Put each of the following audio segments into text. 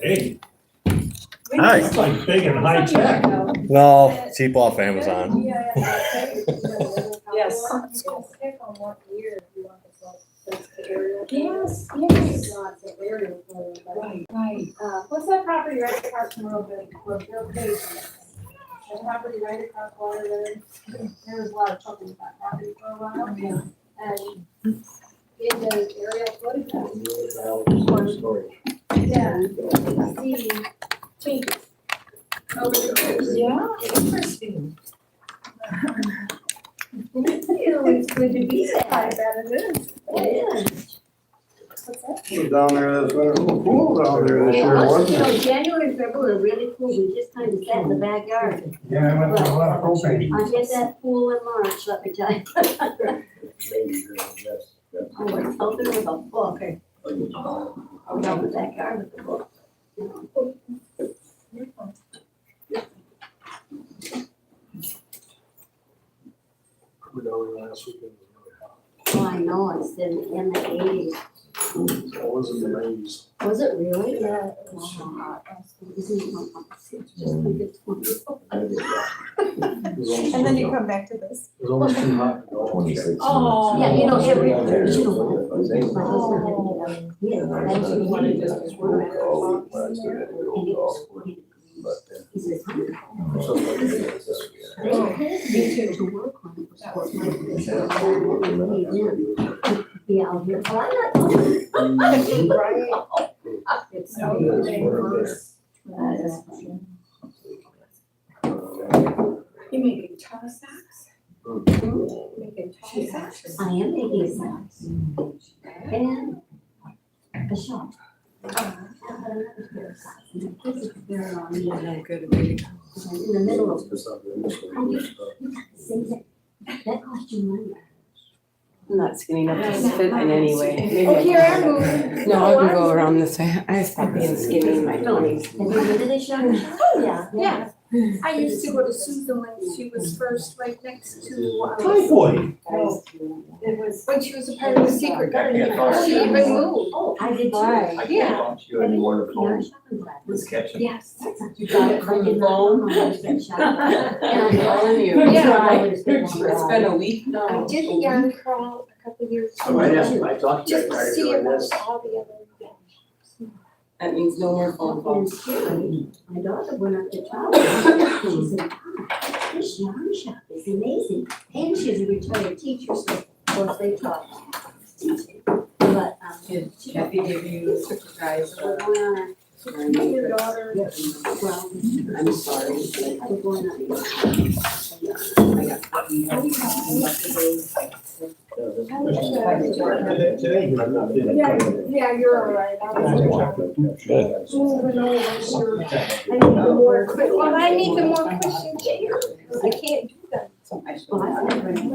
Hey, Hi. it's like big and high tech. No, cheap off Amazon. Yes. Yes, yes. Right, right. What's that property right across from Bill Page? That property right across water there, there was a lot of trouble with that property for a while. Yeah. And in the area flooded. Yeah. See changes over the years. Yeah, interesting. It's good to be there. I bet it is. It is. What's that? Was down there, there's a little pool down there this year, wasn't there? January and February were really cool, we just kind of sat in the backyard. Yeah, I went to a lot of propane. I hit that pool in March, let me tell you. I was open with a book. I was down the backyard with the book. Oh, I know, it's in the 80s. Was it really? Yeah. And then you come back to this. It was almost too hot. Oh. Yeah, you know, every, Oh. you know what? My husband had, yeah, that's what he wanted to just work around. And it was 40 degrees. He says, they paid me to work on it. Be out here, well, I'm not going. Right. It's No, so they good. You making chata sacks? Making chata sacks? I am making snacks. And a shop. In the middle of, that cost you money. I'm not skinny enough to fit in any way. Maybe Oh, I here can- I move. No, I can go around this way. I stopped being skinny in my twenties. Have you been to the shop? Oh, yeah. Yeah. I used to go to Susan when she was first right next to, Typhoid. it was, when she was a part of the secret garden before she even moved. Oh, I did too. Why? Yeah. You had more to You're phone. a shopping plaza. Let's catch it. Yes. You got it from the phone? I'm telling you. Yeah. It's been a week I now. did the yarn crawl a couple years So I ago, I talked to you, just I to tried see doing about this. all the other. That means no more phone calls. My daughter went up to Township. She said, "Ah, this yarn shop is amazing." And she's a retired teacher, so of course they taught teaching. But, Did Kathy give you surprise? we're going on Your daughter. well, I'm sorry. we're going on. I got Today, but I'm not feeling good. Yeah, you're all right. I was moving over here. I need the more, well, I need the more cushion chair. I can't do that. Well, I've never heard of it.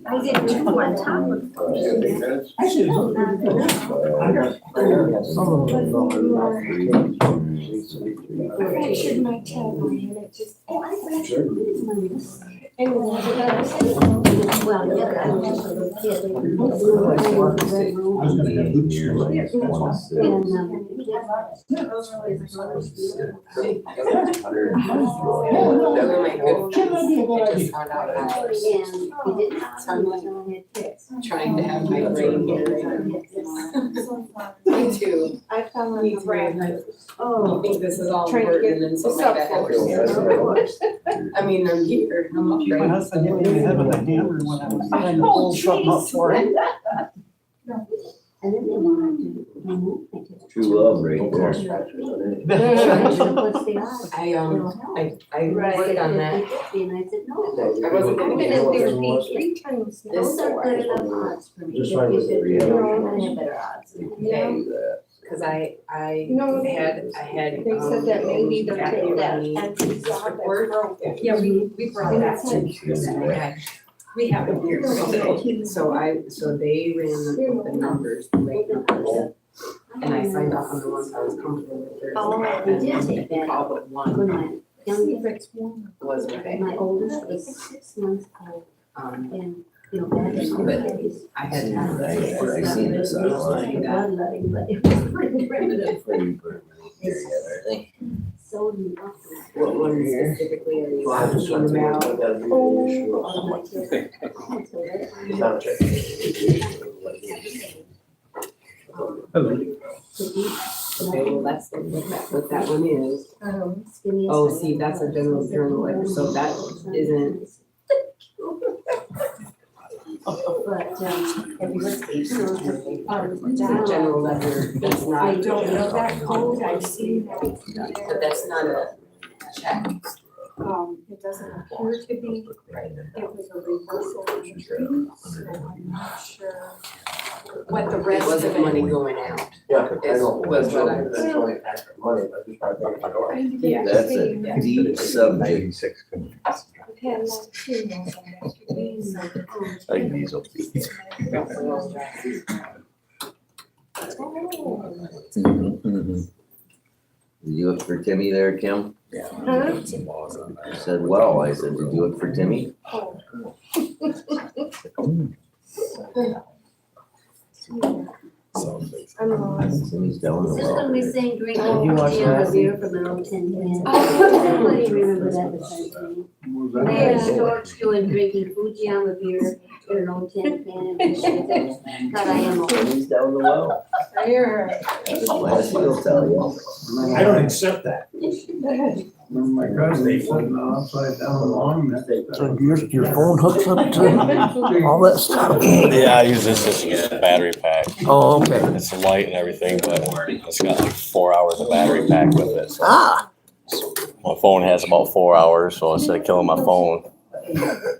I did two on top of it. Actually, no, not Fractured my tailbone and it just. Oh, I fractured my wrist. And Well, yeah, I was just a little kid. I was gonna have boot shoes. Trying to have my brain here. Me too. I fell on Me the too. rack. You Oh. think this is all Trying to important get and so the like that. I mean, I'm here, I'm up My here. husband hit me in the head with a hammer when I was trying to pull something up for him. And then they wanted to remove me. True love right there. What's the odds? I, It'll help. I worked on that. And I said, no, I wasn't I'm gonna gonna get do these 3 times now. those are good enough odds for me. Just like with the You're gonna have better odds. Yeah. Cause I No, had. They said that maybe they'll take that entry job that's broken. Yeah, we brought that to. We have it here, so they ran the numbers, the rate numbers, and I signed off on the ones I was comfortable with. There's- Oh, we did take that. All but When one my youngest, was okay. my oldest was 6 months old, and you know, back in my But days. I had to. I seen this online. Bloodletting, but it was pretty primitive. Sewed me up. What one specifically are you talking about? All my kids. Okay, well, that's what that one is. Oh, see, that's a general journal letter, so that isn't. But, Have you looked at these? It's a general letter, that's not. I don't know that code, I've seen that. But that's not a check. It doesn't appear to be, it was a reversal entry, so I'm not sure what the It rest of wasn't it. money going out. Yeah, I know. Was what I- That's only extra money, I just tried to make my door. Yeah. That's a deep subject. Like these will be. Did you look for Timmy there, Kim? Yeah. Some laws on I that. said, well, I said, did you look for Timmy? Timmy's down the Is this well. when we sing drink Did old you watch can that? of beer from an old tin can? Does anybody remember that besides me? Was Mayor that? Storch doing drinking Fujiyama beer in an old tin can and fish with it. God, I am old. Timmy's down the well. Last he'll tell you. I don't accept that. Remember my cousin, they floating upside down along that. So your phone hooks up to all that stuff? Yeah, I use this as a battery pack. Oh, okay. It's light and everything, but it's got like 4 hours of battery pack with it. So Ah, my phone has about 4 hours, so instead of killing my phone,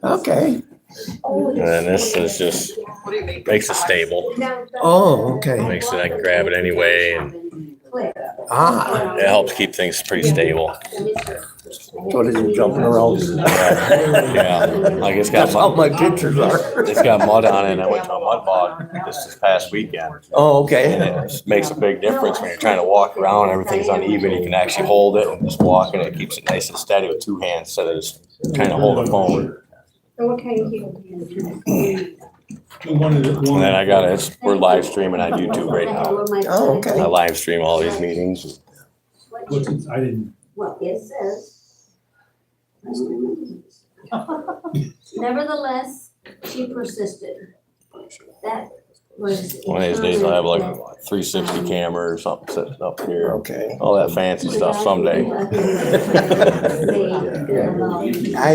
okay. and then this is just makes it stable. Oh, okay. Makes it I can grab it anyway, and Ah, it helps keep things pretty stable. so it isn't jumping around. Yeah, like it's got That's how mud, my pictures are. it's got mud on it. I went to a mud bog this past weekend. Oh, And okay. it makes a big difference when you're trying to walk around, everything's uneven, you can actually hold it and just walk and it keeps it nice and steady with 2 hands instead of just trying to hold a phone. What kind of heel? And then I got it, we're live streaming on YouTube right now. Oh, okay. I live stream all these meetings. I didn't. Well, it says. Nevertheless, she persisted. That was. One of these days I'll have like a 360 camera or something sitting up here, Okay. all that fancy stuff someday. I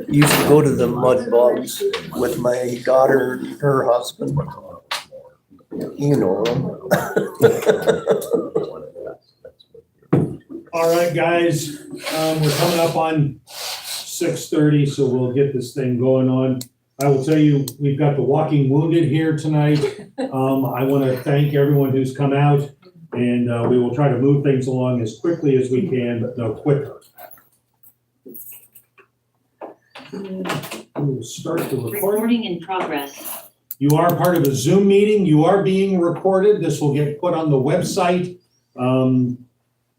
used to go to the mud bogs with my daughter and her husband. You know them. All right, guys, we're coming up on 6:30, so we'll get this thing going on. I will tell you, we've got the walking wounded here tonight. I want to thank everyone who's come out, and we will try to move things along as quickly as we can, but no quicker. We will start the recording. Recording in progress. You are part of a Zoom meeting. You are being recorded. This will get put on the website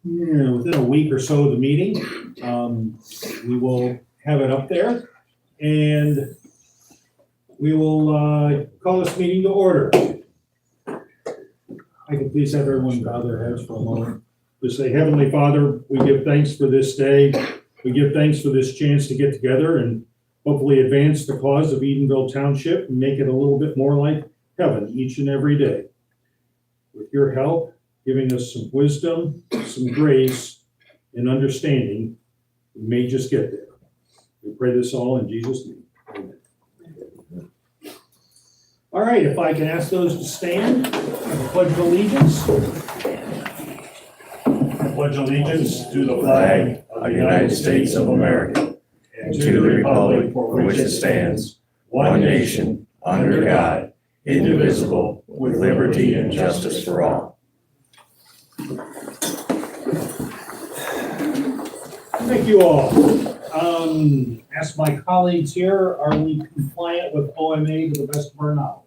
within a week or so of the meeting. We will have it up there, and we will call this meeting to order. I can please have everyone bow their heads for a moment. Just say, Heavenly Father, we give thanks for this day. We give thanks for this chance to get together and hopefully advance the cause of Edenville Township and make it a little bit more like heaven each and every day. With your help, giving us some wisdom, some grace, and understanding, we may just get there. We pray this all in Jesus' name. Amen. All right, if I can ask those to stand, I pledge allegiance. I pledge allegiance to the flag of the United States of America and to the republic for which it stands, one nation, under God, indivisible, with liberty and justice for all. Thank you all. Ask my colleagues here, are we compliant with OMA to the best of our knowledge?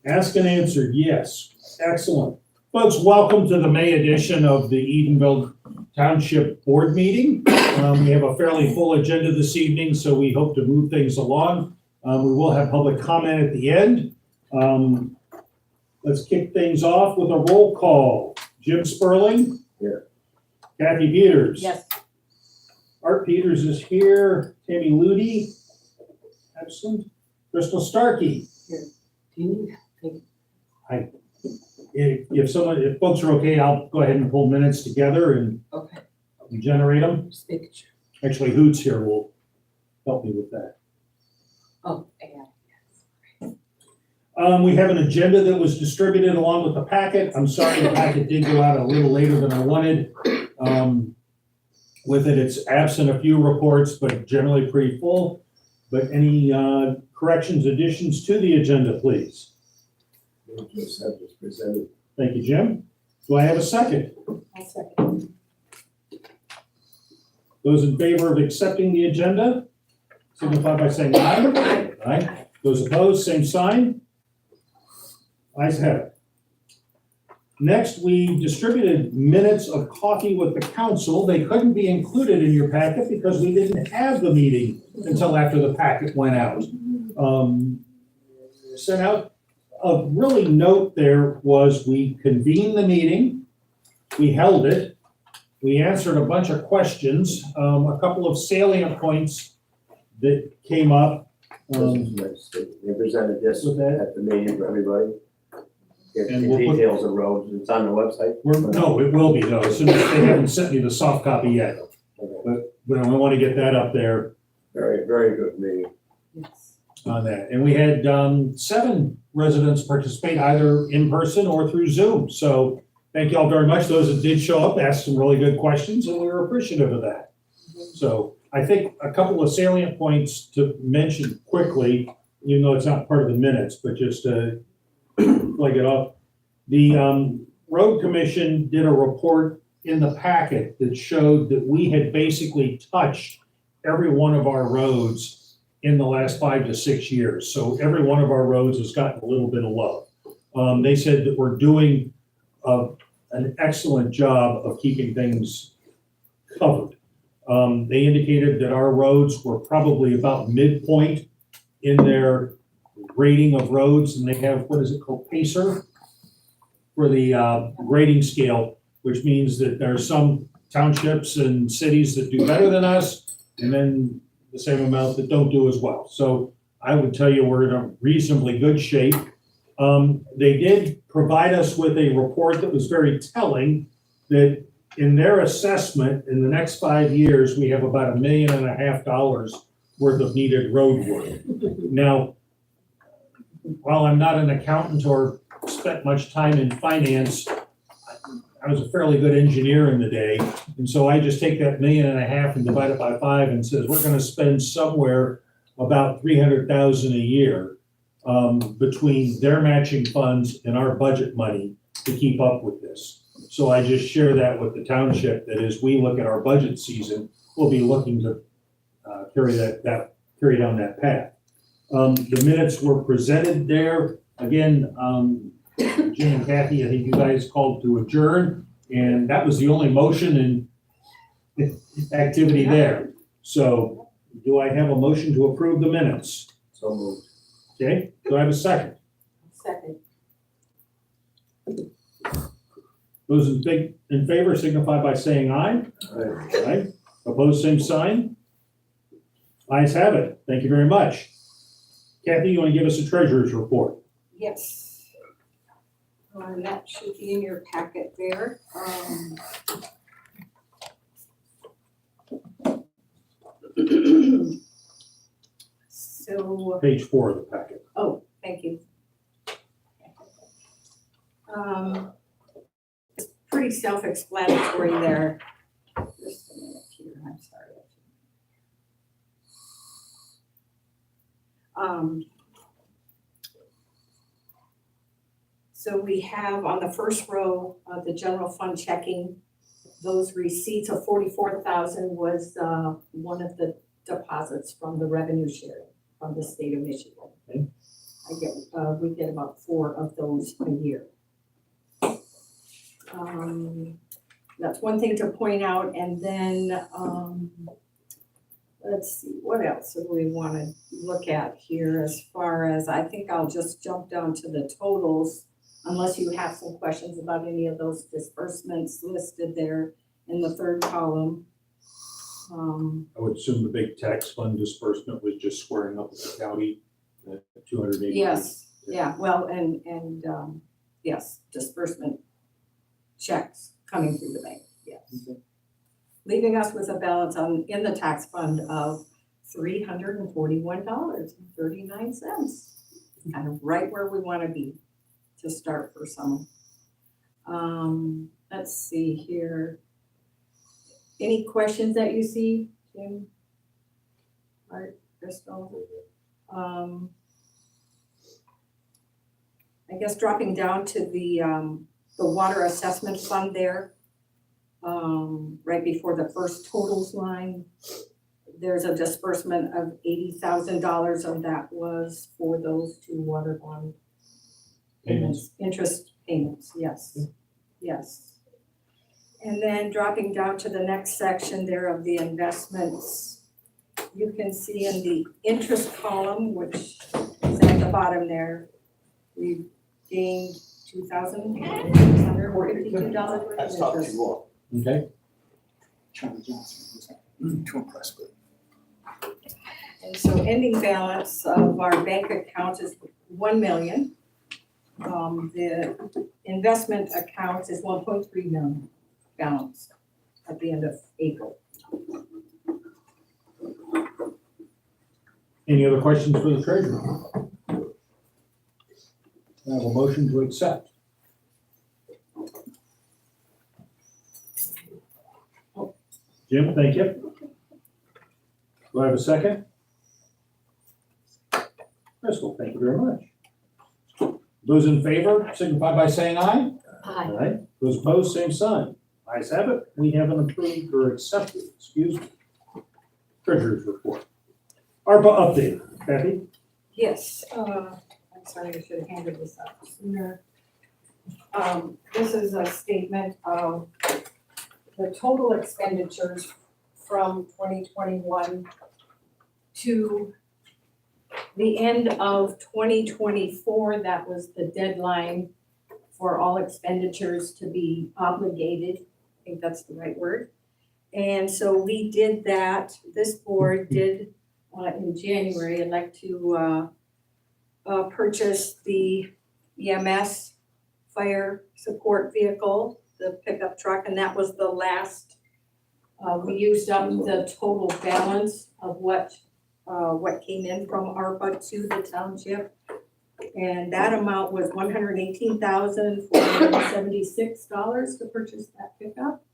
Asked and answered, yes. Excellent. Folks, welcome to the May edition of the Edenville Township Board meeting. We have a fairly full agenda this evening, so we hope to move things along. We will have public comment at the end. Let's kick things off with a roll call. Jim Sperling? Here. Kathy Peters? Yes. Art Peters is here. Tammy Ludi? Absent. Crystal Starkey? If folks are okay, I'll go ahead and pull minutes together and Okay. generate them. Just making sure. Actually, Hoots here will help me with that. Oh, yeah. We have an agenda that was distributed along with the packet. I'm sorry, the packet did go out a little later than I wanted. With it, it's absent a few reports, but generally pretty full. But any corrections, additions to the agenda, please? Thank you, Jim. Do I have a second? I'll second. Those in favor of accepting the agenda, signify by saying aye. Aye. Those opposed, same sign. Ayes have it. Next, we distributed minutes of coffee with the council. They couldn't be included in your packet because we didn't have the meeting until after the packet went out. Sent out. Of really note there was we convened the meeting, we held it, we answered a bunch of questions, a couple of salient points that came up. They presented this at the meeting for everybody. And The we'll put- details of roads, it's on the website. No, it will be though, as soon as they haven't sent me the soft copy yet, but we want to get that up there Very, very good meeting. Yes. on that. And we had 7 residents participate either in person or through Zoom. So thank you all very much. Those that did show up asked some really good questions and we were appreciative of that. So I think a couple of salient points to mention quickly, even though it's not part of the minutes, but just to flag it up. The road commission did a report in the packet that showed that we had basically touched every one of our roads in the last 5 to 6 years. So every one of our roads has gotten a little bit of love. They said that we're doing an excellent job of keeping things covered. They indicated that our roads were probably about midpoint in their rating of roads, and they have, what is it called, PACER, for the rating scale, which means that there are some townships and cities that do better than us, and then the same amount that don't do as well. So I would tell you we're in a reasonably good shape. They did provide us with a report that was very telling that in their assessment, in the next 5 years, we have about $1.5 million worth of needed road work. Now, while I'm not an accountant or spent much time in finance, I was a fairly good engineer in the day. And so I just take that $1.5 million and divide it by 5 and says, we're gonna spend somewhere about $300,000 a year between their matching funds and our budget money to keep up with this. So I just share that with the township, that as we look at our budget season, we'll be looking to carry down that path. The minutes were presented there. Again, Jim and Kathy, I think you guys called to adjourn, and that was the only motion and activity there. So do I have a motion to approve the minutes? So moved. Okay, do I have a second? Second. Those in favor signify by saying aye. Aye. Opposed, same sign. Ayes have it. Thank you very much. Kathy, you want to give us a treasurer's report? Yes. That should be in your packet there. So, Page 4 of the packet. oh, thank you. It's pretty self-explanatory there. Just a minute here, I'm sorry. So we have on the first row, the general fund checking, those receipts of 44,000 was one of the deposits from the revenue share from the state of Michigan. Okay. We get about 4 of those a year. That's one thing to point out, and then, let's see, what else do we wanna look at here as far as, I think I'll just jump down to the totals, unless you have some questions about any of those disbursements listed there in the third column. I would assume the big tax fund disbursement was just squaring up with the county, the 280. Yes, yeah, well, and, yes, disbursement checks coming through the bank, yes. Leaving us with a balance in the tax fund of $341.39. Kind of right where we want to be to start for some. Let's see here. Any questions that you see, Jim? Art, Crystal? I guess dropping down to the water assessment fund there, right before the first totals line, there's a disbursement of $80,000, and that was for those two water bond payments, interest payments, yes, yes. And then dropping down to the next section there of the investments, you can see in the interest column, which is at the bottom there, we've gained $2,652 worth That's of not interest. too long. Okay, Too impressed with. And so ending balance of our bank account is 1 million. The investment account is 1.3 million balance at the end of April. any other questions for the treasurer? I have a motion to accept. Jim, thank you. Do I have a second? Crystal, thank you very much. Those in favor signify by saying aye. Aye. Aye. Those opposed, same sign. Ayes have it. We have an approved or accepted, excuse me. Treasurer's report. ARPA update. Kathy? Yes, I'm sorry, I should have handed this out sooner. This is a statement of the total expenditures from 2021 to the end of 2024. That was the deadline for all expenditures to be obligated. I think that's the right word. And so we did that. This board did in January elect to purchase the EMS fire support vehicle, the pickup truck, and that was the last. We used up the total balance of what came in from ARPA to the township. And that amount was $118,476 to purchase that pickup.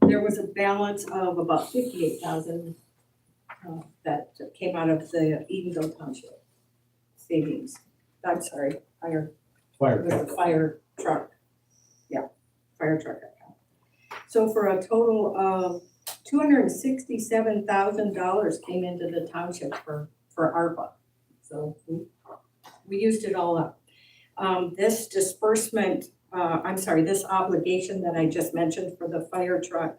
There was a balance of about $58,000 that came out of the Edenville Township savings. I'm sorry, fire truck. Yeah, fire truck account. So for a total of $267,000 came into the township for ARPA. So we used it all up. This disbursement, this obligation that I just mentioned for the fire truck,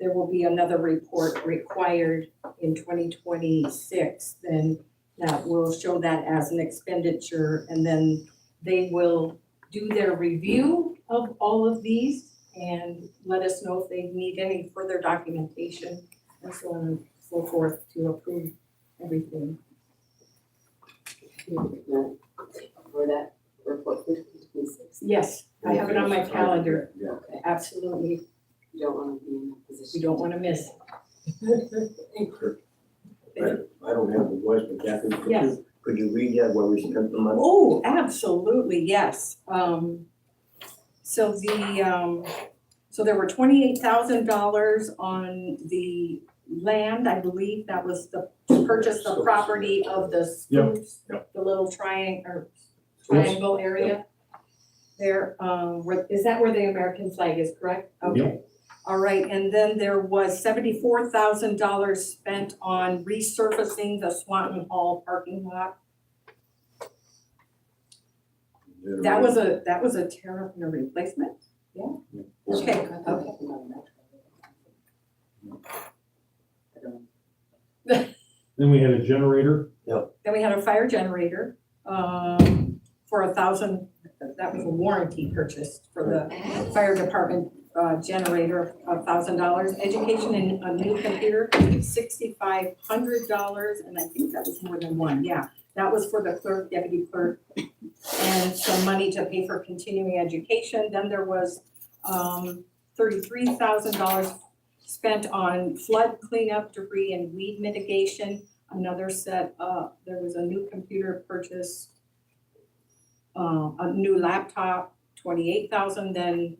there will be another report required in 2026, then that will show that as an expenditure, and then they will do their review of all of these and let us know if they need any further documentation and so on and so forth to approve everything. For that report, 2026. Yes, I have it on my calendar, Okay, absolutely. you don't want to be in that position. We don't want to miss. I don't have the voice, but Kathy, Yes. could you read that where we spent the money? Oh, absolutely, yes. So there were $28,000 on the land, I believe that was to purchase the property of the schools, the little triangle area. There, is that where the American flag is, correct? Okay. All right, and then there was $74,000 spent on resurfacing the Swanton Hall parking lot. That was a tariff and a replacement. Okay, Then we had a generator. Then we had a fire generator, for 1,000, that was a warranty purchase for the fire department, generator of $1,000. Education and a new computer, $6,500, and I think that was more than one, yeah. That was for the clerk, deputy clerk, and some money to pay for continuing education. Then there was, $33,000 spent on flood cleanup, debris, and weed mitigation. Another set, there was a new computer purchase, a new laptop, 28,000, then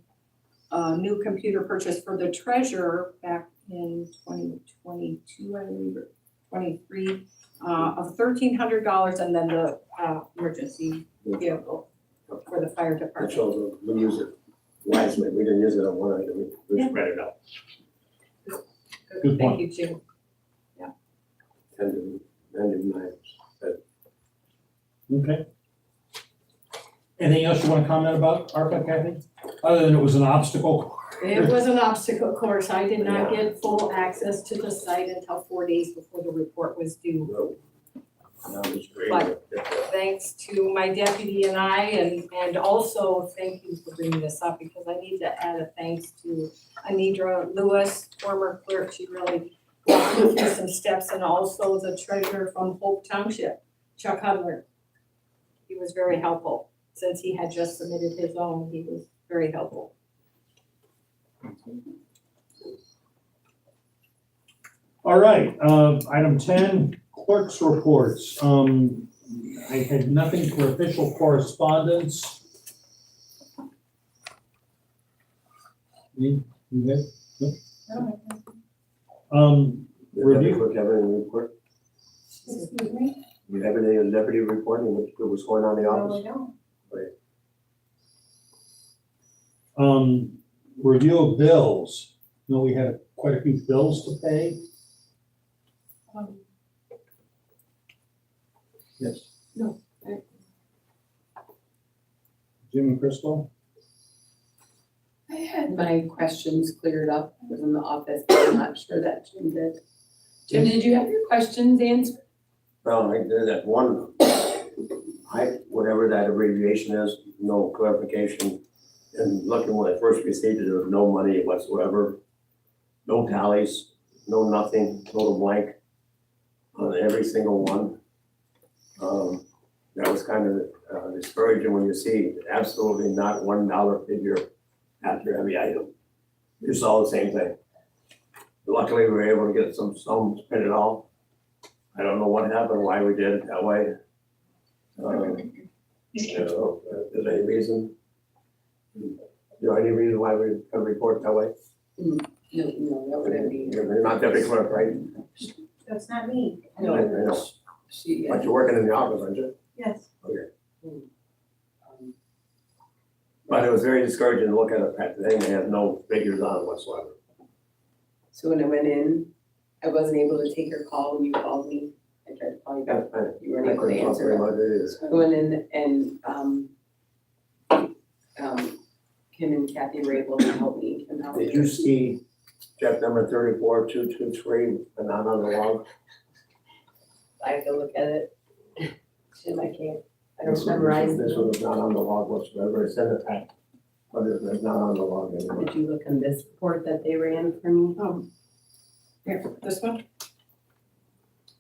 a new computer purchase for the treasurer back in 2022, I believe, or 23, of $1,300, and then the emergency vehicle for the fire That department. shows we use it wisely. We didn't use it on one item. We spread it out. Good Thank you, Jim. And nine. Okay. Anything else you want to comment about ARPA, Kathy? Other than it was an obstacle? It was an obstacle course. I did not get full access to the site until 4 days before the report was due. That was great. But thanks to my deputy and I, and also thank you for bringing this up, because I need to add a thanks to Anidra Lewis, former clerk. She really walked me through some steps, and also the treasurer from Hope Township, Chuck Hudler. He was very helpful. Since he had just submitted his own, he was very helpful. All right, item 10, clerk's reports. I had nothing for official correspondence. You good? No? Review. Clerk have any report? Excuse me? You have any deputy reporting what was going on in the No, office? we don't. Review of bills. No, we had quite a few bills to pay. Yes. No. Jim and Crystal? I had my questions cleared up. I was in the office, but I'm not sure that Jim did. Jim, did you have your questions answered? Well, I did that one, whatever that abbreviation is, no clarification. And looking when I first received it, there was no money whatsoever, no tallies, no nothing, total blank on every single one. That was kind of discouraging when you see absolutely not $1 figure after every item. You saw the same thing. Luckily, we were able to get some spent it all. I don't know what happened, why we did it that way. Is there any reason? Any reason why we can report that way? No, that wouldn't be. You're not deputy clerk, right? That's not me. I know. She, But you're working in the office, aren't you? Yes. But it was very discouraging to look at a thing that has no figures on it whatsoever. So when I went in, I wasn't able to take your call when you called me. I tried to call you back. You weren't able to answer it. What it is. I went in and, Kim and Kathy were able to help me. And help Did you see check number 34223 and not on the log? I have to look at it. Shit, I can't. I This don't one- memorize. This one is not on the log whatsoever. It's in the pack, but it's not on the log anymore. Did you look on this report that they ran for me? Here, this one?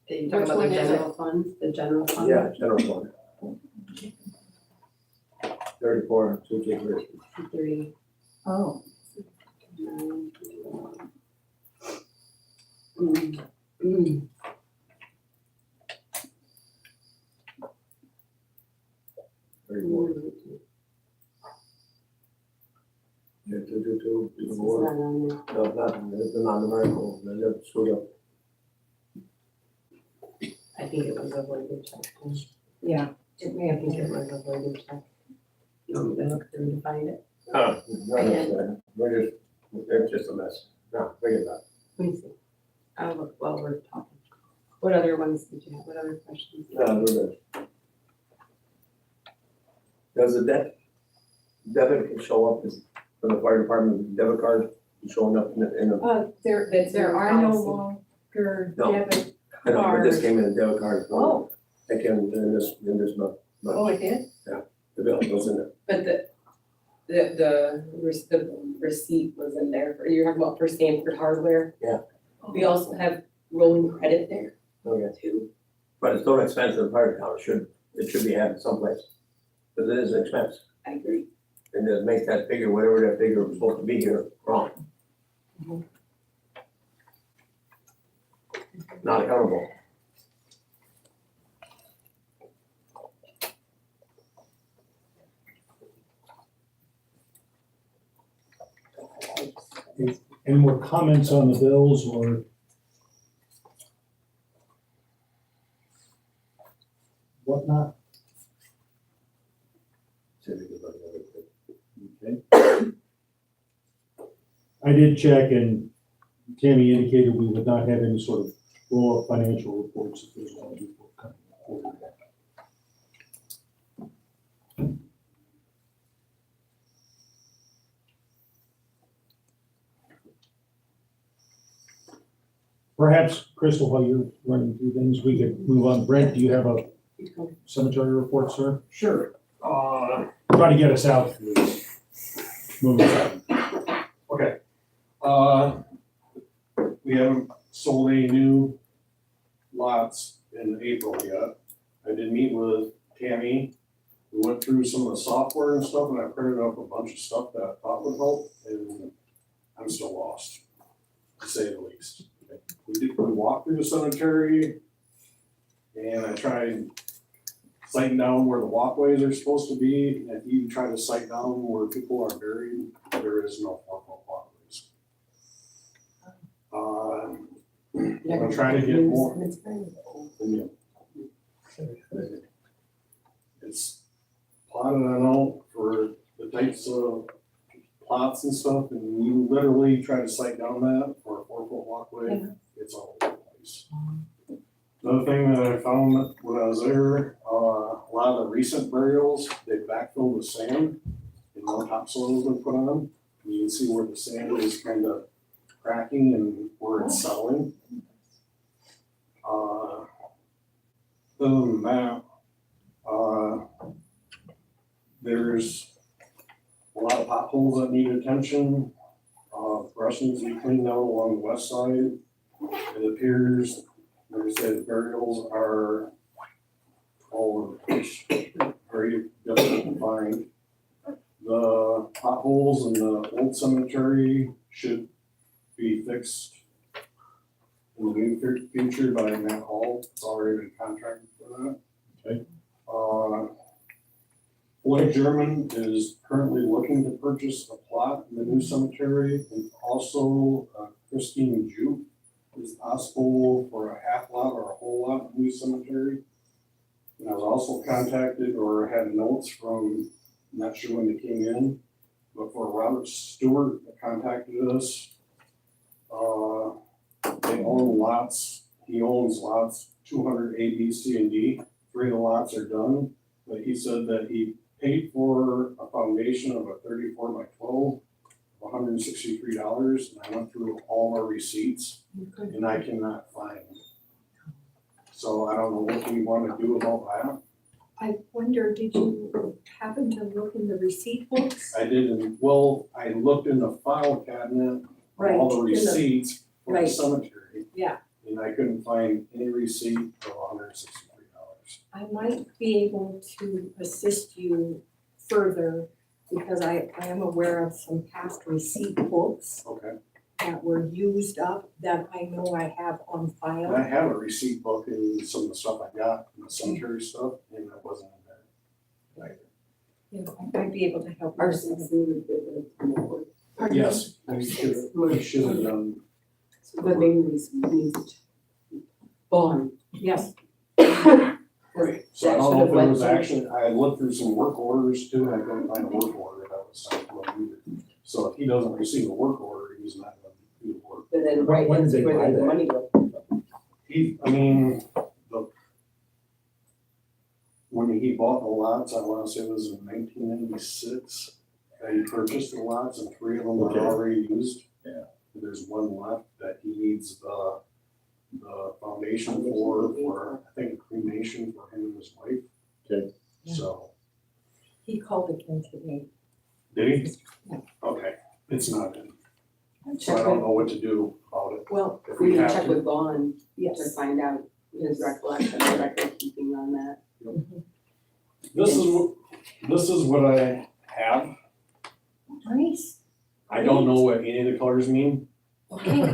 Did you talk Which about one the is general fund, the general fund? Yeah, general fund. 34223. 3. Oh. Yeah, 222, It's 24. not on there. No, it's not numerical. They're screwed up. I think it was a voided check. Yeah, it may I have think been. it was a voided check. You want me to look through to find it? No, it's just a mess. No, bring it back. Let me see. I'll look while we're talking. What other ones did you have? What other questions? No, we're good. Does the debit can show up as for the fire department debit card showing up in the, There are no longer No. debit, I know, but this came in a debit card. Oh. It came in this month, oh, it did? the bill was in it. But the receipt was in there, for you're talking about for Stanford Hardware? Yeah. We also have rolling credit there Okay. too. But it's still an expense to the fire account, it should be had someplace. Because it is an expense, I agree. and it makes that figure, whatever that figure was supposed to be here, wrong. Not accountable. Any more comments on the bills or? Whatnot? Okay. I did check and Tammy indicated we would not have any sort of roll-up financial reports if there's one before coming forward. Perhaps, Crystal, while you're running through things, we could move on. Brent, do you have a cemetery report, sir? Sure. Try to get us out. Move us out. Okay. We haven't sold any new lots in April yet. I did meet with Tammy. We went through some of the software and stuff, and I printed up a bunch of stuff that I thought would help, and I'm still lost, to say the least. We walked through the cemetery, and I tried sighting down where the walkways are supposed to be, and if you try to sight down where people are buried, there is no 4-foot walkways. I'm trying to get more. It's plotted out for the types of plots and stuff, and you literally try to sight down that for a 4-foot walkway, it's all over the place. Another thing that I found when I was there, a lot of the recent burials, they backfilled with sand and no topsoil has been put on. You can see where the sand is kind of cracking and where it's settling. Other than that, there's a lot of potholes that need attention. Brush needs to be cleaned out along the west side. It appears, like I said, burials are all over the place, very difficult to find. The potholes in the old cemetery should be fixed in the near future by Matt Hall. It's already been contracted for that. Okay. Floyd German is currently looking to purchase a plot in the new cemetery, and also Christine Jupe is possible for a half lot or a whole lot in the new cemetery. And I was also contacted or had notes from, not sure when they came in, but for Robert Stewart that contacted us. They own lots, he owns lots 200 A, B, C, and D. 3 of the lots are done, but he said that he paid for a foundation of a 34 by 12, $163, and I went through all our receipts, and I cannot find. So I don't know what we want to do about that. I wonder, did you happen to look in the receipt books? I didn't, well, I looked in the file cabinet, Right, all the in the- receipts for the right. cemetery. Yeah. And I couldn't find any receipt for $163. I might be able to assist you further because I am aware of some past receipt books Okay. that were used up that I know I have on And I file. have a receipt book and some of the stuff I got from the cemetery stuff, and that wasn't in there. You know, I might be able to help you. Our with that. Pardon me? Yes, we should have done. The main reason needs bond. Yes, Right. So I don't know if there was actually, I looked through some work orders too, and I couldn't find a work order that was sent to him either. So if he doesn't receive a work order, he's not gonna do the work. But then, When right, did that's they buy where the that? money goes. When he bought the lots, I wanna say it was in 1996, I purchased the lots and 3 of them are Okay. already used. Yeah. There's one left that he needs the foundation for, I think, cremation for him and his wife. Okay. So, He called again today. did he? Yeah. Okay, it's not in. So I don't know what to do about it. Well, If We we can have check to. with Vaughn to yes. find out his recollection or record keeping on that. This is what I have. Nice. I don't know what any of the colors mean. Okay. We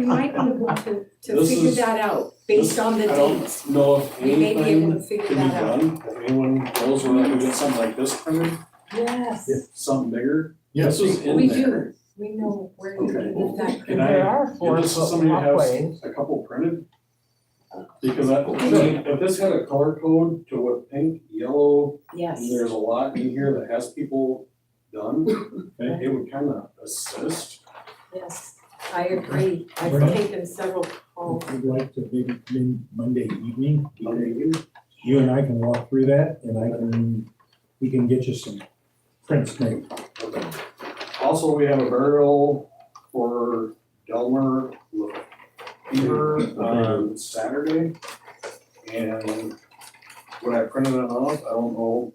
might be able to This figure is- that out based on the I don't dates. know if We may be able anything to figure can be that out. done, if anyone knows where I can get something like this printed, Yes, something bigger. Yes. This was in we there. do. We know where you Okay. can get that. Can There I are give 4 this to foot somebody that has walkways. a couple printed? Because if this had a color code to what pink, yellow, Yes. and there's a lot in here that has people done, it would kind of assist. Yes, I agree. I've Right. taken several calls. Would like to maybe come in Monday evening. Okay. You and I can walk through that and we can get you some prints made. Okay. Also, we have a burial for Delmer Fever on Saturday. And when I printed it off, I don't know,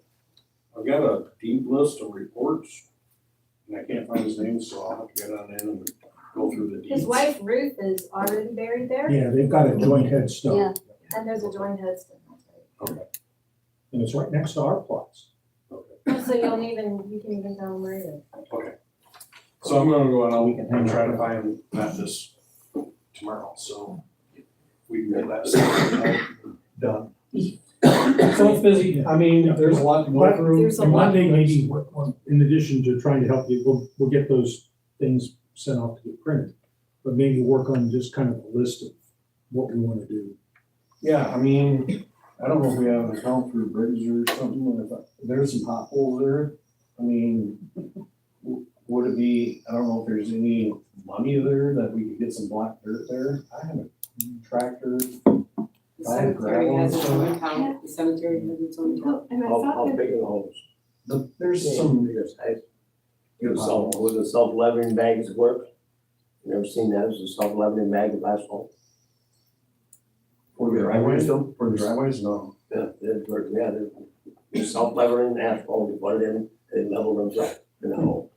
I've got a deed list of reports. And I can't find his name, so I'll have to get on in and go through the deeds. His wife Ruth is already buried there, Yeah, they've got a joint headstone. Yeah. and there's a joint headstone. And it's right next to our plots. So you can even tell where it is. Okay. So I'm gonna go out and try to find that this tomorrow, so we can get that stuff done. So it's busy, I mean, there's a lot to go through. There's a And lot. Monday, maybe, in addition to trying to help you, we'll get those things sent off to get printed. But maybe work on just kind of a list of what we wanna do. Yeah, I mean, I don't know if we have an account for bridges or something, if there's some potholes there. I mean, would it be, I don't know if there's any money there that we could get some black dirt there. I have a tractor. The cemetery has its own account, the cemetery has its own account. And I How thought that, big are the holes? There's some, Would the self-leveling bags work? You ever seen that as a self-leveling bag of asphalt? for the driveways, for the driveways, no. Yeah, they're self-leveling asphalt, you put it in, they level themselves in the hole.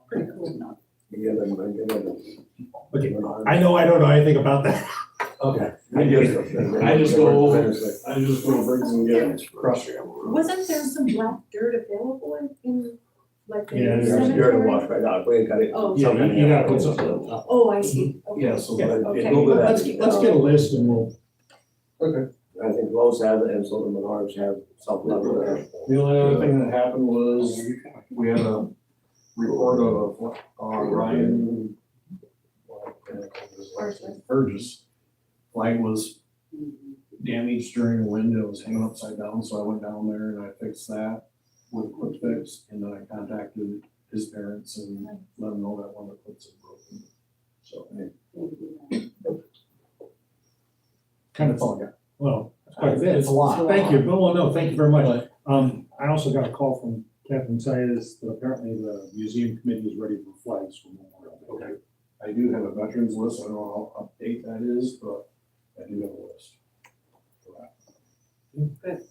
Pretty cool. You give them. Okay, I know I don't know anything about that. Okay. I I just go bricks and get crushed. Wasn't there some black dirt available in like the Yeah, There's cemetery? dirt to wash right out, we ain't got it. Oh. Yeah, you gotta put something on top. Oh, I see. Okay. Yeah, so Okay. Google that. Let's get a list and we'll, Okay. I think Lowe's have it and so the Menards have self-leveling asphalt. The only other thing that happened was we had a report of Ryan Burgess. Flag was damaged during the wind, it was hanging upside down, so I went down there and I fixed that with a quick fix, and then I contacted his parents and let them know that one of the clips had broken. So, kind of all I got. Well, that's quite a bit. It's a lot. Thank you, no, thank you very much. I also got a call from Catherine Sayers that apparently the museum committee is ready for flags for Memorial Day. Okay, I do have a veterans list, I don't know how update that is, but I do have a list. Good.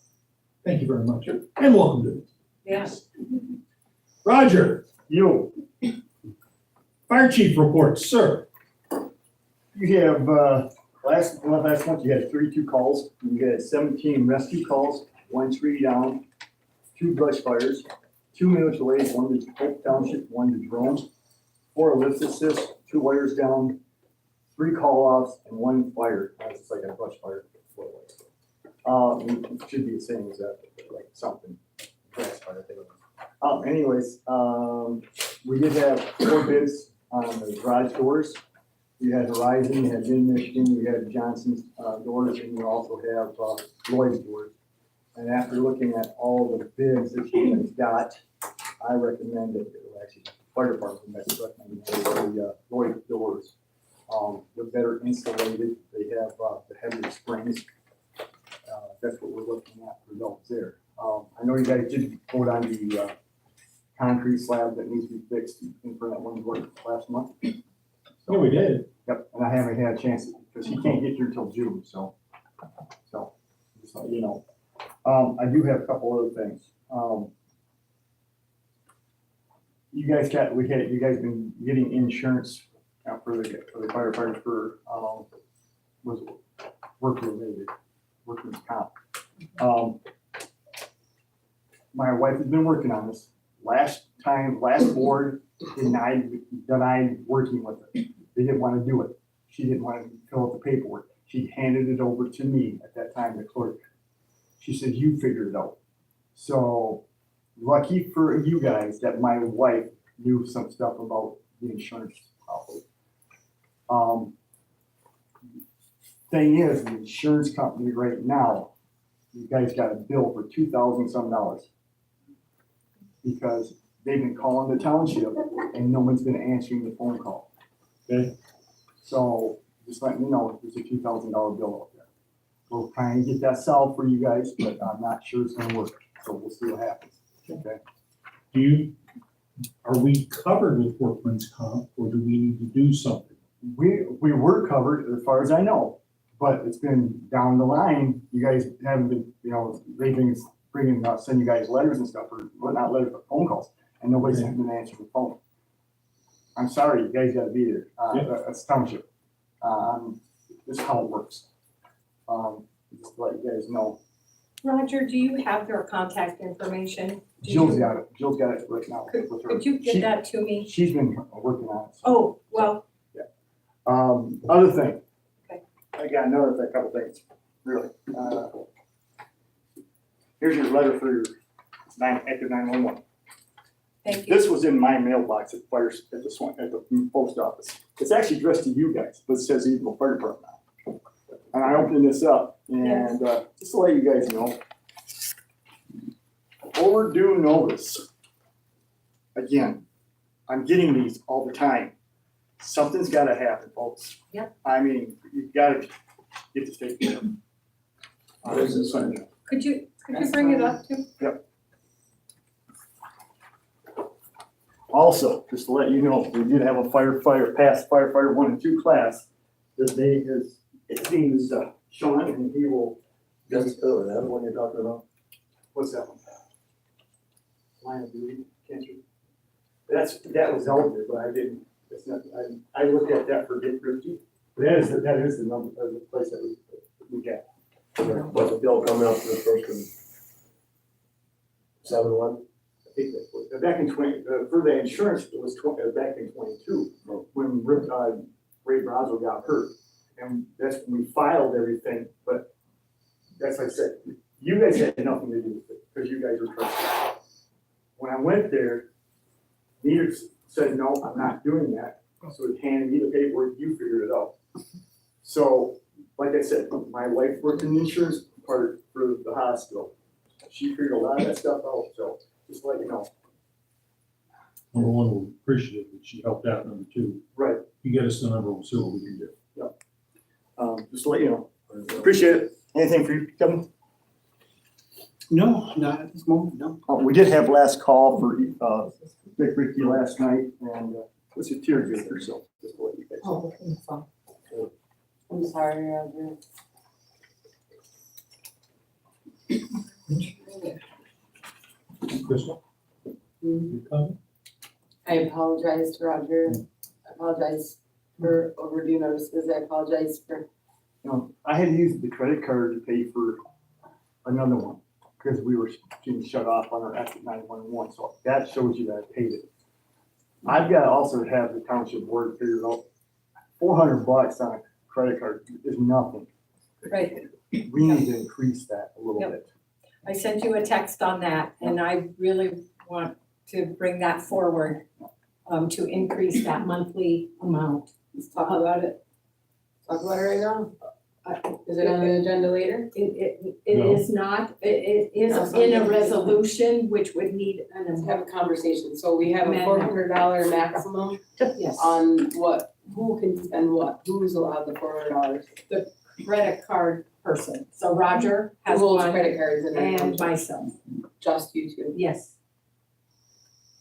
Thank you very much, and welcome to it. Yes. Roger, you. Fire chief reports, sir. You have, last month you had 32 calls, you had 17 rescue calls, 1 tree down, 2 brush fires, 2 mutual aids, 1 to Hope Township, 1 to Jerome, 4 lift assists, 2 wires down, 3 call-offs, and 1 fire. It's like a brush fire. It should be the same as that, like something, grass fire thing. Anyways, we did have 4 bids on the garage doors. You had Horizon, you had Mid Michigan, you had Johnson's doors, and you also have Lloyd's doors. And after looking at all the bids that you guys got, I recommend that, actually, the fire department recommended the Lloyd doors. They're better insulated, they have the heavier springs. That's what we're looking at for those there. I know you guys did vote on the concrete slab that needs to be fixed in front of that one door last month. Yeah, we did. Yep, and I haven't had a chance, because he can't get here till June, so, just so you know. I do have a couple other things. You guys been getting insurance for the firefighters for, was it work related, workman's comp. My wife has been working on this. Last board denied working with it. They didn't want to do it. She didn't want to fill out the paperwork. She handed it over to me at that time, the clerk. She said, you figured it out. So lucky for you guys that my wife knew some stuff about the insurance policy. Thing is, the insurance company right now, you guys got a bill for $2,000 some dollars. Because they've been calling the township and no one's been answering the phone call. Okay. So just letting you know, there's a $2,000 bill out there. We'll try and get that solved for you guys, but I'm not sure it's gonna work. So we'll see what happens. Okay. Are we covered with workman's comp, or do we need to do something? We were covered as far as I know, but it's been down the line. You guys haven't been, they've been sending you guys letters and stuff, or well, not letters, but phone calls, and nobody's been answering the phone. I'm sorry, you guys gotta be there. That's Township. This is how it works. Just to let you guys know. Roger, do you have their contact information? Jill's got it. Jill's got it right now with her. Could you get that to me? She's been working on it. So. Oh, well. Yeah. Other thing. Okay. I got another couple things, really. Here's your letter for your active 911. Thank you. This was in my mailbox at the post office. It's actually addressed to you guys, but it says Edenville Fire Department now. And I opened this up, and just to let you guys know, overdue notice. Again, I'm getting these all the time. Something's got to happen, folks. Yep. I mean, you've got to get this taken care of. Could you bring it up too? Yep. Also, just to let you know, we did have a past firefighter 1 and 2 class. His name is Sean, and he will. That's the one you're talking about? What's that one? Line of duty, cancer. That was out there, but I didn't. It's not. I looked at that for Dick Ritchie. That is the number of the place that we got. What's the bill coming up for the first one? 7-1? I think that back in for the insurance, it was back in 22 when Ray Broswell got hurt, and that's when we filed everything. But that's like I said, you guys had nothing to do with it because you guys were trusted. When I went there, Peter said, "No, I'm not doing that." So he handed me the paperwork. You figured it out. So, like I said, my wife worked in the insurance part for the hospital. She figured a lot of that stuff out. So. Just to let you know. Number one, we'll appreciate that she helped out. Number two, right. You get us the number, we'll see what we can do. Yep. Just to let you know. Appreciate it. Anything for you, Kevin? No, not at this moment, no. We did have last call for Dick Ricky last night, and it's a tearjerker, so just to let you guys know. Oh, I'm sorry, Roger. Crystal? You coming? I apologize to Roger. I apologize for overdue notices. I apologize for. I had to use the credit card to pay for another one because we were getting shut off on our active 911. So that shows you that I paid it. I've got to also have the township board figure out $400 on a credit card is nothing. Right. We need to increase that a little bit. I sent you a text on that, and I really want to bring that forward, to increase that monthly amount. Let's talk about it. Talk about it right now. Is it on the agenda later? It No. is not, it is in a resolution, which would need Let's an have a conversation. So we have a Amendment. $400 maximum yes, on who can spend what? Who's allowed the $400? credit card person. So Roger has Who holds one, credit cards in their and township? myself, Just you two. yes.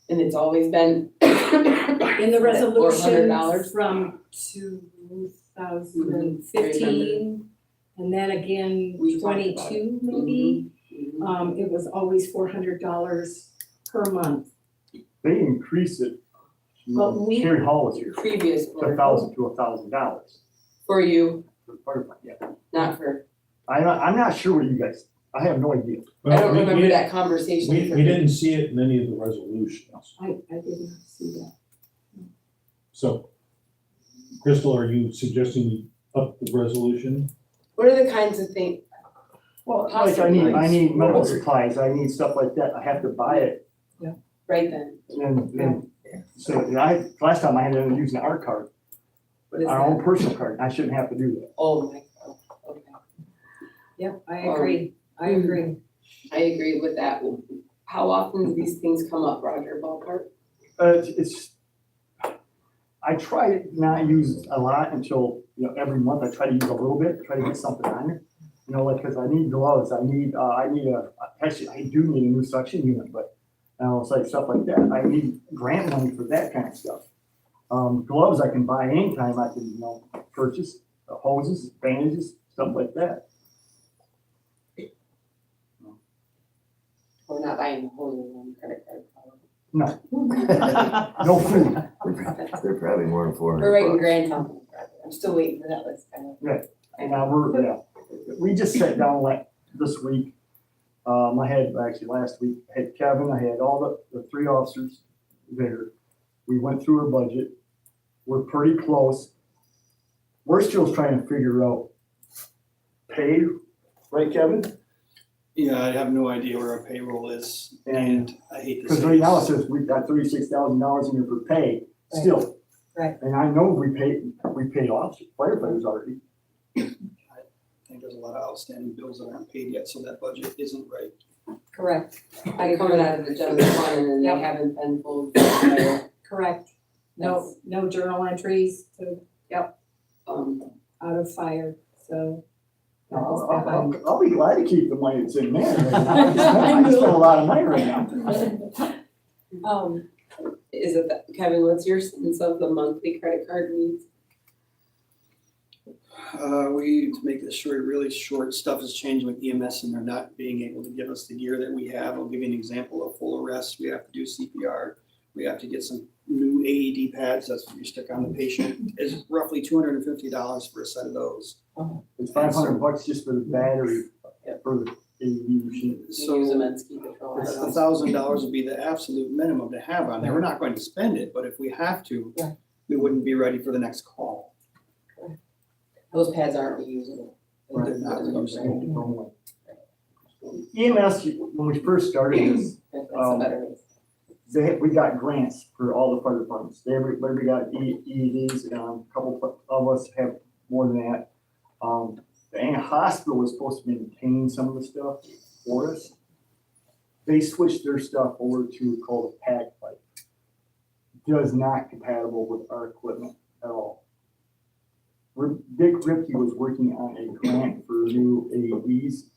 And it's always been In the resolution $400? from 2015, and then again We talked about 22 maybe, it was always $400 per month. They increased it. But we- Terry Hall was here, Previous to board, $1,000 for you, for the fire department, yeah. not for, I'm not sure what you guys, I have no idea. I don't we- remember we- that conversation. We didn't see it in any of the resolutions. I did not see that. So, Crystal, are you suggesting we up the resolution? What are the kinds of things, Well, like I need medical supplies, I need stuff like that, I have to buy it, right then? and so last time I had to use an art card, What is our own that? personal card, I shouldn't have to do that. Oh my God, okay. Yep, I agree, I agree. I agree with that. How often do these things come up, Roger, ballpark? I try to not use a lot until, every month I try to use a little bit, try to get something on there. Like, cause I need gloves, actually, I do need a new suction unit, but, it's like stuff like that, I need grant money for that kind of stuff. Gloves I can buy anytime, I can, purchase, hoses, bandages, stuff like that. We're not buying the whole one credit card. No. No food. They're probably more than We're $400. writing grants on them. I'm still waiting for that list, kind of. And we just sat down this week, I had, actually last week, I had Kevin, I had all the 3 officers there. We went through our budget, we're pretty close. We're still trying to figure out pay, right, Kevin? Yeah, I have no idea where our payroll is, and I hate to say. Because right now it says we've got $36,000 in here for pay, still. Right. And I know we paid officers, firefighters already. I think there's a lot of outstanding bills that aren't paid yet, so that budget isn't right. Correct. I'm coming out of the general fund and they Yep. haven't been pulled. Correct. No journal entries to, out of fire, so. that was behind. I'll be glad to keep the money that's in there. Right now. I just spent a lot of money right now. Is it, Kevin, what's your sense of the monthly credit card needs? To make this really short, stuff is changing with EMS and they're not being able to give us the gear that we have. I'll give you an example of full arrest. We have to do CPR. We have to get some new AED pads. That's what you stick on the patient. It's roughly $250 for a set of those. It's $500 just for the battery for the AED machine. You use them at ski patrol. $1,000 would be the absolute minimum to have on there. We're not going to spend it, but if we have to, we wouldn't be ready for the next call. Those pads aren't reusable. They're not reusable. EMS, when we first started this, That's a better way. we got grants for all the fire departments. Everybody got EEDs, a couple of us have more than that. The hospital was supposed to maintain some of the stuff for us. They switched their stuff over to called a pack pipe. Does not compatible with our equipment at all. Dick Ripke was working on a grant for new AEDs.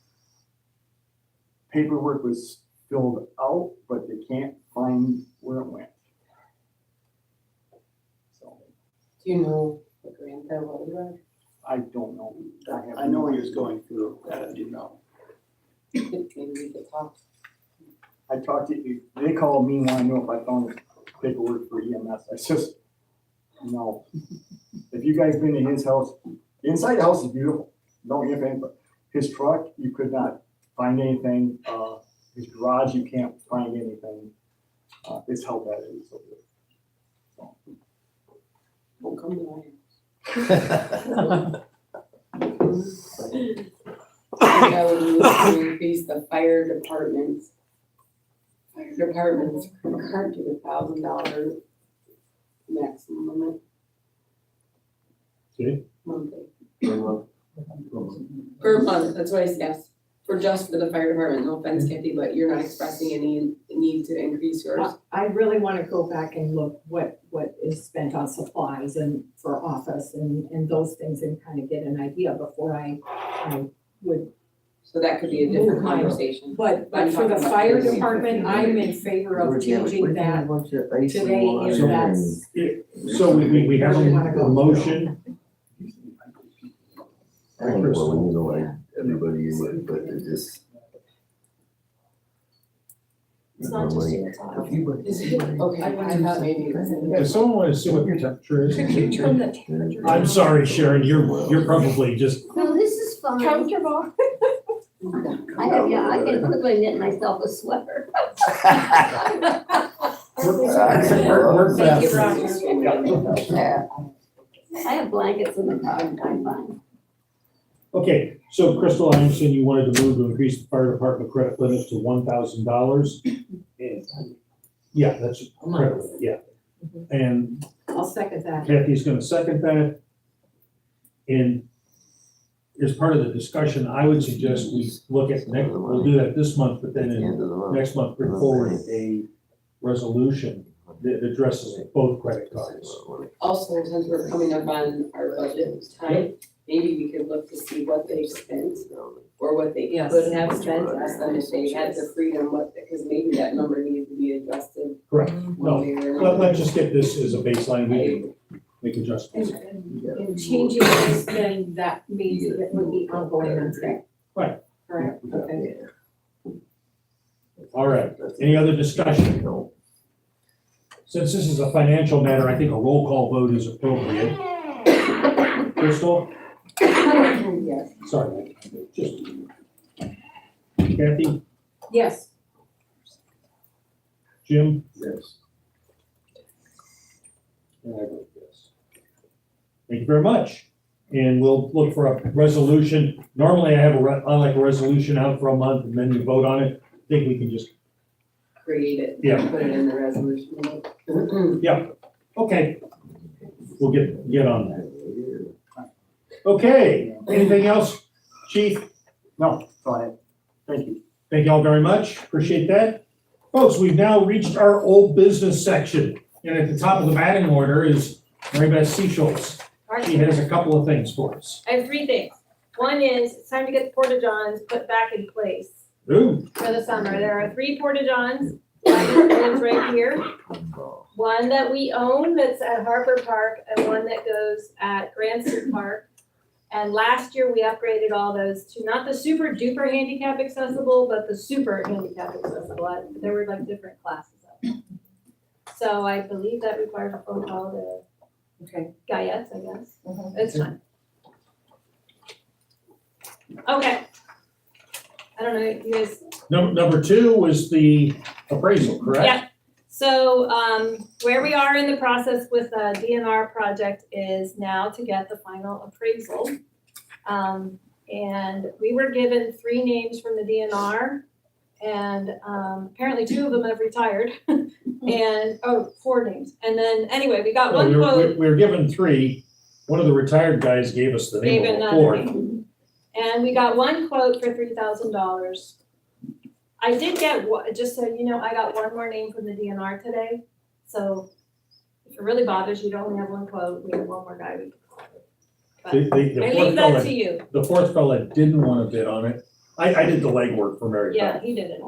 Paperwork was filled out, but they can't find where it went. So Do you know what grant that was, Roger? I don't know. I know he was going through that, I do know. Maybe we could talk. I talked to you, they called me when I knew if I found paperwork for EMS. I just, no. If you guys been to his house, the inside the house is beautiful. Don't get anything, but his truck, you could not find anything. His garage, you can't find anything. It's how bad it is over there. So. Don't come to my house. I would move to increase the fire department's card to $1,000 maximum limit. Okay. Monthly. Per month, that's what I said, for just for the fire department, no offense, Kathy, but you're not expressing any need to increase yours. I really want to go back and look what is spent on supplies and for office and those things and kind of get an idea before I would So that could be a different conversation. But for the fire department, I'm in favor of changing that today if that's. So we have a motion. Well, you know, like, everybody in it, but it just. It's not just in the top. Is it? Okay, I thought maybe it was in Does someone want to see what your temperature is? From the temperature. I'm sorry, Sharon, you're probably just, No, this is fine. Comfortable. I have, yeah, I can quickly knit myself a sweater. Thank you, Roger. I have blankets in the car, I'm fine. okay, so Crystal, I understand you wanted to move to increase the fire department credit limit to $1,000. Yeah, that's credit limit, yeah. And I'll second that. Kathy's gonna second that. And as part of the discussion, I would suggest we look at next, we'll do that this month, but then in next month, bring forward a resolution that addresses both credit cards. Also, since we're coming up on our budget time, maybe we could look to see what they've spent or what they Yes. could have spent, ask them if they had the freedom, because maybe that number needs to be adjusted. Correct. one way or another. Let's just get this as a baseline, we can make adjustments. And changing this, then that means it would be ongoing, okay? Right. Correct, okay. All right, any other discussion? Since this is a financial matter, I think a roll call vote is appropriate. Crystal? Yes. Sorry, just. Kathy? Yes, Jim? Yes. And I vote yes. Thank you very much. And we'll look for a resolution. Normally I like a resolution out for a month and then you vote on it. I think we can just, Create it, Yeah. put it in the resolution. okay. We'll get on that. Okay, anything else, Chief? No, go ahead. Thank you. Thank you all very much. Appreciate that. Folks, we've now reached our old business section. And at the top of the batting order is Mary Beth Seaschultz. She has a couple of things for us. I have three things. One is, it's time to get the porta-johns put back in place Ooh, for the summer. There are 3 porta-johns, one's right here. One that we own that's at Harper Park and one that goes at Granson Park. And last year we upgraded all those to not the super duper handicap accessible, but the super handicap accessible. There were like different classes of them. So I believe that requires a phone call to okay. Guyette's, I guess. It's fine. Okay. I don't know, you guys. number 2 was the appraisal, correct? Yeah. So, where we are in the process with the DNR project is now to get the final appraisal. And we were given 3 names from the DNR and, apparently 2 of them have retired. And, 4 names. And then, anyway, we got one quote. We were given 3. One of the retired guys gave us the Gave name of the another 4th. name. And we got one quote for $3,000. I did get, just so you know, I got one more name from the DNR today. So if it really bothers you, to only have one quote, we have one more guy we can call. But The I fourth leave that fella, to you. the 4th fella didn't want to bid on it. I did the legwork for Mary Yeah, Beth. he did it.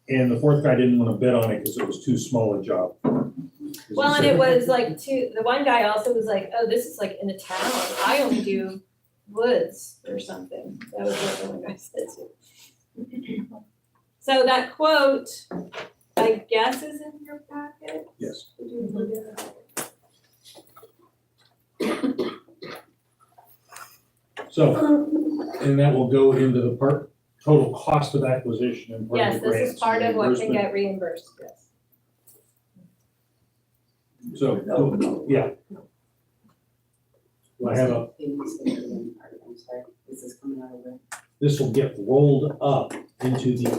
And the 4th guy didn't want to bid on it because it was too small a job. Well, and it was like the one guy also was like, oh, this is like in a town. I only do woods or something. That was what the one guy said too. So that quote, I guess, is in your packet. Yes. Did you look at it? So, and that will go into the total cost of acquisition and part of Yes, the this grants is part of what can reimbursement. get reimbursed, yes. So, yeah. Do I have I'm sorry, this is coming out of the. this will get rolled up into the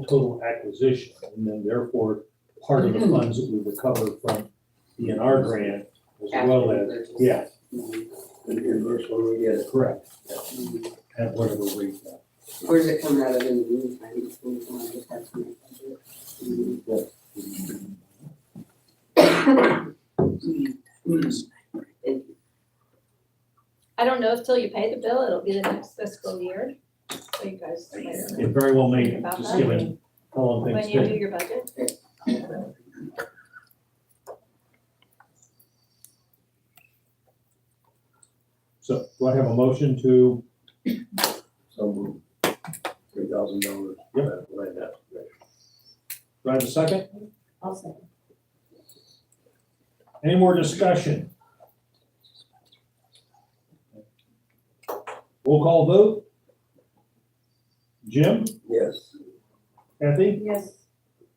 total acquisition, and then therefore, part of the funds that we recover from the DNR grant, as well as, yeah, Reimburse when we get it. correct. At whatever rate that. Where's it coming out of in the meantime? It's going to come out of the department budget. I don't know if till you pay the bill, it'll be the next fiscal year. So you guys guys later. It very well may, About just that. given how long When things you do take. your budget. So do I have a motion to, Some $3,000. Yep. Like that. do I have a second? I'll say. Any more discussion? Roll call vote? Jim, Yes. Kathy, Yes.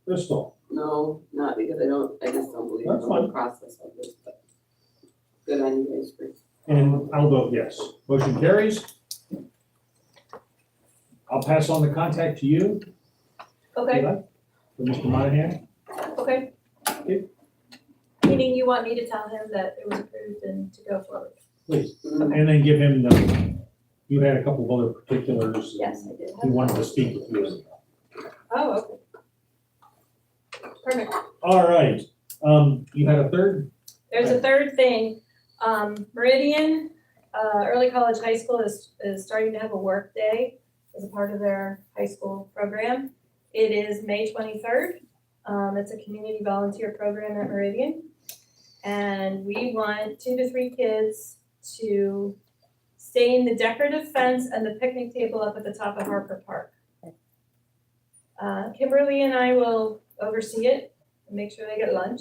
Crystal? No, not because I just don't believe in That's the fine. whole process of this, but good on you guys for. And I'll vote yes. Motion carries. I'll pass on the contact to you. Okay, For Mr. Monahan. okay. Okay. Meaning you want me to tell him that it was approved and to go forward? Please. And then give him you had a couple of other particulars. Yes, I did. He wanted to speak with you. Oh, okay. Perfect. All right, you had a third? There's a third thing. Meridian, Early College High School is starting to have a work day as a part of their high school program. It is May 23rd. It's a community volunteer program at Meridian. And we want 2 to 3 kids to stain the decorative fence and the picnic table up at the top of Harper Park. Kimberly and I will oversee it and make sure they get lunch.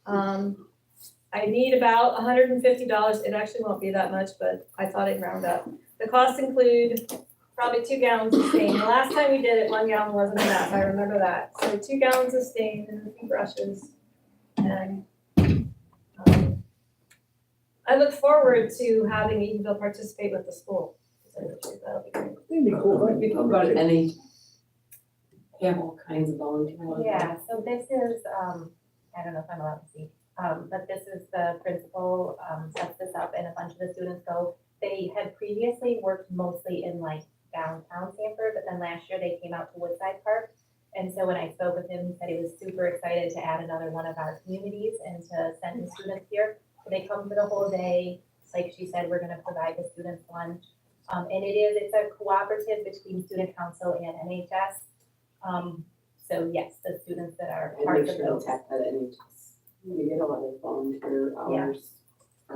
I need about $150. It actually won't be that much, but I thought I'd round up. The costs include probably 2 gallons of stain. The last time we did it, 1 gallon wasn't enough, I remember that. So 2 gallons of stain and a few brushes. And I look forward to having Edenville participate with the school. That'll be great. It'd be cool, right? We talk about it, and they have all kinds of volunteer ones. Yeah, so this is, I don't know if I'm allowed to speak, but this is the principal, sets this up and a bunch of the students go. They had previously worked mostly in like downtown Sanford, but then last year they came out to Woodside Park. And so when I spoke with him, he said he was super excited to add another one of our communities and to send his students here. So they come for the whole day. Like she said, we're gonna provide the students lunch. And it's a cooperative between student council and NHS. So yes, the students that are And part make of sure those. to tap that NHS. We get a lot of volunteer hours.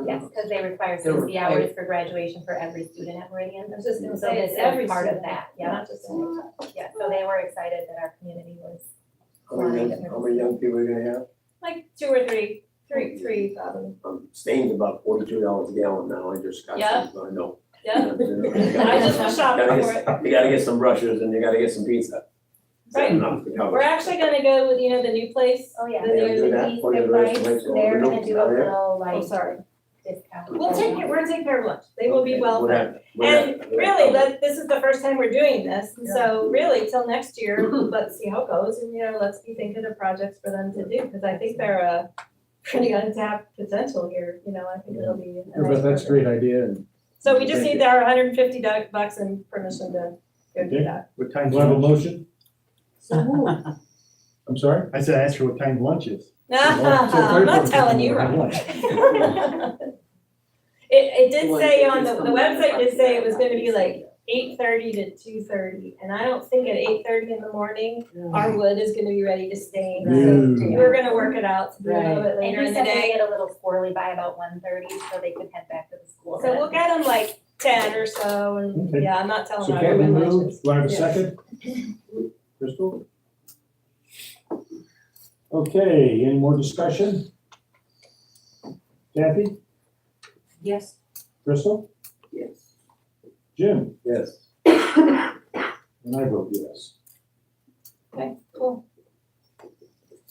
Yes, because they require They're 60 hours for graduation for every student at Meridian. I was just gonna So say, this it's is every part of student, that, yeah. not just NHS. Yeah, so they were excited that our community was. How many young people are we gonna have? Like 2 or 3, 3, probably. Stain's about $42 a gallon now, I just got Yeah. some, I know. Yeah, I just was shopping Gotta for get- it. You gotta get some brushes and you gotta get some pizza. Right. Enough to cover. We're actually gonna go with, the new place. Oh, yeah. The Yeah, new- do that. These Or the big rest rides, makes it they're all gonna do a down there. little Oh, like sorry. discount. We're gonna take care of lunch. They will be Okay, well we'll fed. have- we'll And have- really, this is the first time we're doing this, and so really, till next year, let's see how it goes, and, let's be thinking of projects for them to do, because I think they're a pretty untapped potential here, I think it'll be a nice That's a program. great idea. And So we just Thank need our $150 and permission to go do Okay. that. What time? do I have a motion? So moved. I'm sorry? I said, ask her what time lunch is. I'm not telling you, Ron. It did say on the website did say it was gonna be like 8:30 to 2:30, and I don't think at 8:30 in the morning, our wood is gonna be ready to stain. So No. we're gonna work it out to be a little bit And later he in the said they day. get a little squirrely by about 1:30, so they could head back to the school. So we'll get them like 10 or so, and Okay. yeah, I'm not telling So them Kathy everyone moved, lunches. do I have a Yes. second? Crystal? Okay, any more discussion? Kathy, Yes. Crystal, Yes. Jim, Yes. and I vote yes. Okay, cool.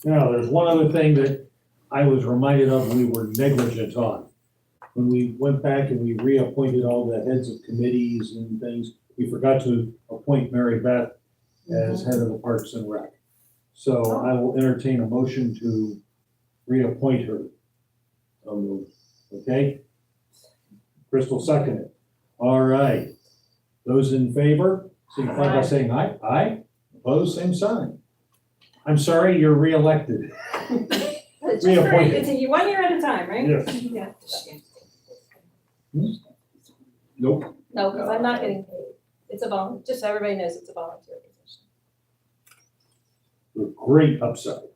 Now, there's one other thing that I was reminded of we were negligent on. When we went back and we reappointed all the heads of committees and things, we forgot to appoint Mary Beth as head of the Parks and Rec. So I will entertain a motion to reappoint her. Okay? Crystal seconded. All right. Those in favor, signify by saying aye. Aye. Opposed, same sign. I'm sorry, you're reelected. It's just for, Reappointed. it's a 1 year at a time, right? Yes. Yeah. Nope. No, because I'm not getting paid. It's just so everybody knows it's a volunteer position. Great upside.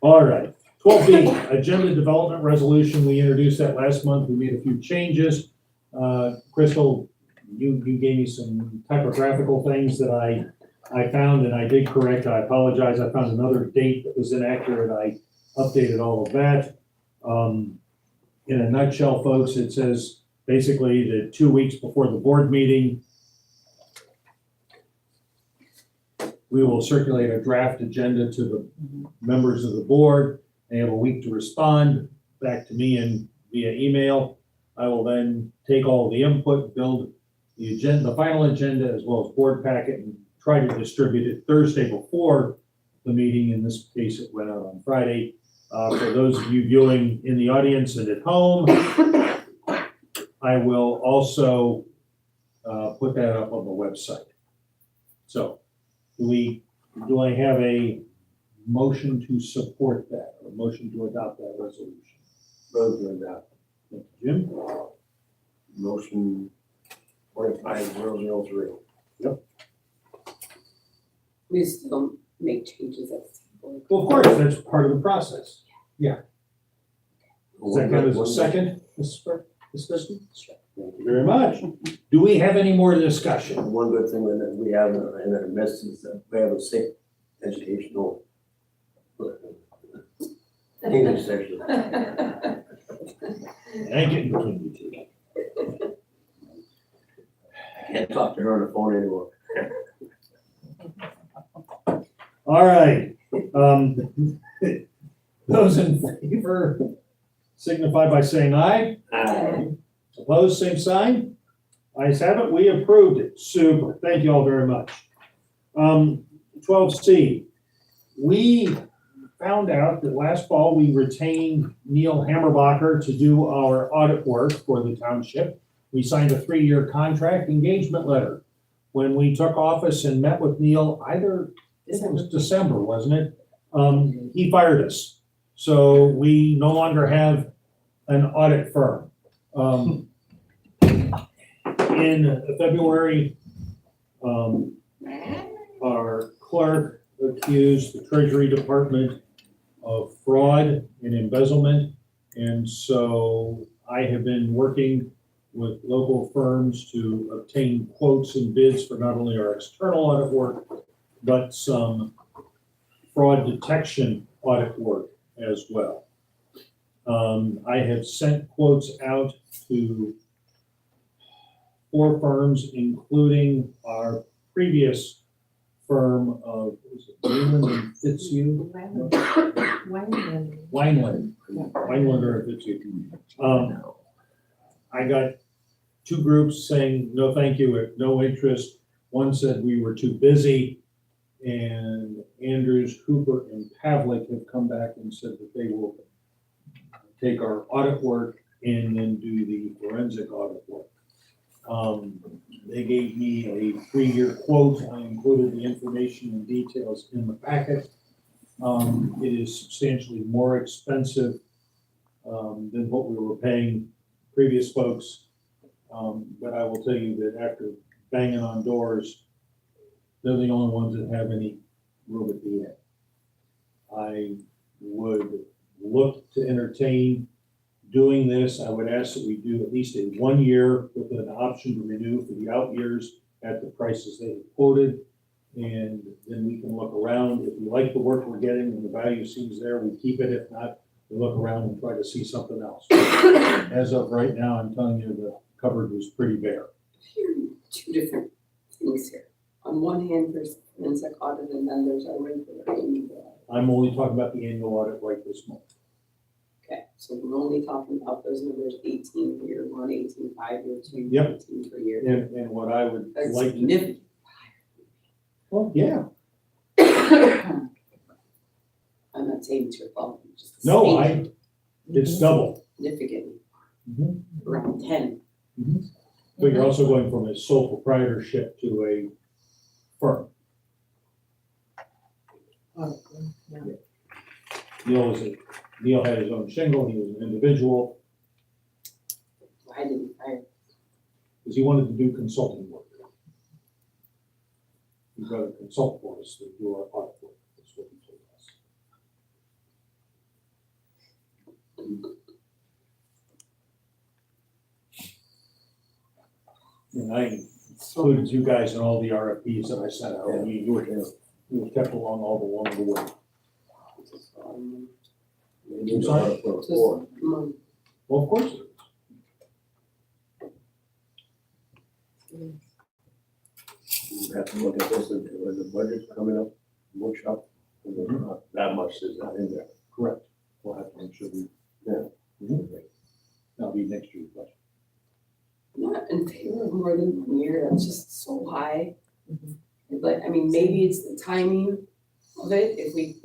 All right, 12B, agenda development resolution. We introduced that last month. We made a few changes. Crystal, you gave me some typographical things that I found and I did correct. I apologize. I found another date that was inaccurate. I updated all of that. In a nutshell, folks, it says basically that 2 weeks before the board meeting, we will circulate a draft agenda to the members of the board. They have a week to respond back to me and via email. I will then take all the input, build the agenda, the final agenda, as well as board packet, and try to distribute it Thursday before the meeting. In this case, it went out on Friday. For those of you viewing in the audience and at home, I will also put that up on the website. So do I have a motion to support that, or a motion to adopt that resolution? Move to adopt. Thank you, Jim. Motion 25003. We still make changes at the board. Well, of course, that's part of the process. Yeah. Does that count as a second, Ms. Christie? Thank you very much. Do we have any more discussion? One good thing that we have in our midst is that we have a sick educational English section. I get between you two. I can't talk to her on the phone anymore. All right. Those in favor signify by saying aye. Aye. Opposed, same sign. Ayes have it. We approved it. Super. Thank you all very much. 12C. We found out that last fall we retained Neil Hammerbacher to do our audit work for the township. We signed a 3-year contract engagement letter. When we took office and met with Neil, it was December, wasn't it? He fired us. So we no longer have an audit firm. In February, our clerk accused the Treasury Department of fraud and embezzlement. And so I have been working with local firms to obtain quotes and bids for not only our external audit work, but some fraud detection audit work as well. I have sent quotes out to 4 firms, including our previous firm of, is it Weinland and Fitzhugh? Weinlander and Fitzhugh. I got 2 groups saying, no, thank you, no interest. One said we were too busy, and Andrews, Cooper, and Pavlik have come back and said that they will take our audit work and then do the forensic audit work. They gave me a 3-year quote. I included the information and details in the packet. It is substantially more expensive than what we were paying previous folks. But I will tell you that after banging on doors, they're the only ones that have any room at the end. I would look to entertain doing this. I would ask that we do at least a 1 year with an option to renew for the out years at the prices they have quoted. And then we can look around. If we like the work we're getting and the value seems there, we keep it. If not, we look around and try to see something else. As of right now, I'm telling you, the cupboard was pretty bare. Hearing 2 different things here. On one hand, there's forensic audit, and then there's a regular annual audit. I'm only talking about the annual audit right this moment. Okay, so we're only talking about those numbers, 18 for year 1, 18 5-year 2, Yep. 18 for year. And what I would That's like to, significant. well, yeah. I'm not saying it's your fault. I'm just No, saying it's double. significantly, Mhm. around 10. But you're also going from a sole proprietorship to a firm. Neil had his own shingle, he was an individual. Why didn't I? because he wanted to do consulting work. He'd rather consult for us than do our audit work, that's what he told us. And I included you guys in all the RFPs that I sent out, and you were kept along all the way. I'm sorry? Well, of course it is. We have to look at this, and when the budget's coming up, workshop, and there's not that much is not in there. Correct. We'll have to make sure we, that'll be next year's budget. Not in favor of more than 1 year, that's just so high. Like, I mean, maybe it's the timing of it, if we,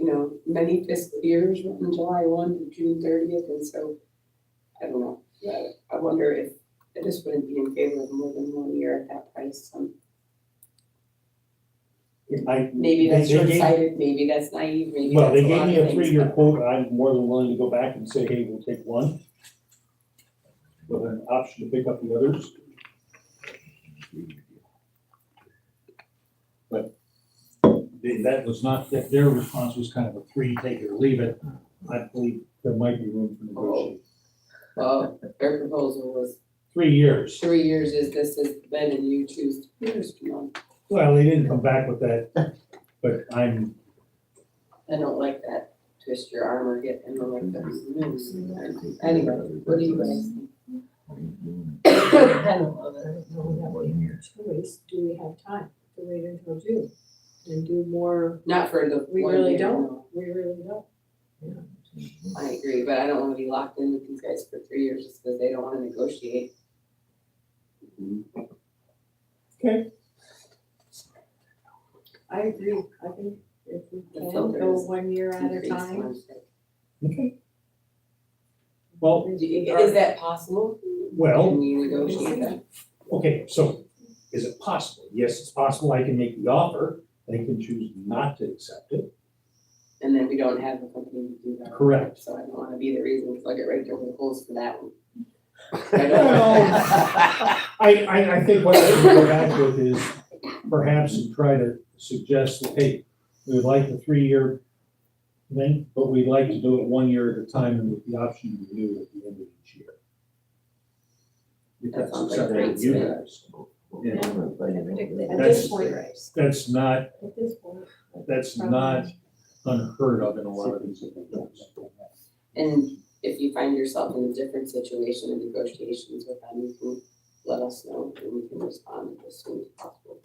many fiscal years run from July 1 to June 30th, and so, I don't know. I wonder if I just wouldn't be in favor of more than 1 year at that price. Maybe that's they gave- short-sighted, maybe that's naive, maybe Well, they that's a gave lot me of a things, 3-year but- quote, I'm more than willing to go back and say, hey, we'll take one. With an option to pick up the others. But that was not, that their response was kind of a 3, take it or leave it. I believe there might be room for negotiation. Well, their proposal was 3 years. 3 years is this is then, and you choose 2 years from now. Well, they didn't come back with that, but I don't like that, twist your arm or get in the like that. Anyway, what do you guys think? I don't know, we have any choice, do we have time to wait until June and do more? Not for the We 1 really year, don't, no. we really don't. I agree, but I don't wanna be locked in with these guys for 3 years just because they don't wanna negotiate. okay. I agree, I think if we The can filter go is 1 year at a Increase time. ones. Okay. Well, Is that possible? well, Can you negotiate that? okay, so is it possible? Yes, it's possible. I can make the offer. They can choose not to accept it. And then we don't have the company to do that. Correct. So I don't wanna be the reason, because I'll get right there with the polls for that one. I think what I would go back with is perhaps to try to suggest that, hey, we would like the 3-year thing, but we'd like to do it 1 year at a time and with the option to renew at the end of each year. If That that's sounds like acceptable great to you to me. guys. Yeah. At That's- this point, That's not, at this point. that's not unheard of in a lot of these things. And if you find yourself in a different situation in negotiations with them, you can let us know and we can respond as soon as possible,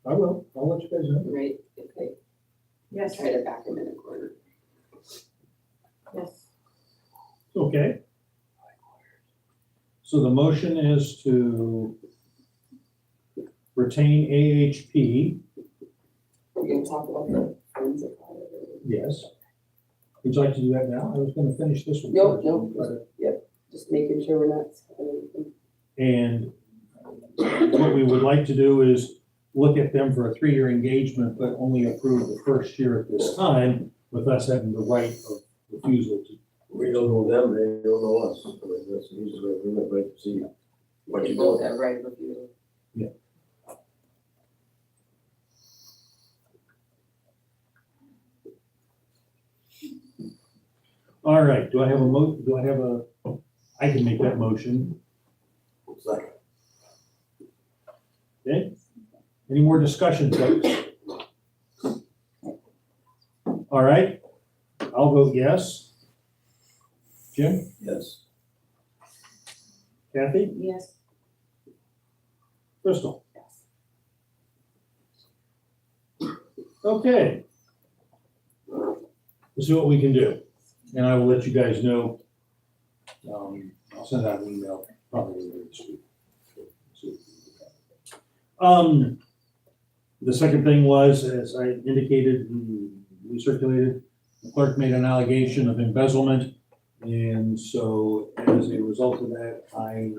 I will, I'll let you guys know. right? If they Yes, try to back them in a corner. yes. Okay. So the motion is to retain AHP, We're gonna talk about the forensic audit. yes. Would you like to do that now? I was gonna finish this one. Nope, first. nope. Just making sure we're not skipping anything. And what we would like to do is look at them for a 3-year engagement, but only approve the first year at this time, with us having the right of refusal to. We don't know them, they don't know us. I mean, that's usually we would like to see what We you both do. have right of refusal. All right, do I have a, I can make that motion. Second. Okay, any more discussion, folks? All right, I'll vote yes. Jim, Yes. Kathy, Yes. Crystal? Okay. We'll see what we can do, and I will let you guys know. I'll send out an email probably later this week. The second thing was, as I indicated, we circulated, the clerk made an allegation of embezzlement. And so as a result of that, I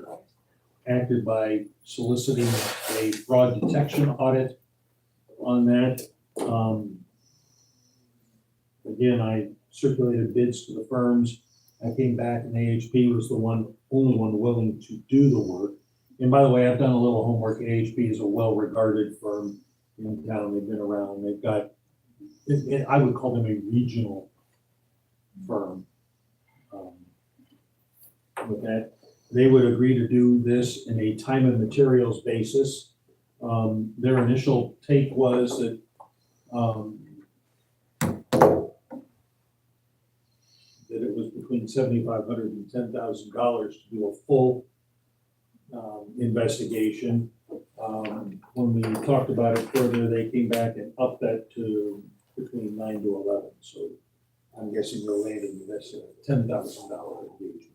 acted by soliciting a fraud detection audit on that. Again, I circulated bids to the firms. I came back and AHP was the only one willing to do the work. And by the way, I've done a little homework. AHB is a well-regarded firm in town. They've been around. They've got, I would call them a regional firm. With that, they would agree to do this in a time and materials basis. Their initial take was that that it was between $7,500 and $10,000 to do a full investigation. When we talked about it further, they came back and upped that to between 9 to 11. So I'm guessing we're landing this at a $10,000 engagement.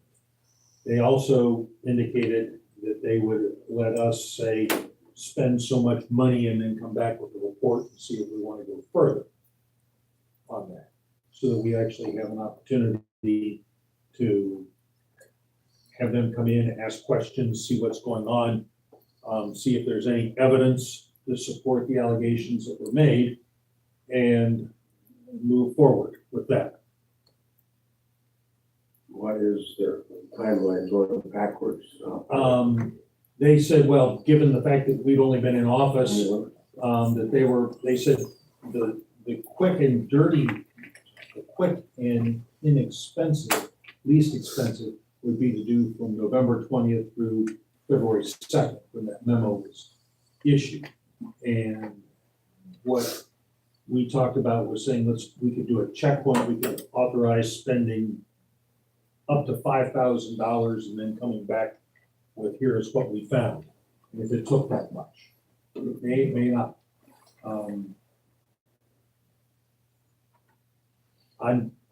They also indicated that they would let us say, spend so much money and then come back with a report and see if we want to go further on that. So that we actually have an opportunity to have them come in, ask questions, see what's going on, see if there's any evidence to support the allegations that were made, and move forward with that. What is their timeline going backwards? They said, well, given the fact that we'd only been in office, that they said the quick and dirty, the quick and inexpensive, least expensive would be to do from November 20th through February 2nd, when that memo was issued. And what we talked about was saying, we could do a checkpoint, we could authorize spending up to $5,000 and then coming back with, here's what we found. And if it took that much, it may not.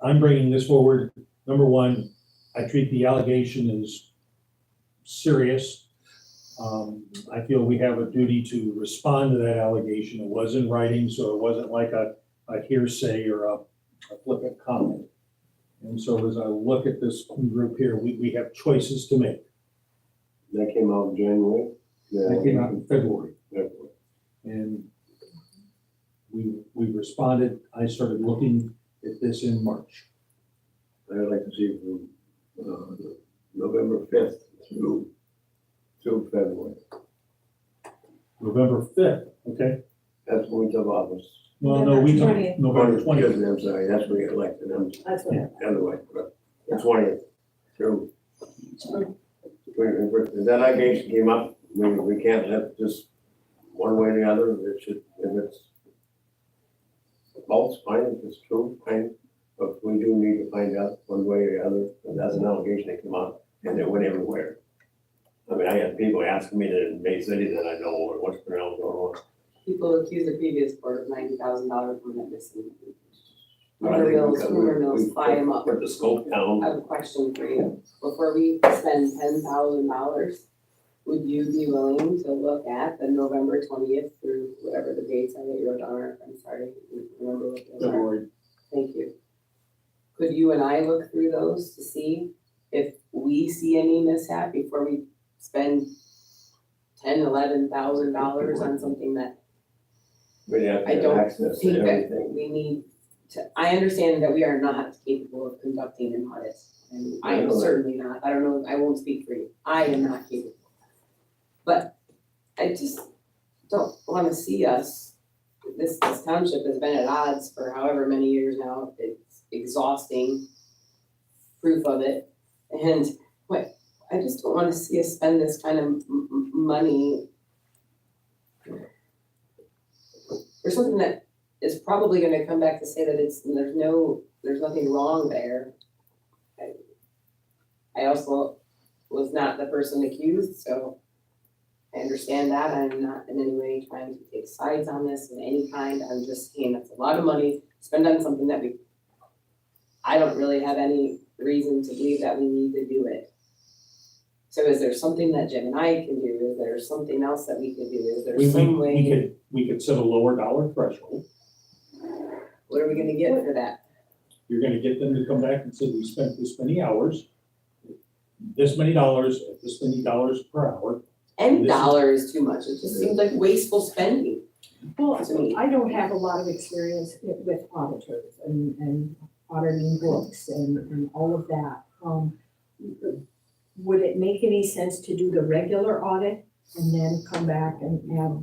I'm bringing this forward. Number one, I treat the allegation as serious. I feel we have a duty to respond to that allegation. It was in writing, so it wasn't like a hearsay or a flippant comment. And so as I look at this group here, we have choices to make. That came out in January? That came out in February. And we responded. I started looking at this in March. I'd like to see from November 5th through February. November 5th, okay? That's when we took office. Well, no, we took November 20th. I'm sorry, that's when we got elected. That's what. The other way, but the 20th through. If that allegation came up, we can't let just one way or the other. It should, if it's false, fine. If it's true, fine. But we do need to find out one way or the other. And that's an allegation that came out and it went everywhere. I mean, I had people asking me that in Bay City that I know, or what's going on. People accuse the previous board of $90,000 from that missing. But I think Rumor mills, fly them up. Put the scope down. I have a question for you. Before we spend $10,000, would you be willing to look at the November 20th through whatever the dates are that you wrote down? I'm sorry, remember what those are? February. Thank you. Could you and I look through those to see if we see any mishap before we spend $10,000-$11,000 on something that We have I to don't have access to think that everything. we need to, I understand that we are not capable of conducting an audit. And I am certainly not, I don't know, I won't speak for you, I am not capable. But I just don't wanna see us, this township has been at odds for however many years now, it's exhausting proof of it. And I just don't wanna see us spend this kind of money for something that is probably gonna come back to say that there's nothing wrong there. I also was not the person accused, so I understand that. I'm not in any way trying to take sides on this of any kind. I'm just saying it's a lot of money spent on something that I don't really have any reason to believe that we need to do it. So is there something that Jim and I can do? Is there something else that we could do? Is there some way? We could set a lower dollar threshold. What are we gonna get for that? You're gonna get them to come back and say, we spent this many hours, this many dollars, at this many dollars per hour. Any dollar is too much. It just seems like wasteful spending. Well, to me. I don't have a lot of experience with auditors and auditing books and all of that. would it make any sense to do the regular audit and then come back and have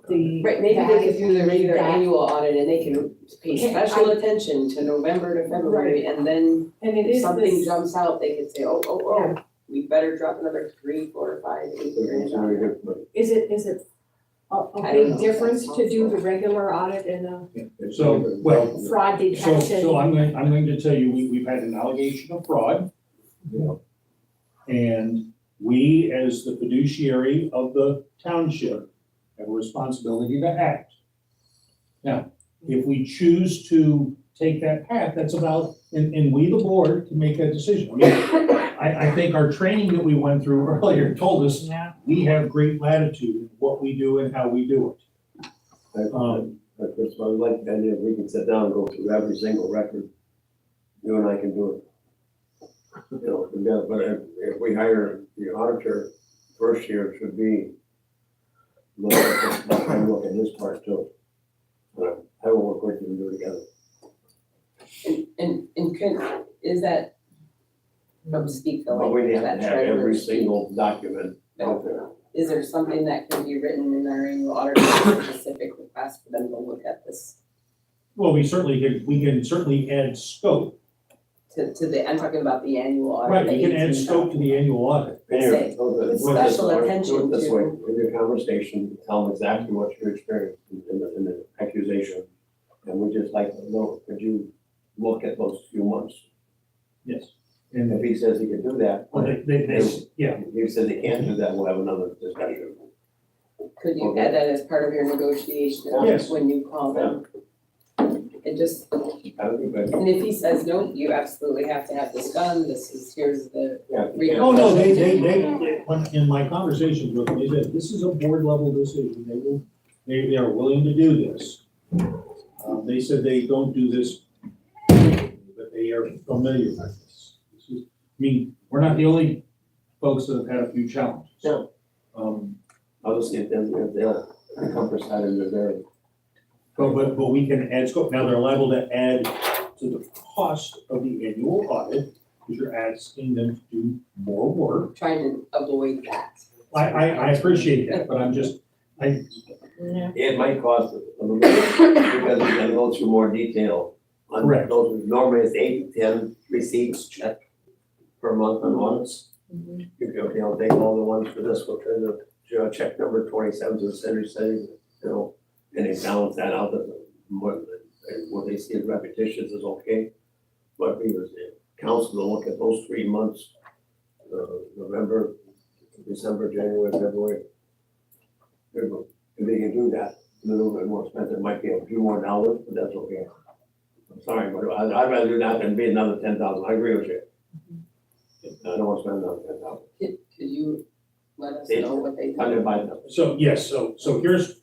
the? Right, maybe they could do the regular that- annual audit and they can pay special attention to November to February, and then And it if is something this, jumps out, they could say, oh, we better drop another 3, 4, 5, 8 grand on it. is it a I don't big know. difference to do the regular audit and a So, well, fraud so detection? I'm going to tell you, we've had an allegation of fraud. And we, as the fiduciary of the township, have a responsibility to act. Now, if we choose to take that path, that's about, and we, the board, can make that decision. I mean, I think our training that we went through earlier told us we have great latitude in what we do and how we do it. That's what I like, the idea, if we can sit down and go through every single record, you and I can do it. You know, together, but if we hire the auditor, first year it should be, look at his part too. But I will work with you and do it together. And can, is that, from speak the But we language, have that to have every treasurer's single document out there. Is there something that can be written in our annual audit, a specific request for them to look at this? Well, we can certainly add scope. To the, I'm talking about the annual audit. Right, the we can add 18,000. scope to the annual audit. Say, With with special attention this to- way, in your conversation, tell them exactly what you experienced in the accusation. And we just like to know, could you look at those few months? Yes. And if he says he can do that, Well, yeah. if he says he can't do that, we'll have another discussion. Could you add that as part of your negotiation Yes. when you call them? And just, That'd be good. and if he says, no, you absolutely have to have this done, here's the. Yeah. Oh, no, when, in my conversations with them, they said, this is a board level decision, they are willing to do this. They said they don't do this, but they are familiar with this. I mean, we're not the only folks that have had a few challenges. Yeah. I'll just see if they'll encompass that in their. But we can add scope. Now, they're liable to add to the cost of the annual audit, because you're asking them to do more work. Trying to avoid that. I appreciate that, but I'm just, It might cost a little bit, because we gotta go through more detail. On Correct. those, normally it's 8 to 10 receipts checked per month on audits. You can, okay, I'll take all the ones for this, we'll try to check number 27 to the center settings, you know, and they balance that out, what they see as repetitions is okay. But we was council to look at those 3 months, November, December, January, February. If they can do that, a little bit more expensive, might be a few more dollars, but that's okay. I'm sorry, but I'd rather do that than be another 10,000, I agree with you. I don't want to spend another 10,000. Could you let us know what they do? so, yes, so here's,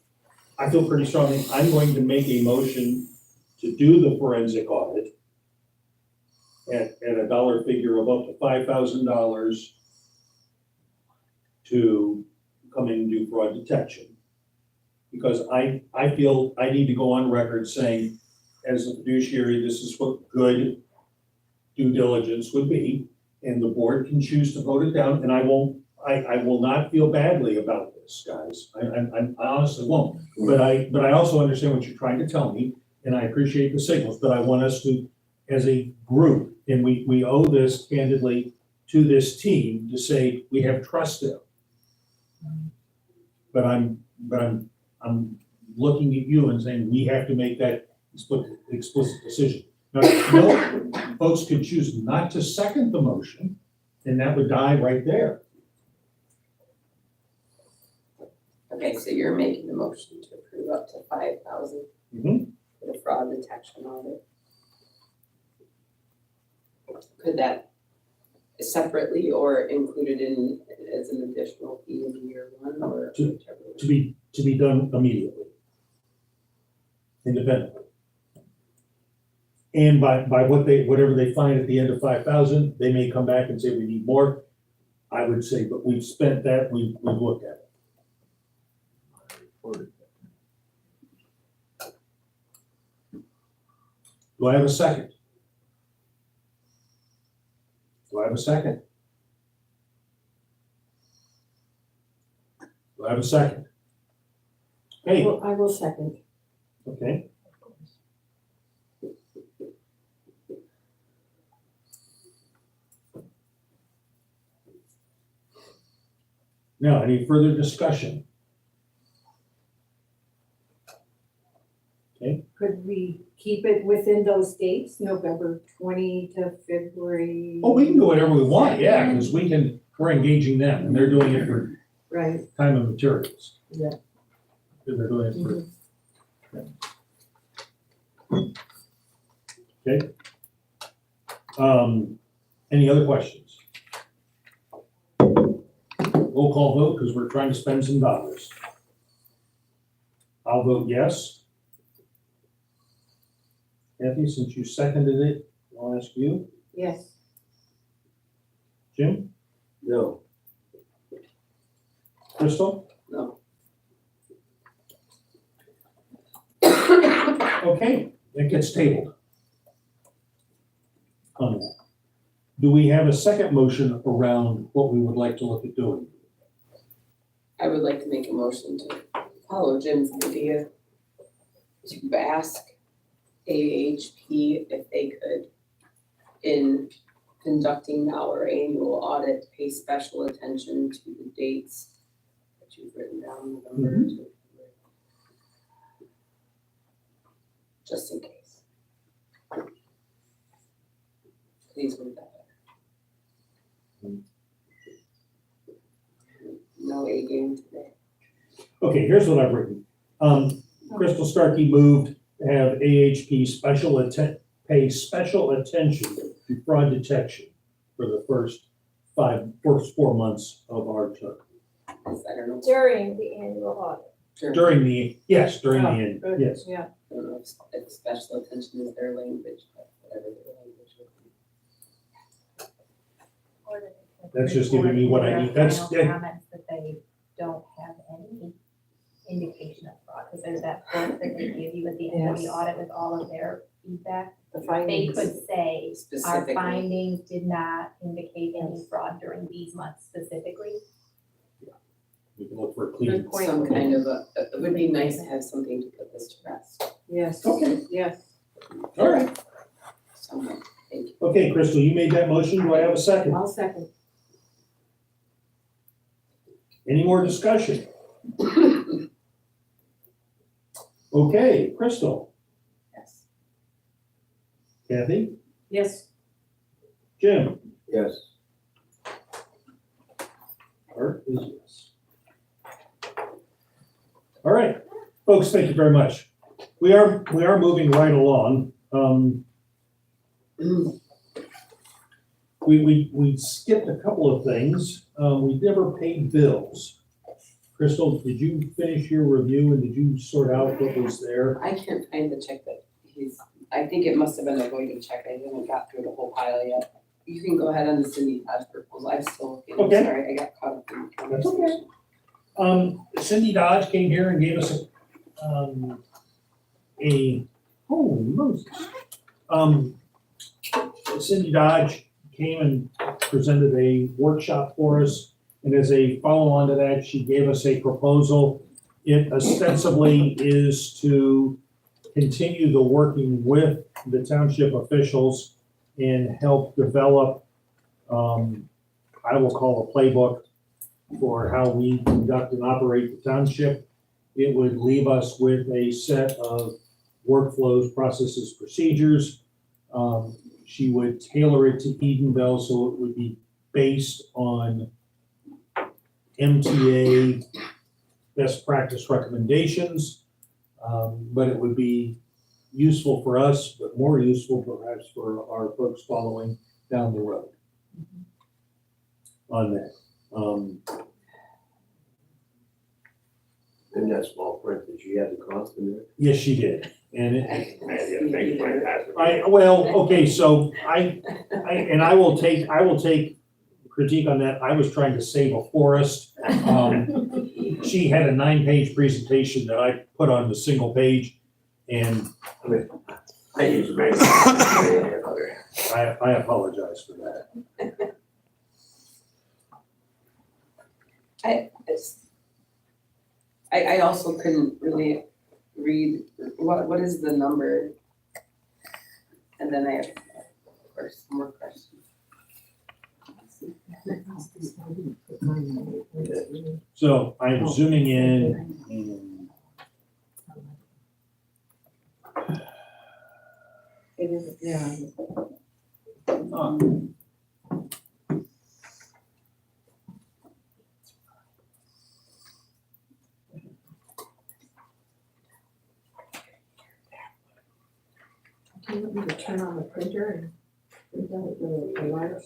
I feel pretty strongly, I'm going to make a motion to do the forensic audit at a dollar figure of up to $5,000 to come in and do fraud detection. Because I feel I need to go on record saying, as a fiduciary, this is what good due diligence would be, and the board can choose to vote it down, and I will not feel badly about this, guys. I honestly won't. But I also understand what you're trying to tell me, and I appreciate the signals, but I want us to, as a group, and we owe this candidly to this team to say, we have trust them. But I'm looking at you and saying, we have to make that explicit decision. Now, no, folks could choose not to second the motion, and that would die right there. Okay, so you're making the motion to approve up to 5,000 Mhm. for the fraud detection audit. Could that separately or included in as an additional fee in year one or whichever? To be done immediately. Independently. And by whatever they find at the end of 5,000, they may come back and say, we need more. I would say, but we've spent that, we've looked at it. Do I have a second? Do I have a second? Do I have a second? Hey, I will second. okay. Now, any further discussion? Could we keep it within those dates, November 20 to February? Oh, we can do whatever we want, yeah, because we're engaging them, and they're doing it for Right, time and materials. Yeah. Because they're doing it for. Okay. Any other questions? Roll call vote, because we're trying to spend some dollars. I'll vote yes. Kathy, since you seconded it, I'll ask you. yes. Jim? No. Crystal? No. Okay, that gets tabled. On that. Do we have a second motion around what we would like to look at doing? I would like to make a motion to follow Jim's idea to ask AHP if they could, in conducting our annual audit, pay special attention to the dates that you've written down, November to February. Just in case. Please move that better. No A game today. Okay, here's what I've written. Crystal Starkey moved to have AHP pay special attention to fraud detection for the first 4 months of our term. I don't know. During the annual audit. During the end, Good, yes. Yeah, I don't know if special attention is their language, but whatever their language would be. That's just giving me what I need. That's, Final comments that they don't have any indication of fraud, because there's that book that they give you at the end of the Yes. audit with all of their feedback. the They findings. could say, our Specifically. findings did not indicate any fraud during these months specifically. we can look for a clean. Good point. Some kind of it would be nice to have something to put this to rest. Yes. Okay. Yes. All right. Someone, thank you. Okay, Crystal, you made that motion. Do I have a second? I'll second. Any more discussion? Okay, Crystal, Yes. Kathy, Yes. Jim, Yes. Art is yes. All right, folks, thank you very much. We are moving right along. We skipped a couple of things. We never paid bills. Crystal, did you finish your review and did you sort out what was there? I can't find the check that I think it must have been a voided check. I haven't got through the whole pile yet. You can go ahead on the Cindy Dodge proposal. I'm still looking. I'm Okay. sorry, I got caught up in the That's okay. conversation. Cindy Dodge came here and gave us holy Moses. Cindy Dodge came and presented a workshop for us. And as a follow-on to that, she gave us a proposal. It ostensibly is to continue the working with the township officials and help develop, I will call a playbook for how we conduct and operate the township. It would leave us with a set of workflows, processes, procedures. She would tailor it to Edenville, so it would be based on MTA best practice recommendations, but it would be useful for us, but more useful perhaps for our folks following down the road on that. In that small print, did you have the cost in there? Yes, she did, and it, I okay, so I will take critique on that. I was trying to save a forest. She had a 9-page presentation that I put on the single page, and I use my. I apologize for that. I also couldn't really read, what is the number? And then I have, of course, more questions. So I'm zooming in and It is, yeah. Do you want me to turn on the printer and print out the wires?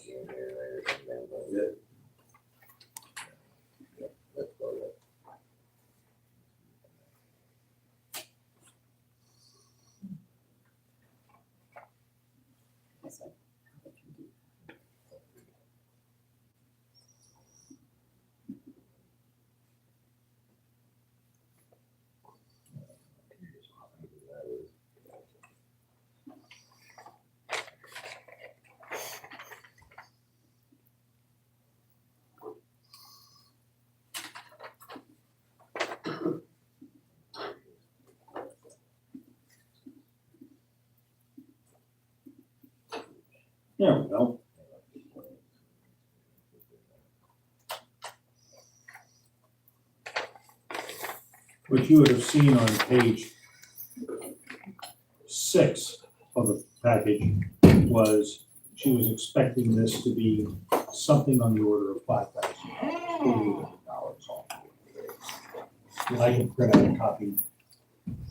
there we go. What you would have seen on page 6 of the package was she was expecting this to be something on the order of $5,000 off. And I can print out a copy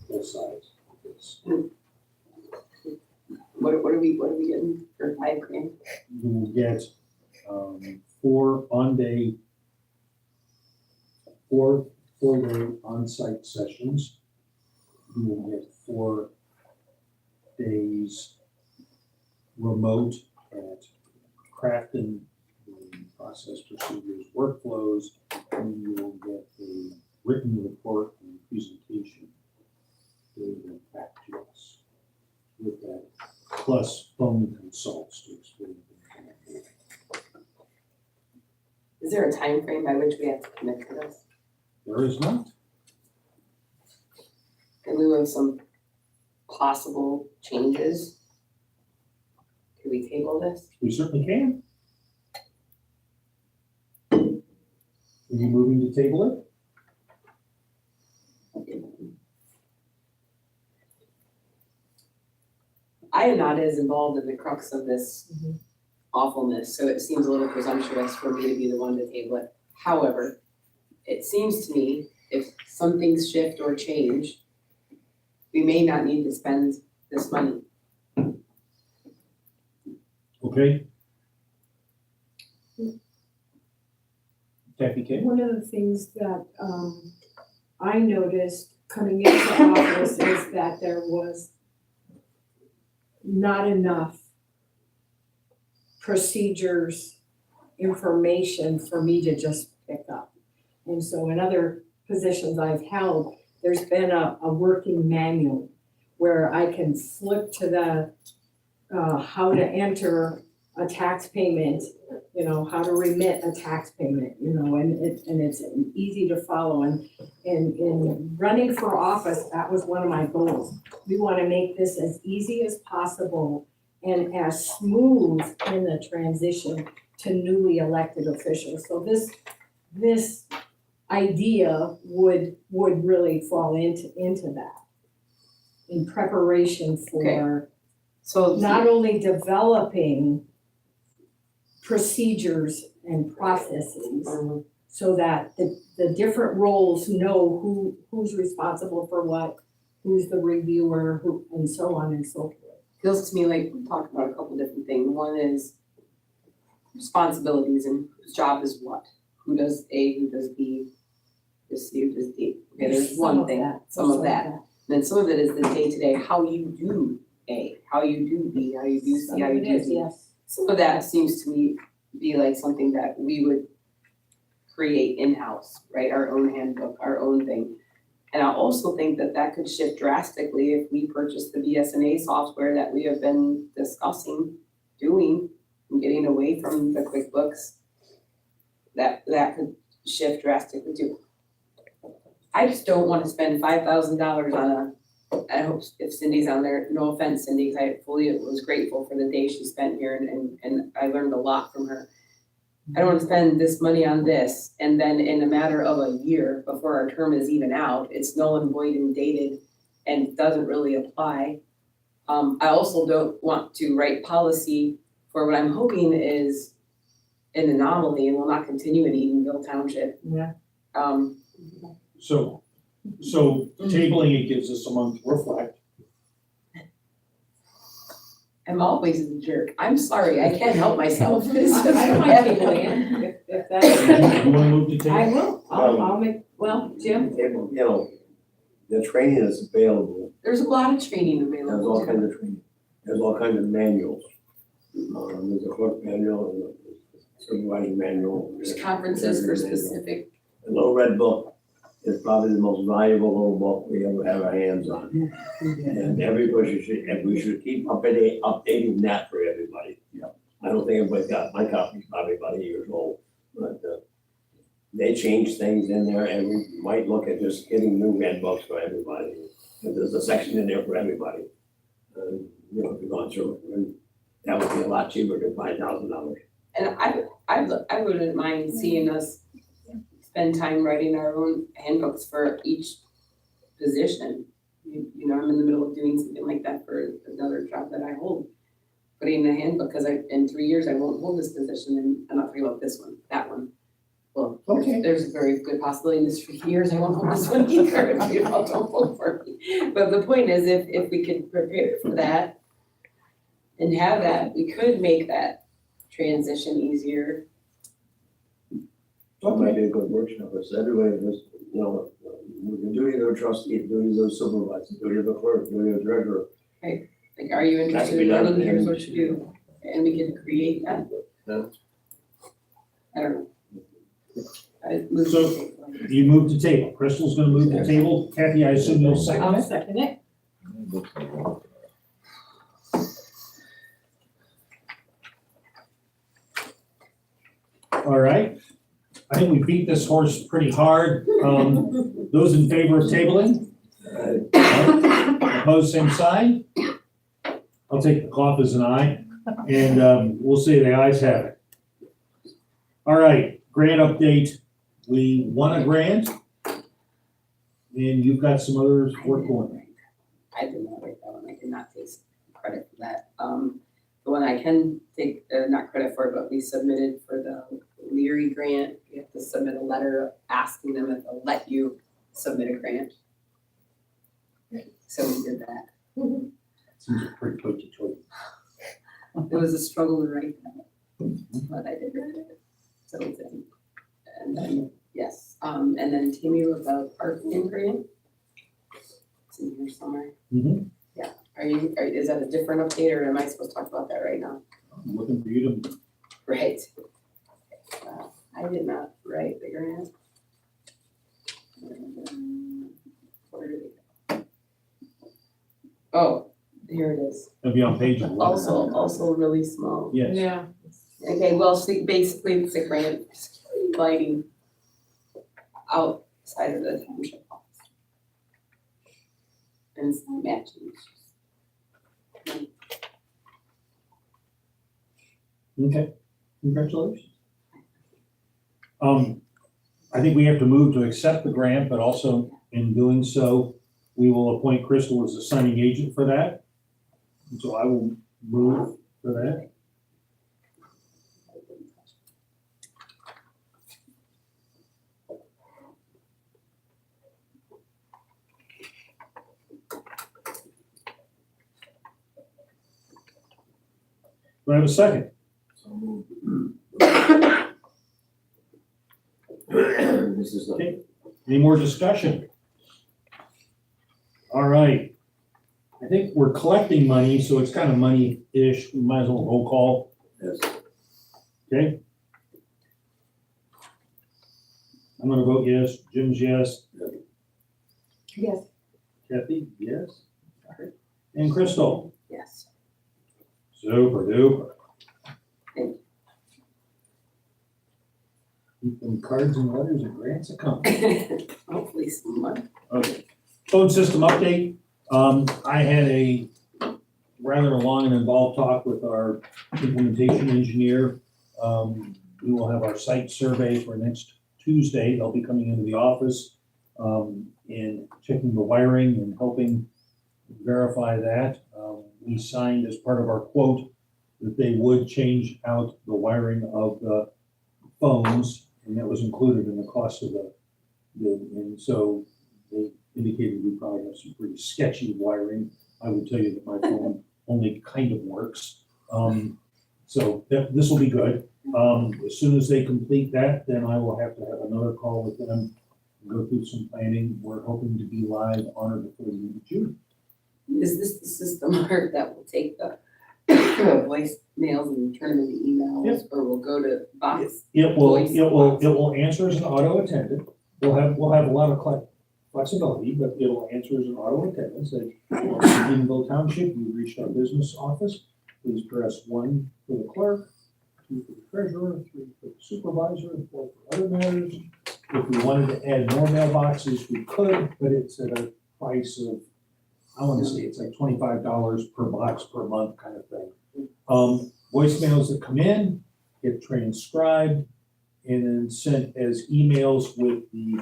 full size of this. What are we getting for $5,000? You will get 4 4-day on-site sessions. You will get 4 days remote at crafting the process, procedures, workflows, and you will get a written report and presentation delivered back to us with that, plus phone consults to explain things. Is there a time frame by which we have to commit to this? There is not. In lieu of some possible changes? Can we table this? We certainly can. Are you moving to table it? I am not as involved in the crux of this awfulness, so it seems a little presumptuous for me to be the one to table it. However, it seems to me if some things shift or change, we may not need to spend this money. Okay. Deputy Kay? One of the things that I noticed coming into office is that there was not enough procedures, information for me to just pick up. And so in other positions I've held, there's been a working manual where I can flip to the how to enter a tax payment, you know, how to remit a tax payment, you know, and it's easy to follow. And in running for office, that was one of my goals. We want to make this as easy as possible and as smooth in the transition to newly elected officials. So this idea would really fall into that in preparation for So not only developing procedures and processes so that the different roles know who's responsible for what, who's the reviewer, who, and so on and so forth. feels to me like we talked about a couple different things. One is responsibilities and whose job is what. Who does A, who does B, who does C, who does D. Okay, there's one thing, some of that. And then some of it is the day-to-day, how you do A, how you do B, how you do C, how you do D. Yes. Some of that seems to me be like something that we would create in-house, right? Our own handbook, our own thing. And I also think that that could shift drastically if we purchase the BSNA software that we have been discussing doing and getting away from the QuickBooks. That could shift drastically too. I just don't wanna spend $5,000 on I hope if Cindy's on there, no offense, Cindy, 'cause I fully was grateful for the day she spent here and I learned a lot from her. I don't wanna spend this money on this, and then in a matter of a year, before our term is even out, it's null and void and dated and doesn't really apply. I also don't want to write policy for what I'm hoping is an anomaly and will not continue in Edenville Township. Yeah. So tabling it gives us a month to reflect. I'm always a jerk. I'm sorry, I can't help myself. I don't mind tabling it, if that's. You wanna move to I table? will, I'll make, well, Jim, You know, the training is available. There's a lot of training There's available. all kinds of training. There's all kinds of manuals. There's a clerk manual and a supervisor manual. There's conferences for specific. The little red book is probably the most valuable little book we ever have our hands on. And everybody should, and we should keep updating that for everybody. I don't think everybody's got, my copy's probably about 8 years old, but, they change things in there and we might look at just getting new red books for everybody. If there's a section in there for everybody, you know, if you're going through it, and that would be a lot cheaper than $5,000. And I wouldn't mind seeing us spend time writing our own handbooks for each position. You know, I'm in the middle of doing something like that for another job that I hold. Putting in a handbook, because in 3 years I won't hold this position, and I'm not talking about this one, that one. Well, Okay. there's a very good possibility in this 3 years I won't hold this one either, if you all don't vote for me. But the point is, if we could prepare for that and have that, we could make that transition easier. That might be a good workshop, it's everybody just, you know, the duty of the trustee, the duty of the supervisor, the duty of the clerk, the duty of the treasurer. Like, are you interested in learning, here's what you do, and we can create that. Yeah. I don't know. I moved So- to table. You move to table. Crystal's gonna move to table. Kathy, I assume you'll second I'll it? second it. All right. I think we beat this horse pretty hard. Those in favor of tabling? Opposed, same sign? I'll take the cough as an aye, and we'll say the ayes have it. All right, grant update. We won a grant, and you've got some other work going. I did not write that one, I did not take credit for that. The one I can take, not credit for, but we submitted for the Leary grant, you have to submit a letter asking them if they'll let you submit a grant. So we did that. Seems pretty quick to tweet. It was a struggle to write that, but I did write it. So it's in. And then, yes, and then Timmy with the parking grant. It's in here somewhere. Mhm. Yeah, is that a different update or am I supposed to talk about that right now? I'm looking for you to, Right. I did not write the grant. Where did it go? Oh, here it is. it'll be on page 11. Also really small. Yes. Yeah. Okay, well, see, basically it's a grant lighting outside of the township office. And it's matching. Okay, congratulations. I think we have to move to accept the grant, but also in doing so, we will appoint Crystal as the signing agent for that. And so I will move for that. Do I have a second? This is the, Any more discussion? All right. I think we're collecting money, so it's kind of money-ish. We might as well roll call. yes. Okay? I'm gonna vote yes. Jim's yes. Yes. Kathy, yes. And Crystal? Yes. Super duper. Keep them cards and letters and grants account. Hopefully someone. Okay. Phone system update. I had a rather long and involved talk with our implementation engineer. We will have our site survey for next Tuesday. They'll be coming into the office and checking the wiring and helping verify that. We signed as part of our quote that they would change out the wiring of the phones, and that was included in the cost of the bid. And so they indicated we probably have some pretty sketchy wiring. I would tell you that my phone only kind of works. So this will be good. As soon as they complete that, then I will have to have another call with them, go through some planning. We're hoping to be live on or before the end of June. Is this the system Art, that will take the voicemails and turn them into emails, or will go to box? It will answer as an auto attendant. We'll have a lot of flexibility, but it will answer as an auto attendant. Say, Edenville Township, you reached our business office. Please press 1 for the clerk, 2 for the treasurer, 3 for the supervisor, and 4 for other matters. If we wanted to add more mailboxes, we could, but it's at a price of, I want to say it's like $25 per box per month kind of thing. Voicemails that come in get transcribed and then sent as emails with the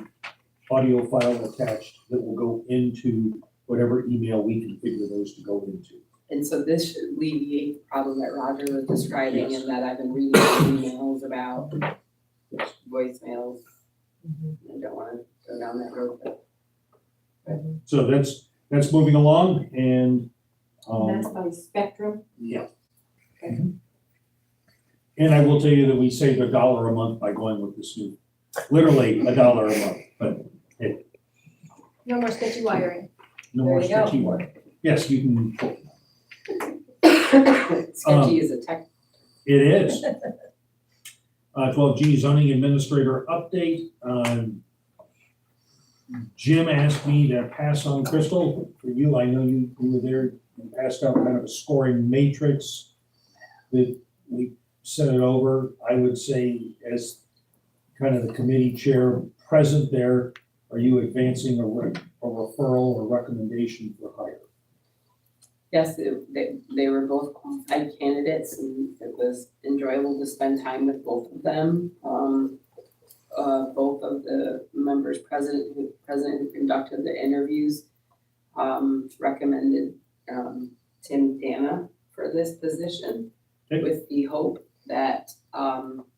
audio file attached that will go into whatever email we configure those to go into. And so this should alleviate the problem that Roger was describing, and that I've been reading emails about voicemails. I don't want to go down that road, but. So that's moving along, and That's by Spectrum. yeah. Okay. And I will tell you that we saved $1 a month by going with this new, literally $1 a month, but hey, No more sketchy wiring. no There more you go. sketchy work. Yes, you can. Sketchy is a tech. It is. 12G zoning administrator update. Jim asked me to pass on Crystal for you. I know you were there and passed out kind of a scoring matrix that we sent it over. I would say as kind of the committee chair present there, are you advancing a referral or recommendation for hire? Yes, they were both qualified candidates, and it was enjoyable to spend time with both of them. Both of the members present who conducted the interviews recommended Tim Dana for this position, with the hope that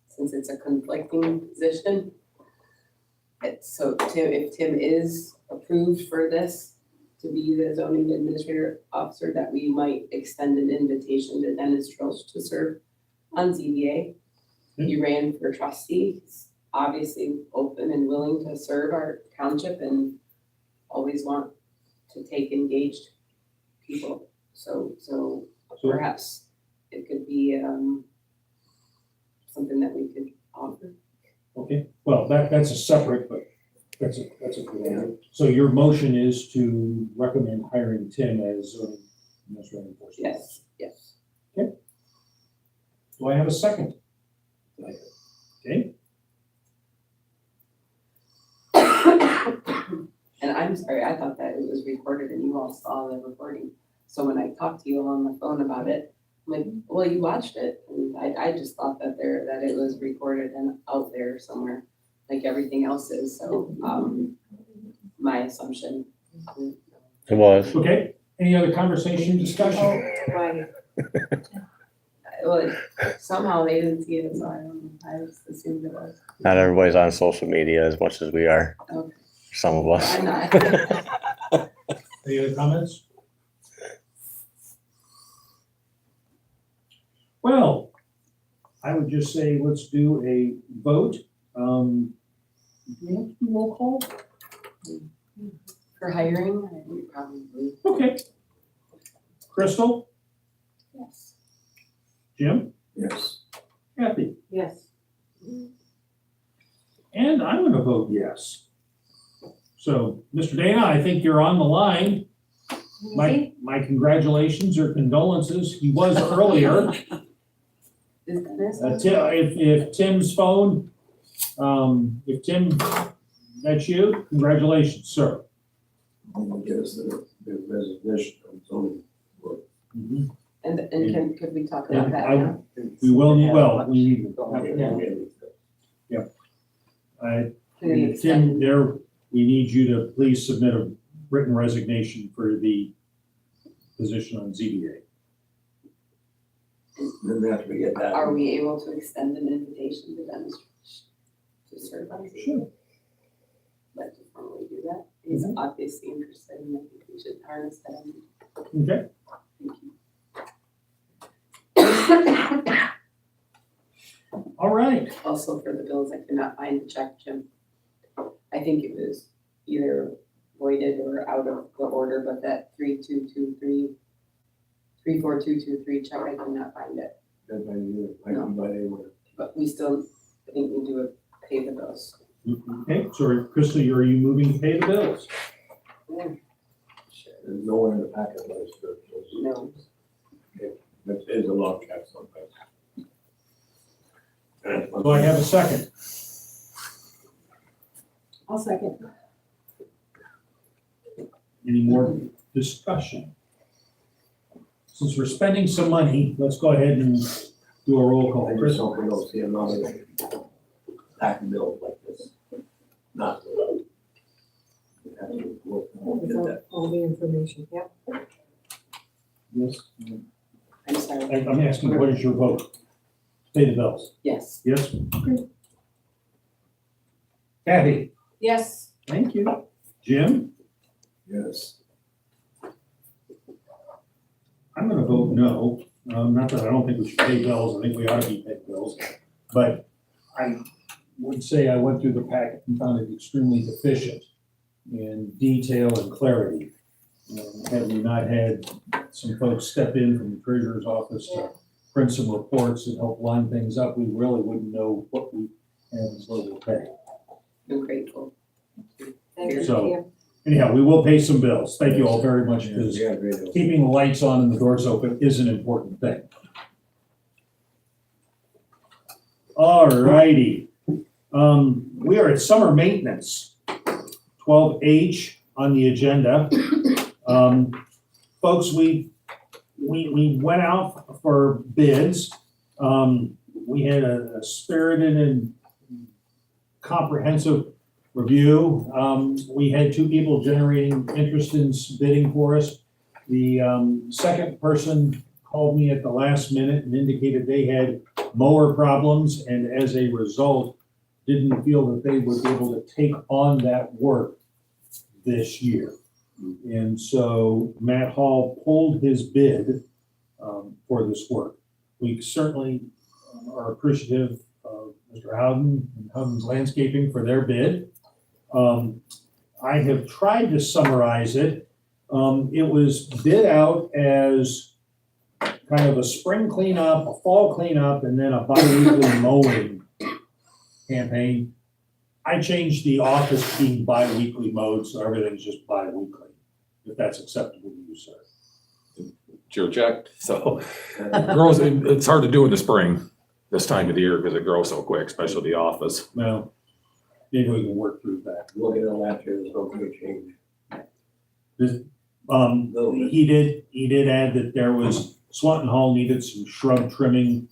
since it's a conflicting position, if Tim is approved for this to be the zoning administrator officer, that we might extend an invitation to Dennis Trilch to serve on ZBA. He ran for trustee. He's obviously open and willing to serve our township and always want to take engaged people. So perhaps it could be something that we could offer. Okay, well, that's a separate, but that's a good one. So your motion is to recommend hiring Tim as zoning administrator enforcement? Yes. Okay. Do I have a second? Okay. And I'm sorry, I thought that it was recorded and you all saw the recording. So when I talked to you on the phone about it, I'm like, well, you watched it. And I just thought that it was recorded and out there somewhere, like everything else is. So my assumption. It was. Okay, any other conversation, discussion? Right. Well, somehow they didn't see it, so I don't know. I just assumed it was. Not everybody's on social media as much as we are. Okay. Some of us. I'm not. Any other comments? Well, I would just say, let's do a vote. Do we have to do roll call? For hiring, I think probably. Okay. Crystal? Yes. Jim? Yes. Kathy? Yes. And I'm gonna vote yes. So, Mr. Dana, I think you're on the line. My congratulations or condolences. He was earlier. Is Dennis? If Tim's phone If Tim, that's you, congratulations, sir. I guess the resignation from zoning. And could we talk Yeah, about that I- now? We will need, well, we need, Can we and extend? Tim, there, we need you to please submit a written resignation for the position on ZBA. Then after we get that. Are we able to extend an invitation to them to serve on the Sure. Like to formally do that? He's obviously interested and I think we should harness that. Okay. Thank you. All right. Also for the bills, I could not find the check, Jim. I think it was either voided or out of the order, but that 34223 check, I could not find it. But we still, I think we do pay the bills. Okay, sorry, Krista, are you moving to pay the bills? There's nowhere in the packet that is good. No. It is a log check sometimes. Do I have a second? I'll second. Any more discussion? Since we're spending some money, let's go ahead and do a roll call. I Chris? just hope we don't see another pack bill like this. Not. Without all the information, yep. Yes. I'm sorry. I'm asking, what is your vote? Pay the bills. Yes. Yes? Kathy? Yes. Thank you. Jim? Yes. I'm gonna vote no. Not that I don't think we should pay bills, I think we ought to be paying bills. But I would say I went through the packet and found it extremely deficient in detail and clarity. Had we not had some folks step in from the treasurer's office to print some reports and help line things up, we really wouldn't know what we and what we'll pay. I'm grateful. Thank you. So, anyhow, we will pay some bills. Thank you all very much, because keeping the lights on and the doors open is an important thing. All righty. We are at summer maintenance, 12H on the agenda. Folks, we went out for bids. We had a spirited and comprehensive review. We had two people generating interest in bidding for us. The second person called me at the last minute and indicated they had mower problems, and as a result, didn't feel that they would be able to take on that work this year. And so Matt Hall pulled his bid for this work. We certainly are appreciative of Mr. Howden and Howden's Landscaping for their bid. I have tried to summarize it. It was bid out as kind of a spring cleanup, a fall cleanup, and then a bi-weekly mowing campaign. I changed the office being bi-weekly mowed, so everything's just bi-weekly, if that's acceptable to you, sir. It's your check, so grows, it's hard to do in the spring, this time of the year, because it grows so quick, especially the office. Well, maybe we can work through that. Looking at last year, there's no big change. He did add that there was, Swanton Hall needed some shrub trimming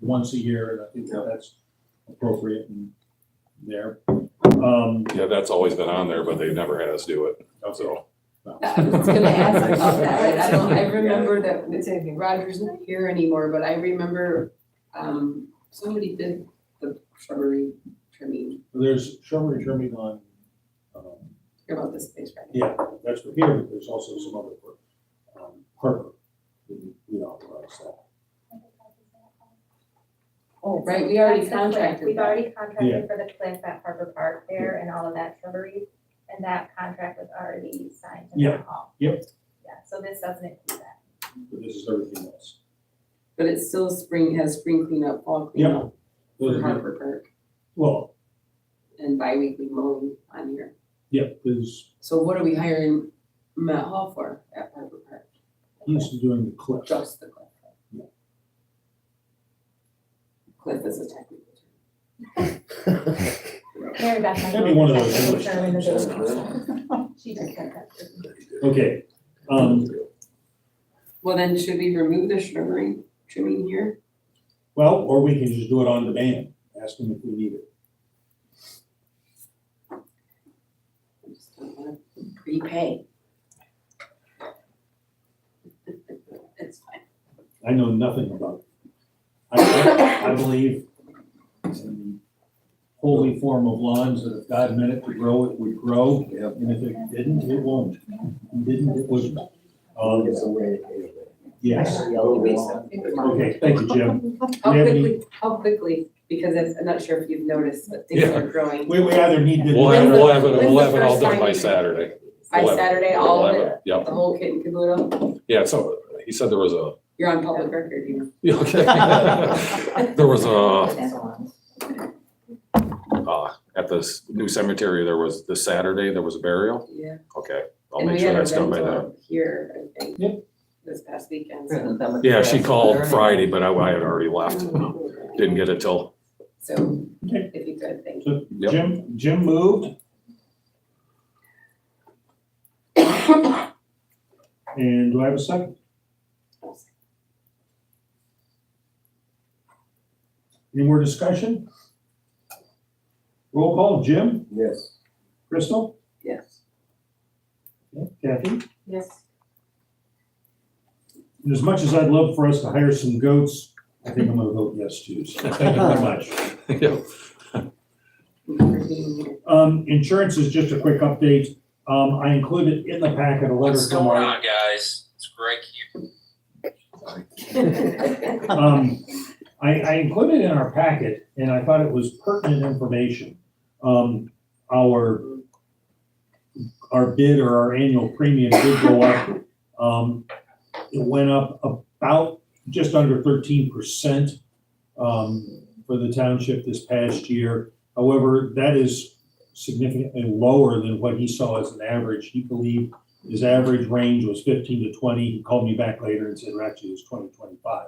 once a year, and I think that's appropriate in there. Yeah, that's always been on there, but they've never had us do it, so. I was gonna ask about that. I remember that, Roger's not here anymore, but I remember, somebody did the shrubbery trimming. There's shrubbery trimming on, Hear about this place, right? yeah, that's for here, but there's also some other for, Harper. We authorize that. Oh, right, we already That's the cliff. contracted We've that. already contracted for the cliff at Harper Park there and all of that shrubbery, and that contract was already signed to Yeah. Matt Hall. Yep. Yeah, so this doesn't include that. But this is everything else. But it's still has spring cleanup, fall cleanup for Harper Park Well, and bi-weekly mowing on here. yeah, because So what are we hiring Matt Hall for at Harper Park? he's doing the cliff. Just the cliff. Yeah. Cliff is a technical term. Mary Beth might Maybe one of those know English term in the terms. business. She just said that. Okay, Well, then should we remove the trimming here? well, or we can just do it on demand, ask them if we need it. I just don't wanna prepay. It's fine. I know nothing about it. I believe in the holy form of lawns that if God meant it to grow, it would grow. And if it didn't, it won't. If it didn't, it wouldn't. Get some rain. Yes. Okay, thank you, Jim. How quickly, because I'm not sure if you've noticed, but things Yeah. are growing. We either need to. We'll have When's it the all first done time by you- Saturday. By 11. Saturday, all of 11, it, Yep, the whole kit and caboodle? yeah, so he said there was a, You're on public record, you know. yeah, okay. There was a, That's a lot. at the new cemetery, there was, this Saturday, there was a burial. Yeah. Okay, I'll And make we sure had a that's done by then. rental here, I think. Yep. This past weekend, so. Yeah, she called Friday, but I had already left. Didn't get it till, So, Okay. if you could, thank you. So Yep. Jim moved. And do I have a second? Any more discussion? Roll call, Jim, Yes. Crystal, Yes. Kathy? Yes. And as much as I'd love for us to hire some goats, I think I'm gonna vote yes too, so thank you very much. yeah. Insurance is just a quick update. I included in the packet a letter from our. Guys? It's Greg here. I included in our packet, and I thought it was pertinent information. Our bid or our annual premium did go up. It went up about just under 13% for the township this past year. However, that is significantly lower than what he saw as an average. He believed his average range was 15 to 20. He called me back later and said, actually, it was 20, 25.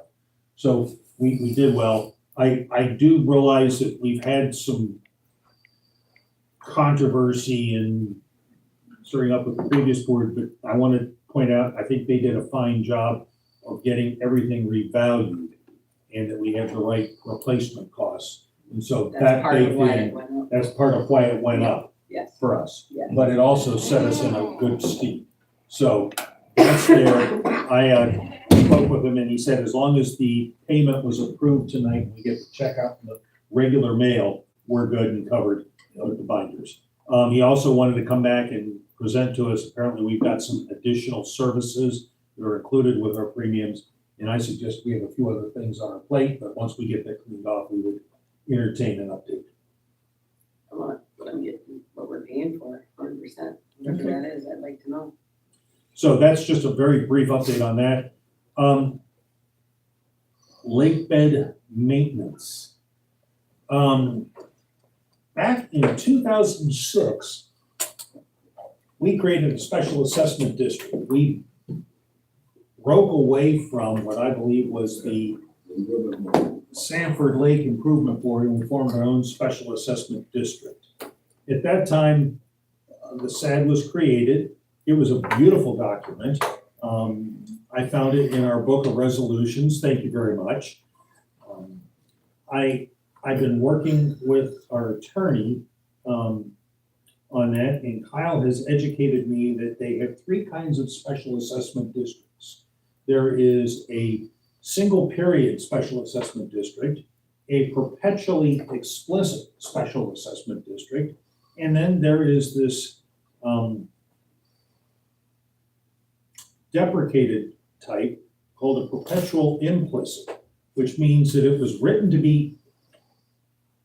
So we did well. I do realize that we've had some controversy and stirring up with the previous board, but I want to point out, I think they did a fine job of getting everything revalued and that we have the right replacement costs. And so That's part of why it went up. that's part of why it went up Yes. for us. Yeah. But it also set us in a good steep. So that's there. I spoke with him and he said, as long as the payment was approved tonight, we get the check out in the regular mail, we're good and covered with the binders. He also wanted to come back and present to us, apparently we've got some additional services that are included with our premiums. And I suggest we have a few other things on our plate, but once we get that cleaned off, we would entertain an update. I want what I'm getting, what we're paying for, 100%. Whatever that is, I'd like to know. So that's just a very brief update on that. Lake bed maintenance. Back in 2006, we created a special assessment district. We broke away from what I believe was the Sanford Lake Improvement Board and we formed our own special assessment district. At that time, the SAD was created. It was a beautiful document. I found it in our book of resolutions. Thank you very much. I've been working with our attorney on that, and Kyle has educated me that they have three kinds of special assessment districts. There is a single period special assessment district, a perpetually explicit special assessment district, and then there is this deprecated type called a perpetual implicit, which means that it was written to be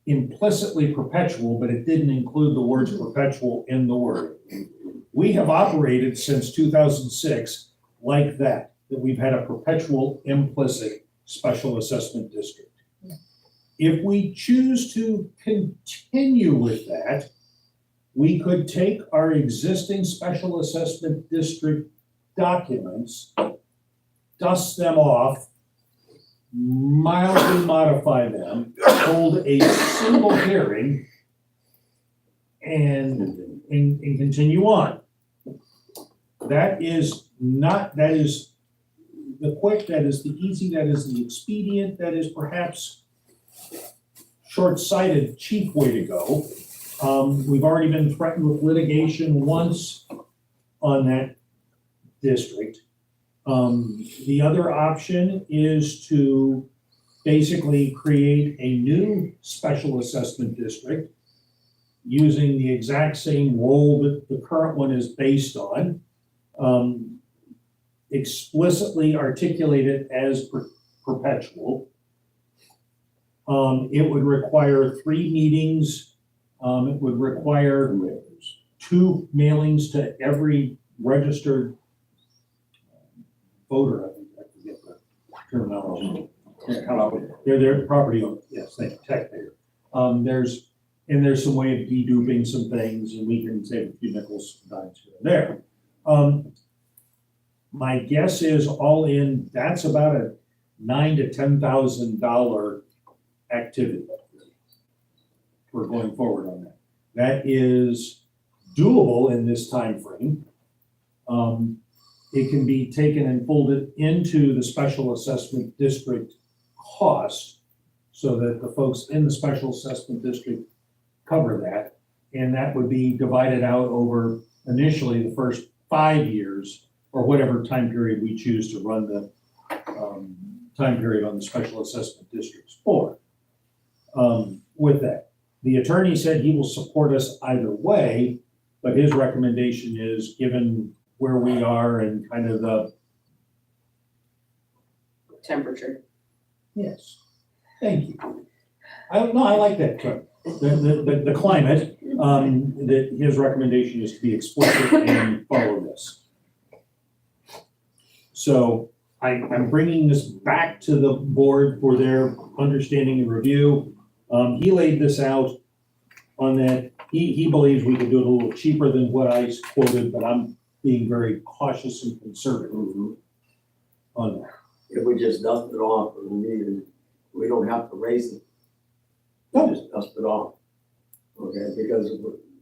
implicitly perpetual, but it didn't include the words perpetual in the word. We have operated since 2006 like that we've had a perpetual implicit special assessment district. If we choose to continue with that, we could take our existing special assessment district documents, dust them off, mildly modify them, hold a single hearing, and continue on. That is the quick, that is the easy, that is the expedient, that is perhaps short-sighted, cheap way to go. We've already been threatened with litigation once on that district. The other option is to basically create a new special assessment district using the exact same role that the current one is based on. Explicitly articulated as perpetual. It would require 3 meetings. It would require 2 mailings to every registered voter. I think I forget the terminology. They're property owners, yes, they taxpayer. There's some way of deduping some things, and we can save a few nickels and dimes here and there. My guess is all in, that's about a $9,000 to $10,000 activity. We're going forward on that. That is doable in this time frame. It can be taken and folded into the special assessment district cost so that the folks in the special assessment district cover that. And that would be divided out over initially the first 5 years or whatever time period we choose to run the time period on the special assessment districts for. With that, the attorney said he will support us either way, but his recommendation is, given where we are and kind of the Temperature. yes, thank you. I like that term. The climate, that his recommendation is to be explicit and follow this. So I'm bringing this back to the board for their understanding and review. He laid this out on that. He believes we could do it a little cheaper than what I quoted, but I'm being very cautious and conservative on that. If we just dust it off, we don't have to raise it. Just dust it off. Okay, because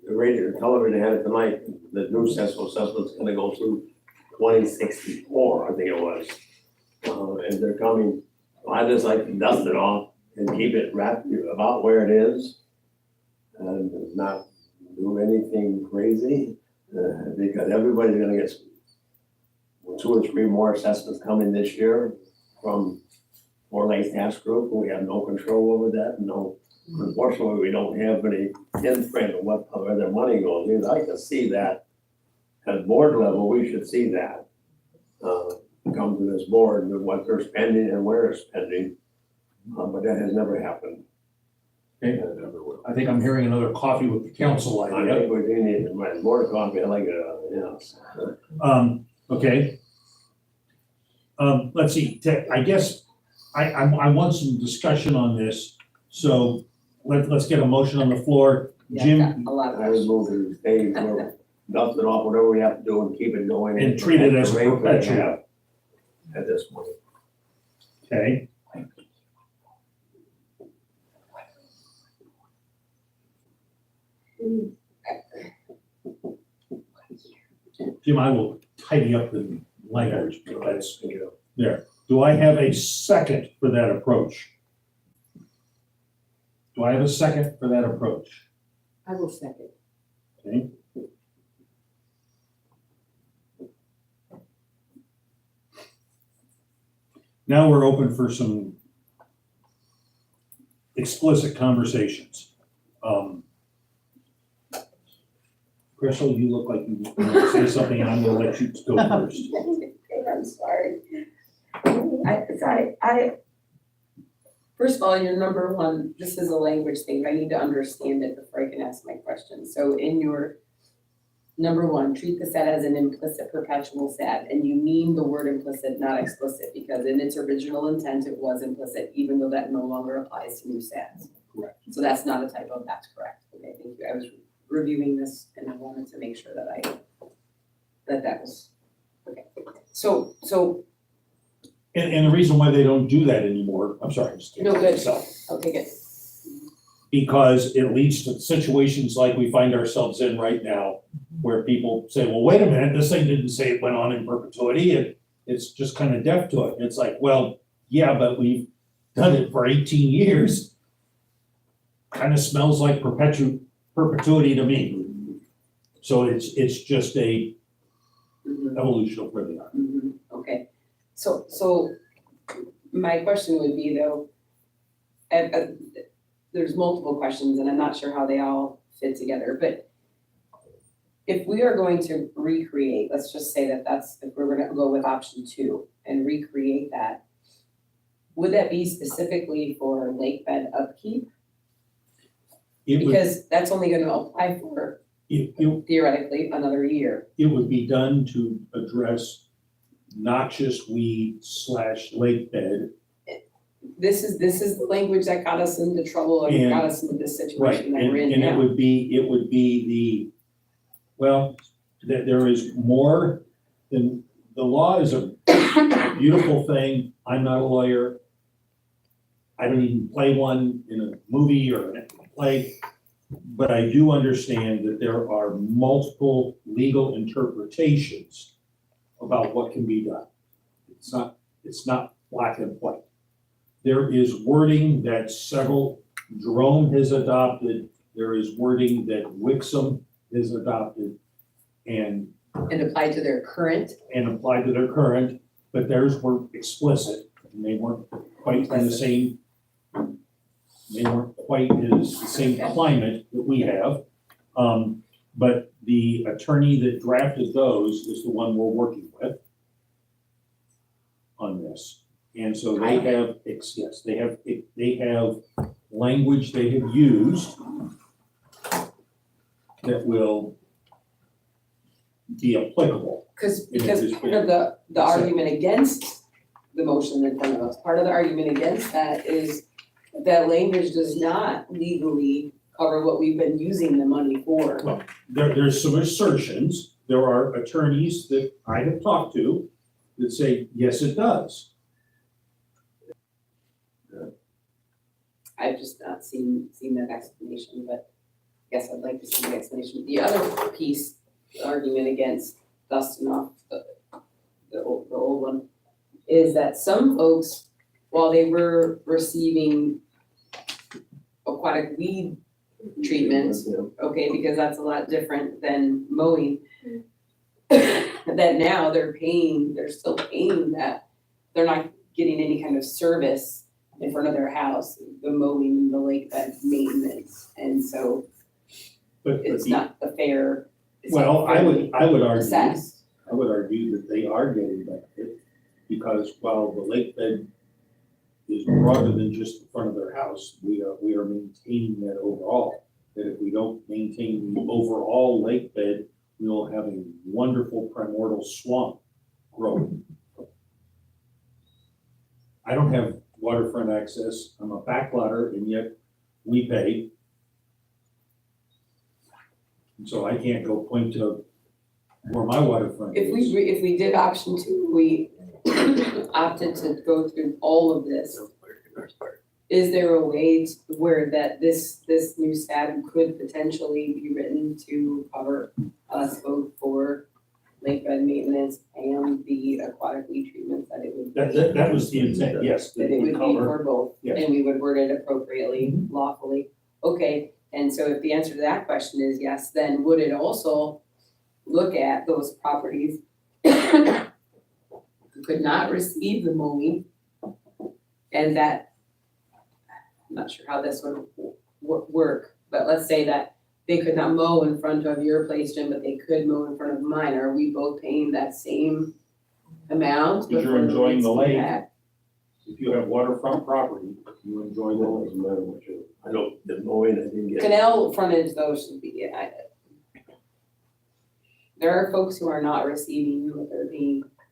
the radio, the television had it tonight, the new special assessment's gonna go through 2064, I think it was. And they're coming, I just like to dust it off and keep it wrapped about where it is. And not do anything crazy, because everybody's gonna get 2 or 3 more assessments coming this year from Four Lakes Task Group. We have no control over that, unfortunately, we don't have any imprint of where their money goes. I'd like to see that. At board level, we should see that. Come to this board with what they're spending and where they're spending, but that has never happened. Okay. I think I'm hearing another coffee with the council I idea. think we do need my board coffee, I like it, yes. Okay. Let's see, I guess I want some discussion on this, so let's get a motion on the floor. Jim, A lot of I would move to stay, dust it off, whatever we have to do and keep it going. And treat it as at the rate we perpetual. have at this point. okay. Jim, I will tidy up the language, but that's there. Do I have a second for that approach? Do I have a second for that approach? I will second. Okay. Now we're open for some explicit conversations. Crystal, you look like you want to say something, and I'm gonna let you go first. I'm sorry. First of all, your number one, this is a language thing. I need to understand it before I can ask my question. So in your number one, treat the SAD as an implicit perpetual SAD, and you mean the word implicit, not explicit, because in its original intent, it was implicit, even though that no longer applies to new SADs. Correct. So that's not a typo, that's correct. Okay, thank you. I was reviewing this and I wanted to make sure that that was, okay. So And the reason why they don't do that anymore, I'm sorry, I'm just No, good. myself. I'll take it. Because it leads to situations like we find ourselves in right now, where people say, well, wait a minute, this thing didn't say it went on in perpetuity, it's just kind of deaf to it. And it's like, well, yeah, but we've done it for 18 years. Kind of smells like perpetuity to me. So it's just a evolution of where they are. Okay, so my question would be though, there's multiple questions and I'm not sure how they all fit together, but if we are going to recreate, let's just say if we're gonna go with option 2 and recreate that, would that be specifically for lake bed upkeep? Because that's only gonna apply for theoretically another year. It would be done to address noxious weed / lake bed. This is the language that got us into trouble and got us into this situation that we're in And now. it would be that there is more than, the law is a beautiful thing. I'm not a lawyer. I don't even play one in a movie or a play, but I do understand that there are multiple legal interpretations about what can be done. It's not black and white. There is wording that Jerome has adopted, there is wording that Wixom has adopted and applied to their current. But theirs were explicit, and they weren't quite in the same, the same climate that we have. But the attorney that drafted those is the one we're working with on this. And so they have, they have language they have used that will be applicable. Because part of the argument against the motion in front of us, part of the argument against that is that language does not legally cover what we've been using the money for. Well, there's some assertions. There are attorneys that I have talked to that say, yes, it does. I've just not seen that explanation, but I guess I'd like to see the explanation. The other piece, the argument against dusting off the old one, is that some folks, while they were receiving aquatic weed treatments, okay, because that's a lot different than mowing, that now they're still paying that, they're not getting any kind of service in front of their house, the mowing, the lake bed maintenance, and so it's not the fair. I would argue, assessed. I would argue that they are getting benefit, because while the lake bed is broader than just the front of their house, we are maintaining that overall. That if we don't maintain the overall lake bed, we'll have a wonderful primordial swamp growing. I don't have waterfront access, I'm a backlotter, and yet we pay. And so I can't go point to where my waterfront is. If we did option 2, we opted to go through all of this, is there a way where that this new stat could potentially be written to cover us both for lake bed maintenance and the aquatic weed treatments that it would be? That was the intent, yes. That it would be for both, Yes. and we would word it appropriately, lawfully. Okay, and so if the answer to that question is yes, then would it also look at those properties who could not receive the mowing, and that, I'm not sure how this would work, but let's say that they could not mow in front of your place, Jim, but they could mow in front of mine. Are we both paying that same amount? Because you're enjoying the lake. Back? If you have waterfront property, you enjoy the lake. Doesn't matter what you, I don't, the mowing, I didn't get. Canal frontage though should be, there are folks who are not receiving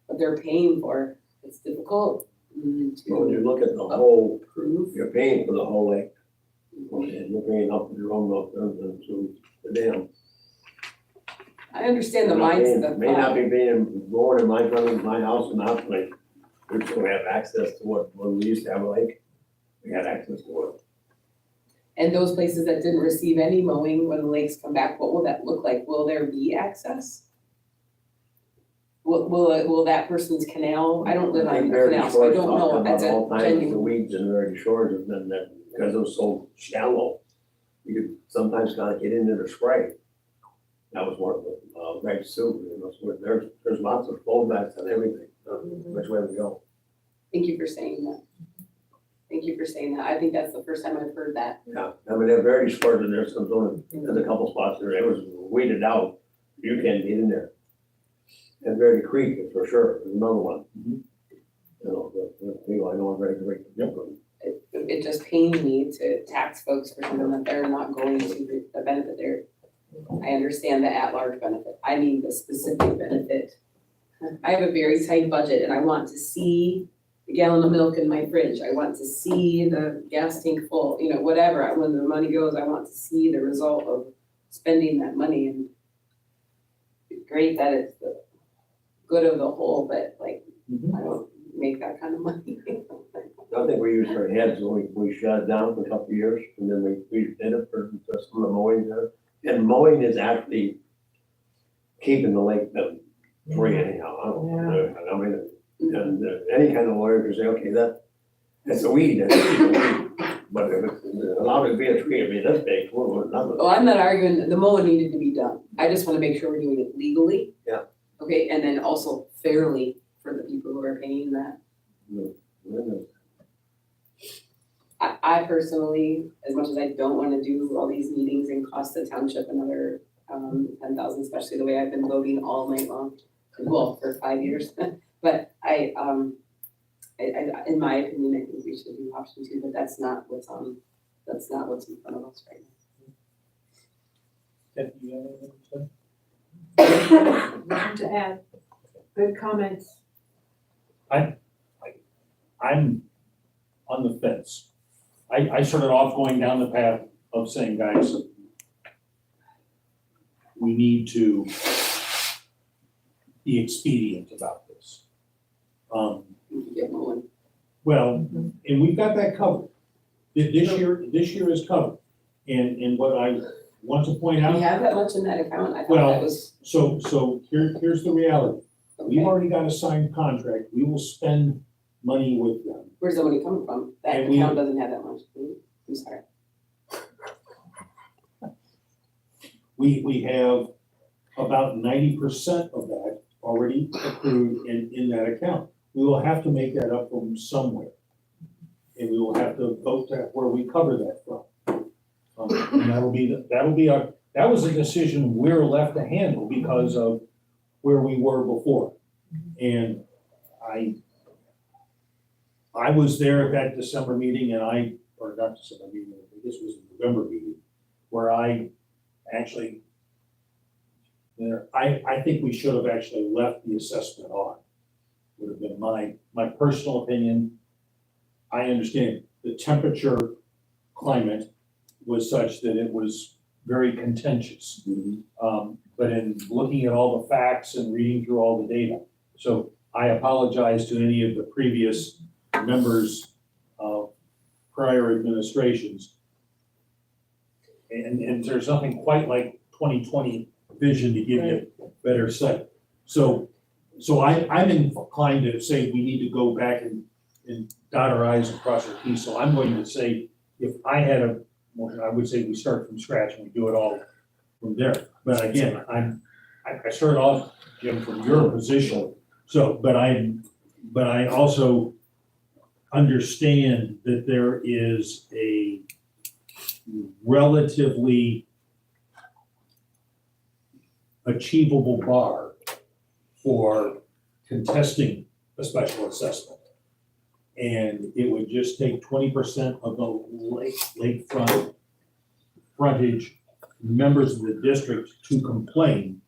what they're paying for. It's difficult When you look at the whole, prove. you're paying for the whole lake. And you're paying up your own up to the dam. I understand the mindset of May not be being born in my front of my house and not like we're just gonna have access to what, when we used to have a lake, we had access to it. And those places that didn't receive any mowing, when the lakes come back, what will that look like? Will there be access? Will that person's canal, I don't live on a canal, so I don't know, that's a All kinds of genuine. weeds in Verity Shores, and then that, because it was so shallow, you could sometimes gotta get in there to spray. That was one of the, Red Soup, you know, so there's lots of fallbacks and everything, which way we go. Thank you for saying that. Thank you for saying that. I think that's the first time I've heard that. Yeah, I mean, they're very short, and there's a couple spots there, it was weeded out, you can't get in there. And Verity Creek, for sure, is another one. You know, I know Verity Creek. It just pains me to tax folks for something that they're not going to the benefit there. I understand the at-large benefit. I mean the specific benefit. I have a very tight budget and I want to see the gallon of milk in my fridge. I want to see the gas tank full, you know, whatever. When the money goes, I want to see the result of spending that money. And it's great that it's the good of the whole, but like, I don't make that kind of money. I think we used our heads when we shut it down for a couple of years, and then we did it for some of the mowing there. And mowing is actually keeping the lake free anyhow. I mean, and any kind of lawyer can say, okay, that's a weed, but if it's allowed to be a tree, I mean, that's big, well, nothing. Oh, I'm not arguing that the mowing needed to be done. I just want to make sure we're doing it legally. Yeah. Okay, and then also fairly for the people who are paying that. I personally, as much as I don't want to do all these meetings and cost the township another 10,000, especially the way I've been voting all night long, well, for 5 years. But I, in my opinion, I think we should do option 2, but that's not what's in front of us right now. Nothing to add. Good comments. I'm on the fence. I started off going down the path of saying, guys, we need to be expedient about this. Well, and we've got that covered. This year is covered. And what I want to point out. We have that much in that account? I thought Well, that was. So here's the reality. We've Okay. already got a signed contract. We will spend money with them. Where's the money coming from? That And we- account doesn't have that much. I'm sorry. We have about 90% of that already approved in that account. We will have to make that up from somewhere. And we will have to vote to where we cover that from. And that was a decision we're left to handle because of where we were before. And I was there at that December meeting or not December meeting, this was a November meeting, where I actually, I think we should have actually left the assessment on. Would have been my personal opinion. I understand the temperature climate was such that it was very contentious. But in looking at all the facts and reading through all the data, so I apologize to any of the previous members of prior administrations. And there's nothing quite like 2020 vision to give you better sight. So I'm inclined to say we need to go back and dot our i's and cross our t's. So I'm going to say, if I had a motion, I would say we start from scratch and we do it all from there. But again, I started off, Jim, from your position. So, but I also understand that there is a relatively achievable bar for contesting a special assessment. And it would just take 20% of the lakefront frontage members of the district to complain.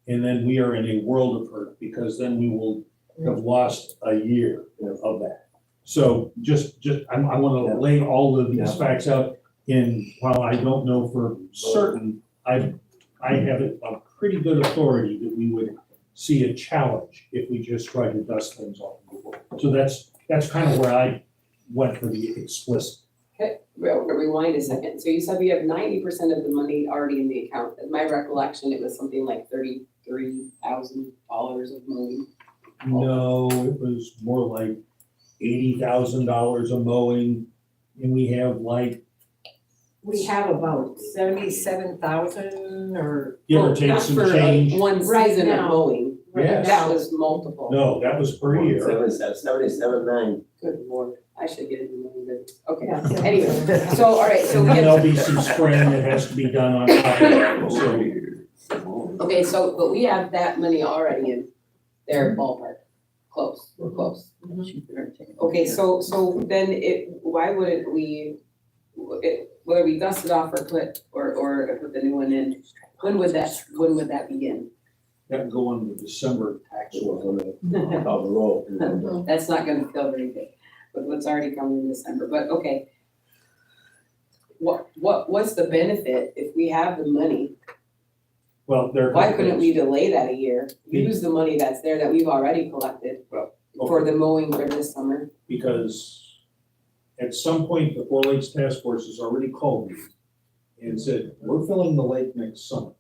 And then we are in a world of hurt because then we will have lost a year of that. So I want to lay all of these facts out. And while I don't know for certain, I have a pretty good authority that we would see a challenge if we just tried to dust things off before. So that's kind of where I went for the explicit. Okay, rewind a second. So you said we have 90% of the money already in the account. In my recollection, it was something like $33,000 of mowing. No, it was more like $80,000 of mowing, and we have like, We have about 77,000 or. give or take Not some for change. one Right season of now. mowing. Yes. That was multiple. No, that was per year. 77.9. Good lord, I should get into mowing business. Okay, Yeah. anyway, so, all right, so And we then have. there'll be some spraying that has to be done on top of that, so. Okay, so, but we have that money already in their ballpark, close, we're close. Okay, so then why wouldn't we, whether we dust it off or put the new one in, when would that begin? That would go on the December tax roll. About the roll. That's not gonna feel very good, with what's already coming in December, but okay. What's the benefit if we have the money? Well, there are. Why couldn't we delay that a year, use the money that's there that we've already collected for the mowing for this summer? Because at some point, the Four Lakes Task Force has already called me and said, we're filling the lake next summer.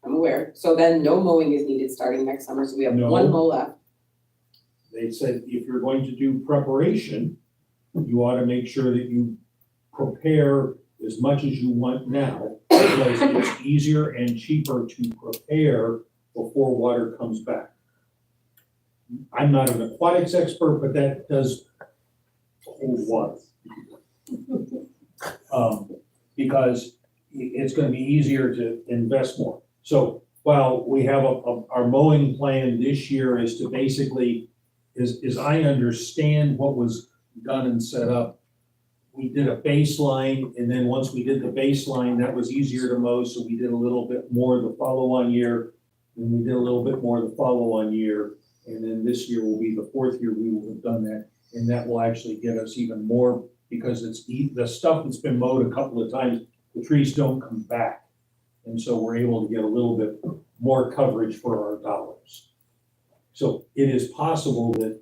I'm aware, so then no mowing is needed starting next summer, so we have No. one mow left. They said, if you're going to do preparation, you ought to make sure that you prepare as much as you want now, because it's easier and cheaper to prepare before water comes back. I'm not an aquatics expert, but that does hold water. Because it's gonna be easier to invest more. So while we have our mowing plan this year is to basically, is I understand what was done and set up. We did a baseline, and then once we did the baseline, that was easier to mow, so we did a little bit more the follow-on year, and we did a little bit more the follow-on year, and then this year will be the fourth year we will have done that, and that will actually get us even more, because it's the stuff that's been mowed a couple of times, the trees don't come back, and so we're able to get a little bit more coverage for our dollars. So it is possible that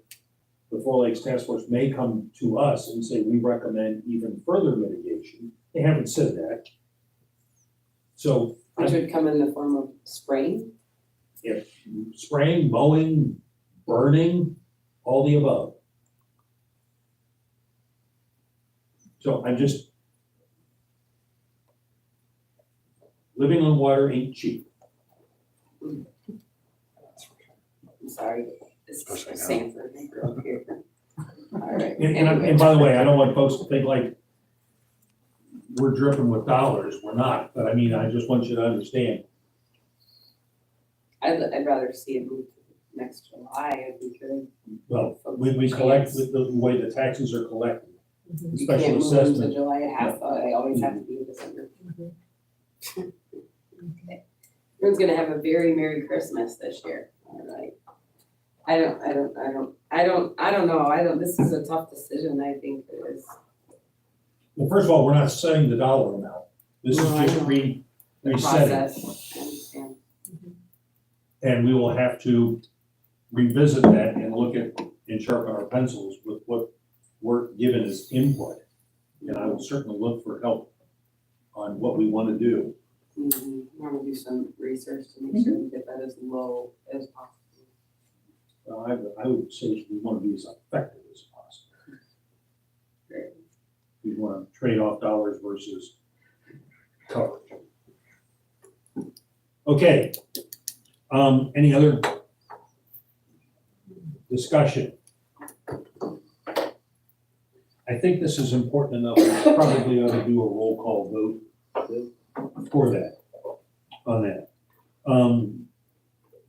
the Four Lakes Task Force may come to us and say, we recommend even further mitigation. They haven't said that. So Which would come in the form of spraying? if spraying, mowing, burning, all the above. So I'm just, living on water ain't cheap. I'm sorry, this is Sanford, I grew up here. All right. And by the way, I don't want folks to think like we're dripping with dollars. We're not, but I mean, I just want you to understand. I'd rather see it move next July if we could. Well, we collect with the way the taxes are collected. The You special can't move them to assessment. July, it has, I always have to be in December. Okay. Everyone's gonna have a very Merry Christmas this year, all right? I don't know, this is a tough decision, I think it is. Well, first of all, we're not setting the dollar amount. This is No, I just know. resetting. Process, I understand. And we will have to revisit that and look at and sharpen our pencils with what we're given as input. And I will certainly look for help on what we want to do. Mm-hmm. Want to do some research to make sure we get that as low as possible. I would say we want to be as effective as possible. Great. We want to trade off dollars versus coverage. Okay. Any other discussion? I think this is important enough, we probably ought to do a roll call vote for that, on that.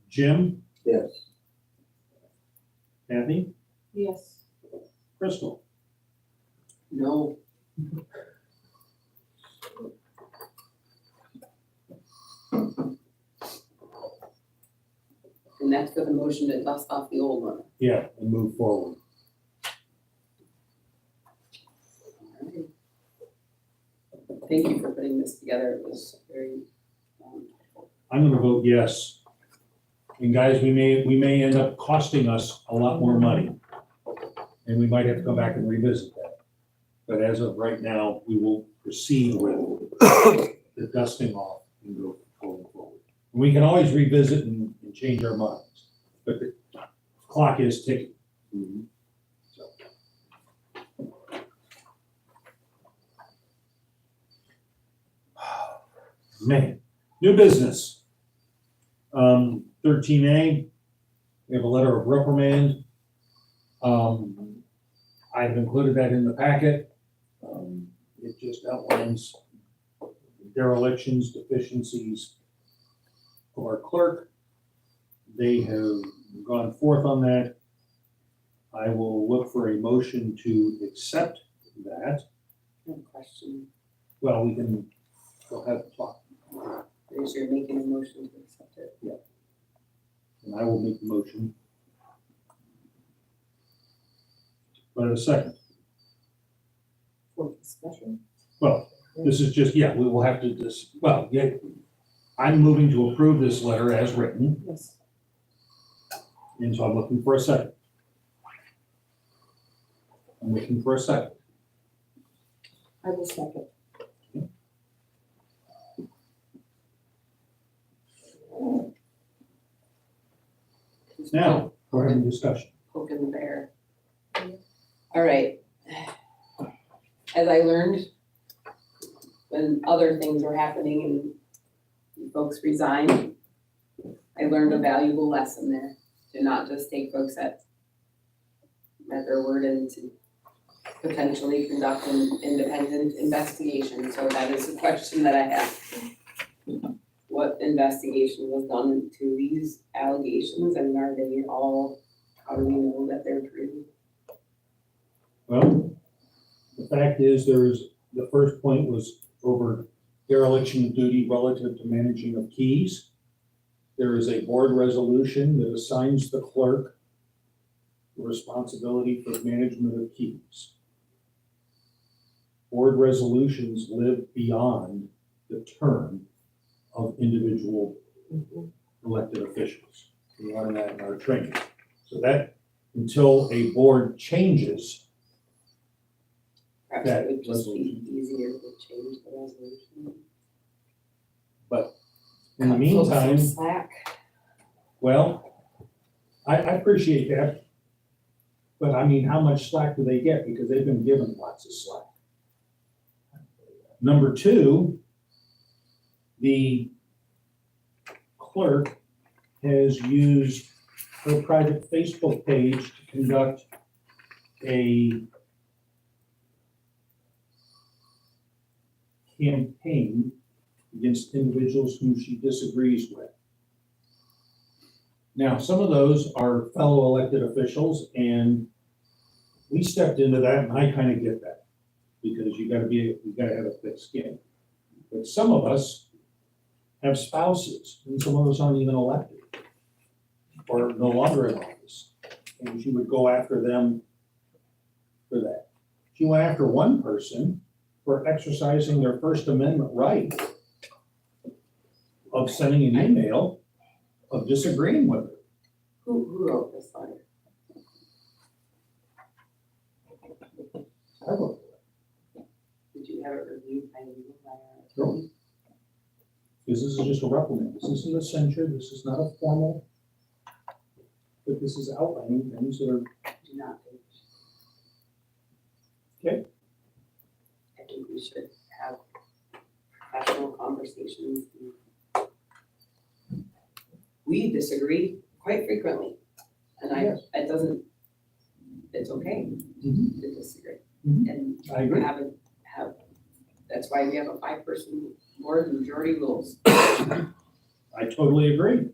Jim? Yes. Kathy? Yes. Crystal? No. And that's for the motion to dust off the old one. Yeah, and move forward. Alright. Thank you for putting this together, it was very, I'm gonna vote yes. And guys, we may end up costing us a lot more money. And we might have to come back and revisit that. But as of right now, we will proceed with the dusting off and go going forward. We can always revisit and change our minds, but the clock is ticking. So. Man, new business. 13A, we have a letter of reprimand. I've included that in the packet. It just outlines derelictions, deficiencies of our clerk. They have gone forth on that. I will look for a motion to accept that. No question. Well, we can, we'll have a talk. Is you're making a motion to accept it? Yeah. And I will make the motion. But a second. For discussion. Well, this is just, yeah, we will have to well, yeah, I'm moving to approve this letter as written, Yes. and so I'm looking for a second. I'm looking for a second. I will second. Now, we're having discussion. Poking the bear. All right. As I learned when other things were happening and folks resigned, I learned a valuable lesson there, to not just take folks at their word and to potentially conduct an independent investigation. So that is the question that I have. What investigation was done to these allegations, and are they all, how do we know that they're true? Well, the fact is, the first point was over dereliction of duty relative to managing of keys. There is a board resolution that assigns the clerk the responsibility for management of keys. Board resolutions live beyond the term of individual elected officials. We learn that in our training. So that, until a board changes, Perhaps that it would just resolution. be easier to change the resolution. But in the Cut folks some meantime, slack. well, I appreciate that. But I mean, how much slack do they get? Because they've been given lots of slack. Number two, the clerk has used her private Facebook page to conduct a campaign against individuals whom she disagrees with. Now, some of those are fellow elected officials, and we stepped into that, and I kind of get that, because you gotta have a thick skin. But some of us have spouses, and some of us aren't even elected, or no longer in office, and she would go after them for that. She went after one person for exercising their First Amendment right of sending an email of disagreeing with her. Who wrote this letter? I wrote it. Did you have it reviewed by legal by our Sure. attorney? Because this is just a reprimand. This isn't a censure. This is not a formal. But this is outlining things that are, Do not think. Okay. I think we should have professional conversations. We disagree quite frequently, and it's okay Mhm. to disagree. Mhm. And I agree. that's why we have a 5-person board, majority rules. I totally agree.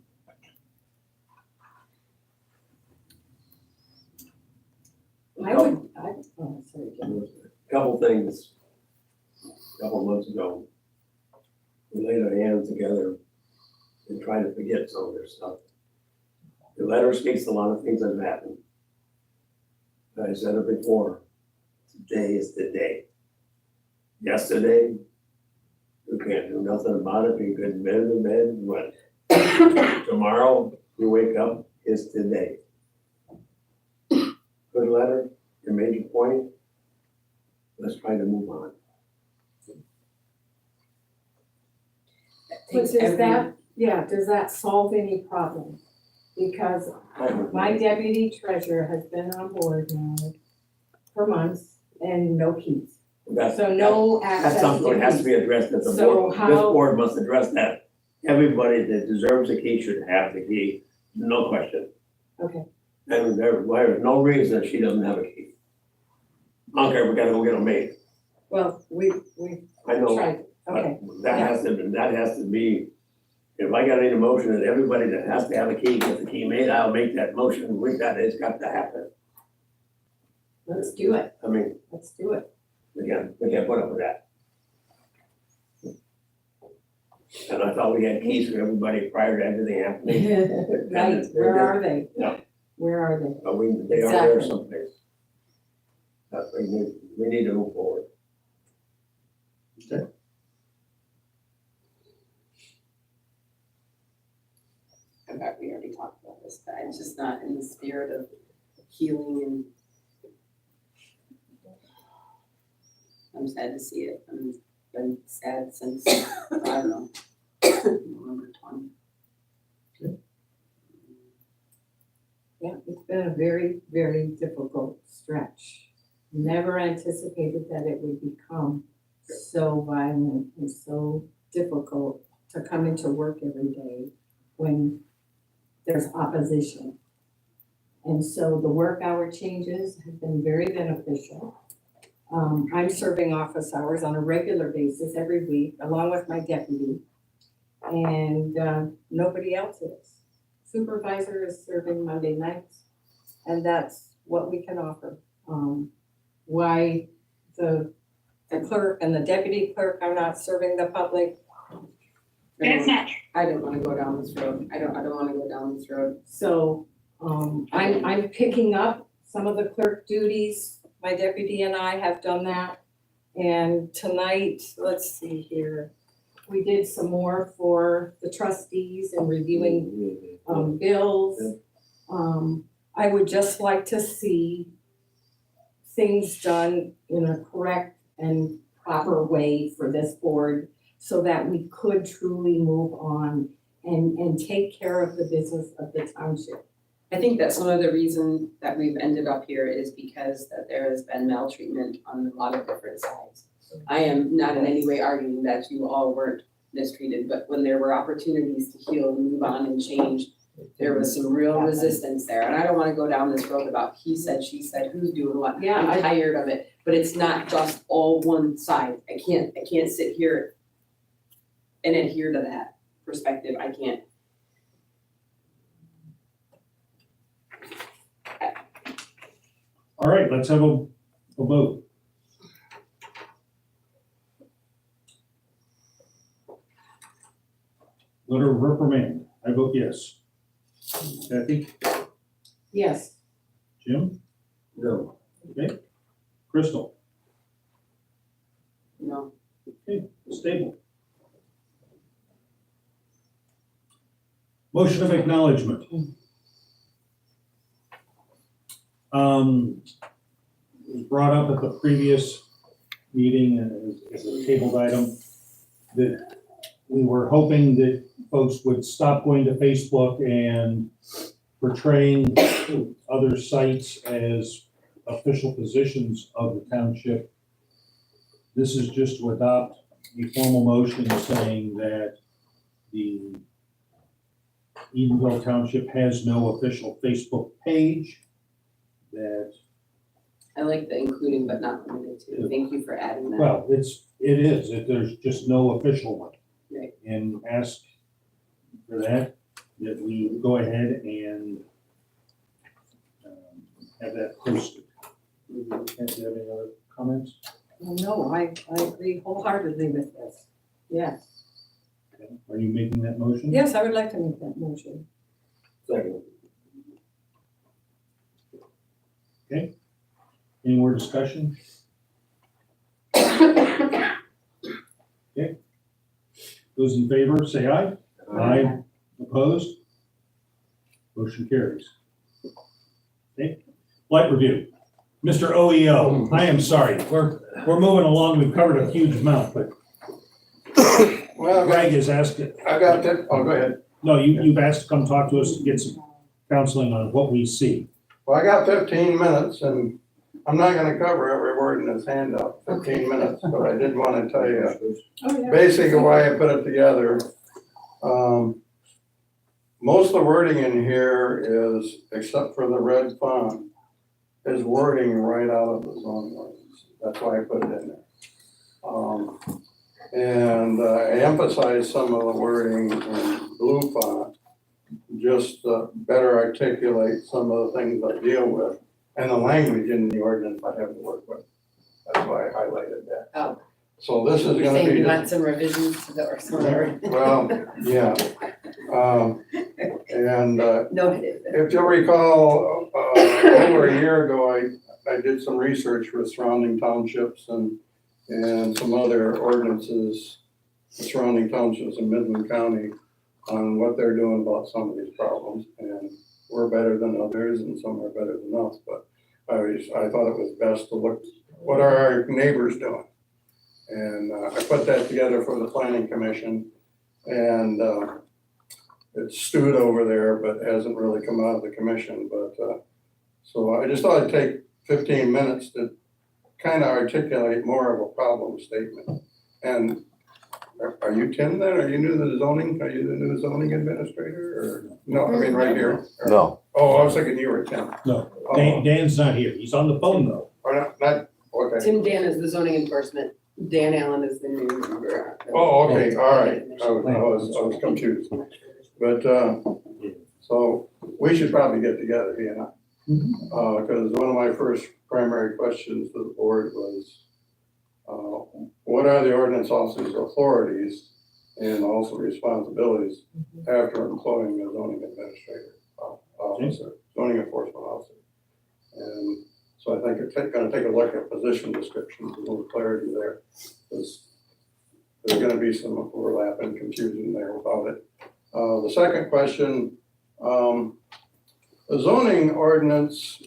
Sorry, Jim. Couple things, a couple months ago, we laid our hands together and tried to forget some of their stuff. The letter speaks to a lot of things that have happened. But I said it before, today is the day. Yesterday, we can't do nothing about it, be good in bed, what? Tomorrow, you wake up, is today. Good letter, you made your point. Let's try to move on. But does that solve any problem? Because my deputy treasurer has been on board now for months and no keys. So no access That's something that has to keys. be addressed at the So board. This how- board must address that. Everybody that deserves a key should have the key, no question. Okay. And there's no reason she doesn't have a key. I don't care if we gotta go get them made. Well, we I know, tried, okay. but that has to be, if I got any motion that everybody that has to have a key gets a key made, I'll make that motion with that. It's got to happen. Let's do it. I mean, Let's do it. we can't put up with that. And I thought we had keys for everybody prior to everything happening. Right, where are they? Yeah. Where are they? But they are there Exactly. someplace. We need to move forward. In fact, we already talked about this, but it's just not in the spirit of healing and I'm sad to see it. I've been sad since, I don't know, November 20. Yeah, it's been a very, very difficult stretch. Never anticipated that it would become so violent and so difficult to come into work every day when there's opposition. And so the work hour changes have been very beneficial. I'm serving office hours on a regular basis every week, along with my deputy. And nobody else is. Supervisor is serving Monday nights, and that's what we can offer. Why the clerk and the deputy clerk are not serving the public. I don't wanna go down this road. I don't wanna go down this road. So, I'm picking up some of the clerk duties. My deputy and I have done that. And tonight, let's see here, we did some more for the trustees and reviewing bills. I would just like to see things done in a correct and proper way for this board so that we could truly move on and take care of the business of the township. I think that's one of the reasons that we've ended up here is because that there has been maltreatment on a lot of different sides. I am not in any way arguing that you all weren't mistreated, but when there were opportunities to heal and move on and change, there was some real resistance there. And I don't wanna go down this road about he said, she said, who's doing what. Yeah, I'm tired of it, but it's not just all one side. I can't sit here and adhere to that perspective. I can't. All right, let's have a vote. Letter of reprimand. I vote yes. Kathy? Yes. Jim? No. Okay. Crystal? No. Okay, stable. Motion of acknowledgement. It was brought up at the previous meeting as a tabled item that we were hoping that folks would stop going to Facebook and portraying other sites as official positions of the township. This is just to adopt a formal motion saying that the Edenville Township has no official Facebook page, that, I like the including but not limited to. Thank you for adding that. well, there's just no official one. Right. And ask for that we go ahead and have that posted. Do you have any other comments? No, I agree wholeheartedly with this. Yes. Okay. Are you making that motion? Yes, I would like to make that motion. Second. Okay. Any more discussion? Okay. Those in favor, say aye. Aye. Opposed? Motion carries. Okay. Light review. Mr. OEO, I am sorry, we're moving along, we've covered a huge amount, but Well, Greg has asked, I got that, oh, go ahead. no, you've asked to come talk to us to get some counseling on what we see. Well, I got 15 minutes and I'm not gonna cover every word in this handout, 15 minutes, but I did wanna tell you basically why I put it together. Most of the wording in here is, except for the red font, is wording right out of the zoning ordinance. That's why I put it in there. And I emphasize some of the wording in blue font, just to better articulate some of the things I deal with. And the language in the ordinance I have to work with. That's why I highlighted that. Oh. So this is You're gonna saying be. you want some revisions to the, or something? Well, yeah. And No, if you'll recall, over a year ago, I did some research with surrounding townships and some other ordinances surrounding townships in Midland County on what they're doing about some of these problems. And we're better than others and some are better than us, but I thought it was best to look, what are our neighbors doing? And I put that together for the planning commission, and it's stewed over there, but hasn't really come out of the commission. But so I just thought I'd take 15 minutes to kind of articulate more of a problem statement. And are you Tim then? Are you new to the zoning? Are you the new zoning administrator? Or no? I mean right here. No. Oh, I was thinking you were Tim. No, Oh, Dan's not here, he's on the phone though. or not. Okay. Tim Dan is the zoning enforcement, Dan Allen is the new member. Oh, okay, all right. I was confused. But, so we should probably get together, he and I. Because one of my first primary questions to the board was, what are the ordinance officer's authorities and also responsibilities after employing a zoning administrator, officer, zoning enforcement officer? And so I think it's gonna take a look at position descriptions, a little clarity there. Because there's gonna be some overlap and confusion there without it. The second question, the zoning ordinance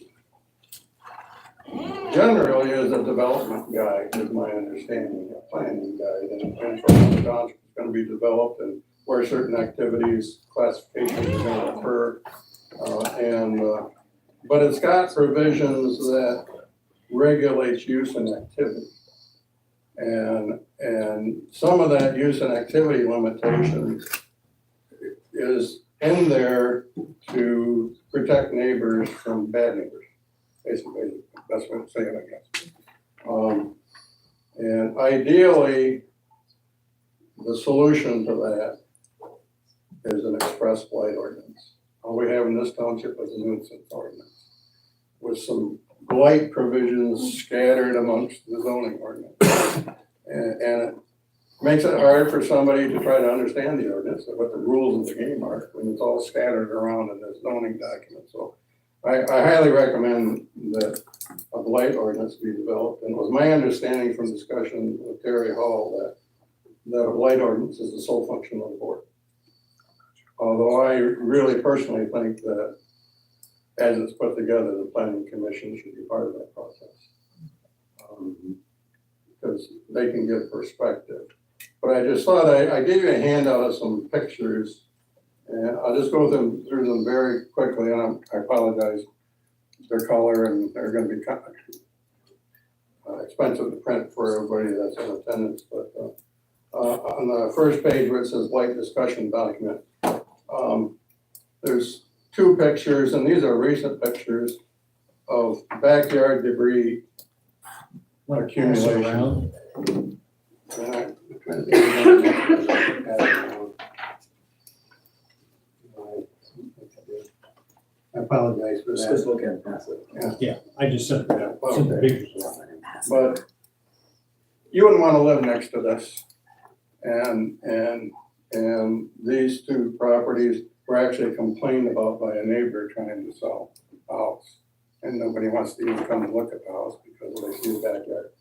generally is a development guide, is my understanding, a planning guide, and for the township is gonna be developed and where certain activities, classifications are gonna occur. But it's got provisions that regulates use and activity. And some of that use and activity limitation is in there to protect neighbors from bad neighbors, basically, that's what I'm saying, I guess. And ideally, the solution to that is an express blight ordinance. All we have in this township is a nuisance ordinance with some blight provisions scattered amongst the zoning ordinance. And it makes it hard for somebody to try to understand the ordinance, what the rules of the game are, when it's all scattered around in this zoning document. So I highly recommend that a blight ordinance be developed. And it was my understanding from discussion with Terry Hall that a blight ordinance is the sole function of the board. Although I really personally think that as it's put together, the planning commission should be part of that process. Because they can give perspective. But I just thought I gave you a handout of some pictures, and I'll just go through them very quickly, and I apologize. Their color and they're gonna be expensive to print for everybody that's in attendance, but on the first page where it says blight discussion document, there's two pictures, and these are recent pictures of backyard debris accumulation. I apologize for that. Just look at it, pass it. Yeah, I just sent the pictures. But you wouldn't want to live next to this. And these two properties were actually complained about by a neighbor trying to sell a house. And nobody wants to even come and look at the house because they see the backyard.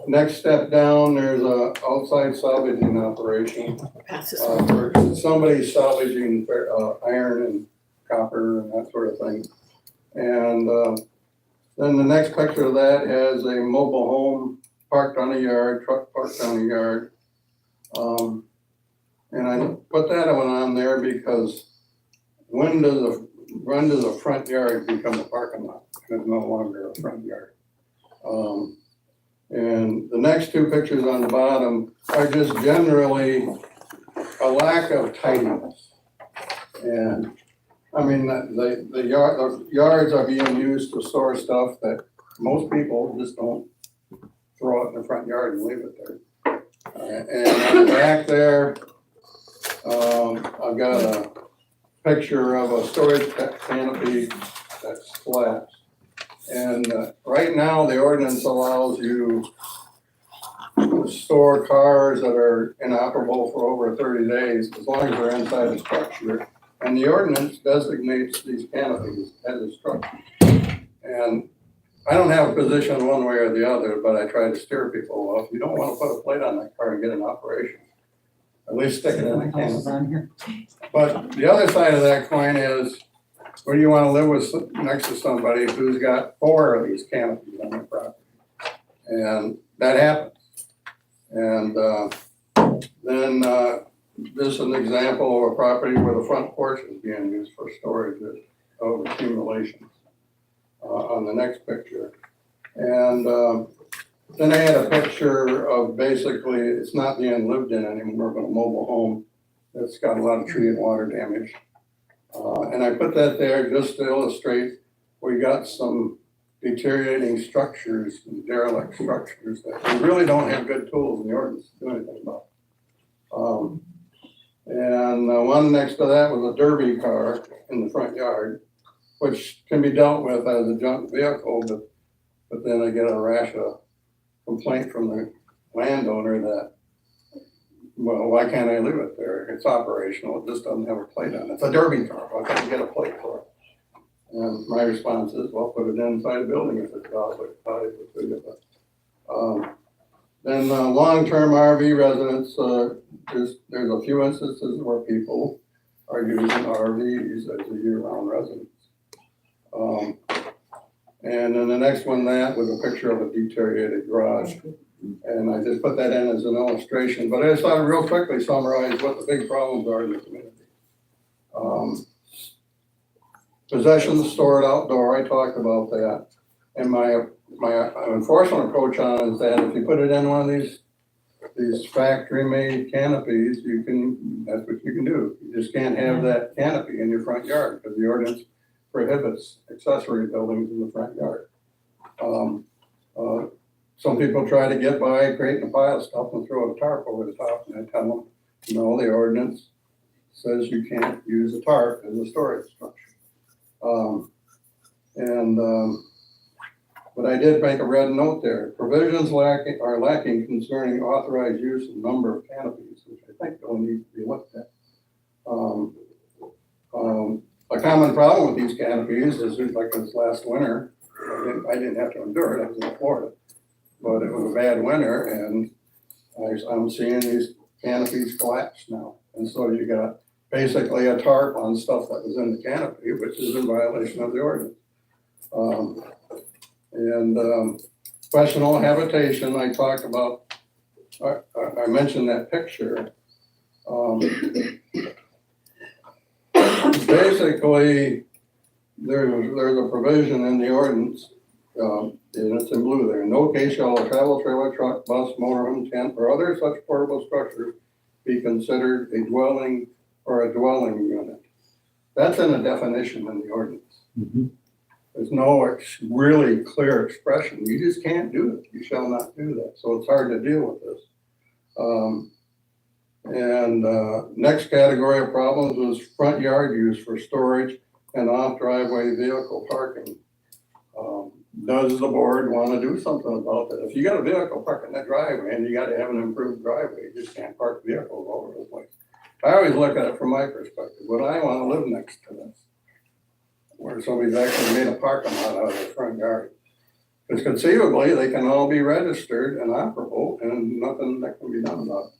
Next step down, there's a outside salvaging operation. Where somebody's salvaging iron and copper and that sort of thing. And Then the next picture of that has a mobile home parked on a yard, truck parked on a yard. And I put that one on there because when does a front yard become a parking lot? It's no longer a front yard. And the next two pictures on the bottom are just generally a lack of tidiness. And I mean, the yards are being used to store stuff that most people just don't throw it in the front yard and leave it there. And on the back there, I've got a picture of a storage canopy that's collapsed. And right now, the ordinance allows you to store cars that are inoperable for over 30 days, as long as they're inside a structure. And the ordinance designates these canopies as a structure. And I don't have a position one way or the other, but I try to steer people. Well, if you don't want to put a plate on that car and get an operation, at least stick it in the canopy. But the other side of that coin is, where do you want to live with next to somebody who's got 4 of these canopies on their property? And that happens. And then this is an example of a property where the front porch is being used for storage of accumulations on the next picture. And then I had a picture of basically, it's not being lived in anymore, but a mobile home that's got a lot of tree and water damage. And I put that there just to illustrate, we got some deteriorating structures and derelict structures that we really don't have good tools in the ordinance to do anything about. And the one next to that was a derby car in the front yard, which can be dealt with as a junk vehicle, but then I get a rash of complaint from the landowner that, well, why can't I leave it there? It's operational, it just doesn't have a plate on it. It's a derby car, why can't you get a plate for it? And my response is, well, put it inside a building if it's valid. Then long-term RV residents, there's a few instances where people are using RVs as a year-round residence. And then the next one, that was a picture of a deteriorated garage. And I just put that in as an illustration, but I just thought to real quickly summarize what the big problems are in the community. Possessions stored outdoor, I talked about that. And my enforcement approach on it is that if you put it in one of these factory-made canopies, that's what you can do. You just can't have that canopy in your front yard because the ordinance prohibits accessory buildings in the front yard. Some people try to get by creating a pile of stuff and throw a tarp over the top, and I tell them, no, the ordinance says you can't use a tarp as a storage structure. But I did make a red note there. Provisions are lacking concerning authorized use and number of canopies, which I think will need to be looked at. A common problem with these canopies is like this last winter, I didn't have to endure it, I was in Florida, but it was a bad winter, and I'm seeing these canopies collapse now. And so you got basically a tarp on stuff that was in the canopy, which is in violation of the ordinance. Questionable habitation, I talked about, I mentioned that picture. Basically, there's a provision in the ordinance, and it's in blue there. In no case shall a travel trailer, truck, bus, motorhome, tent, or other such portable structure be considered a dwelling or a dwelling unit. That's in a definition in the ordinance. Mm-hmm. There's no really clear expression. You just can't do it. You shall not do that. So it's hard to deal with this. Next category of problems was front yard use for storage and off driveway vehicle parking. Does the board want to do something about that? If you got a vehicle parked in that driveway and you got to have an improved driveway, you just can't park vehicles all over the place. I always look at it from my perspective. Would I want to live next to this, where somebody's actually made a parking lot out of their front yard? Because conceivably, they can all be registered and operable and nothing that can be done about it.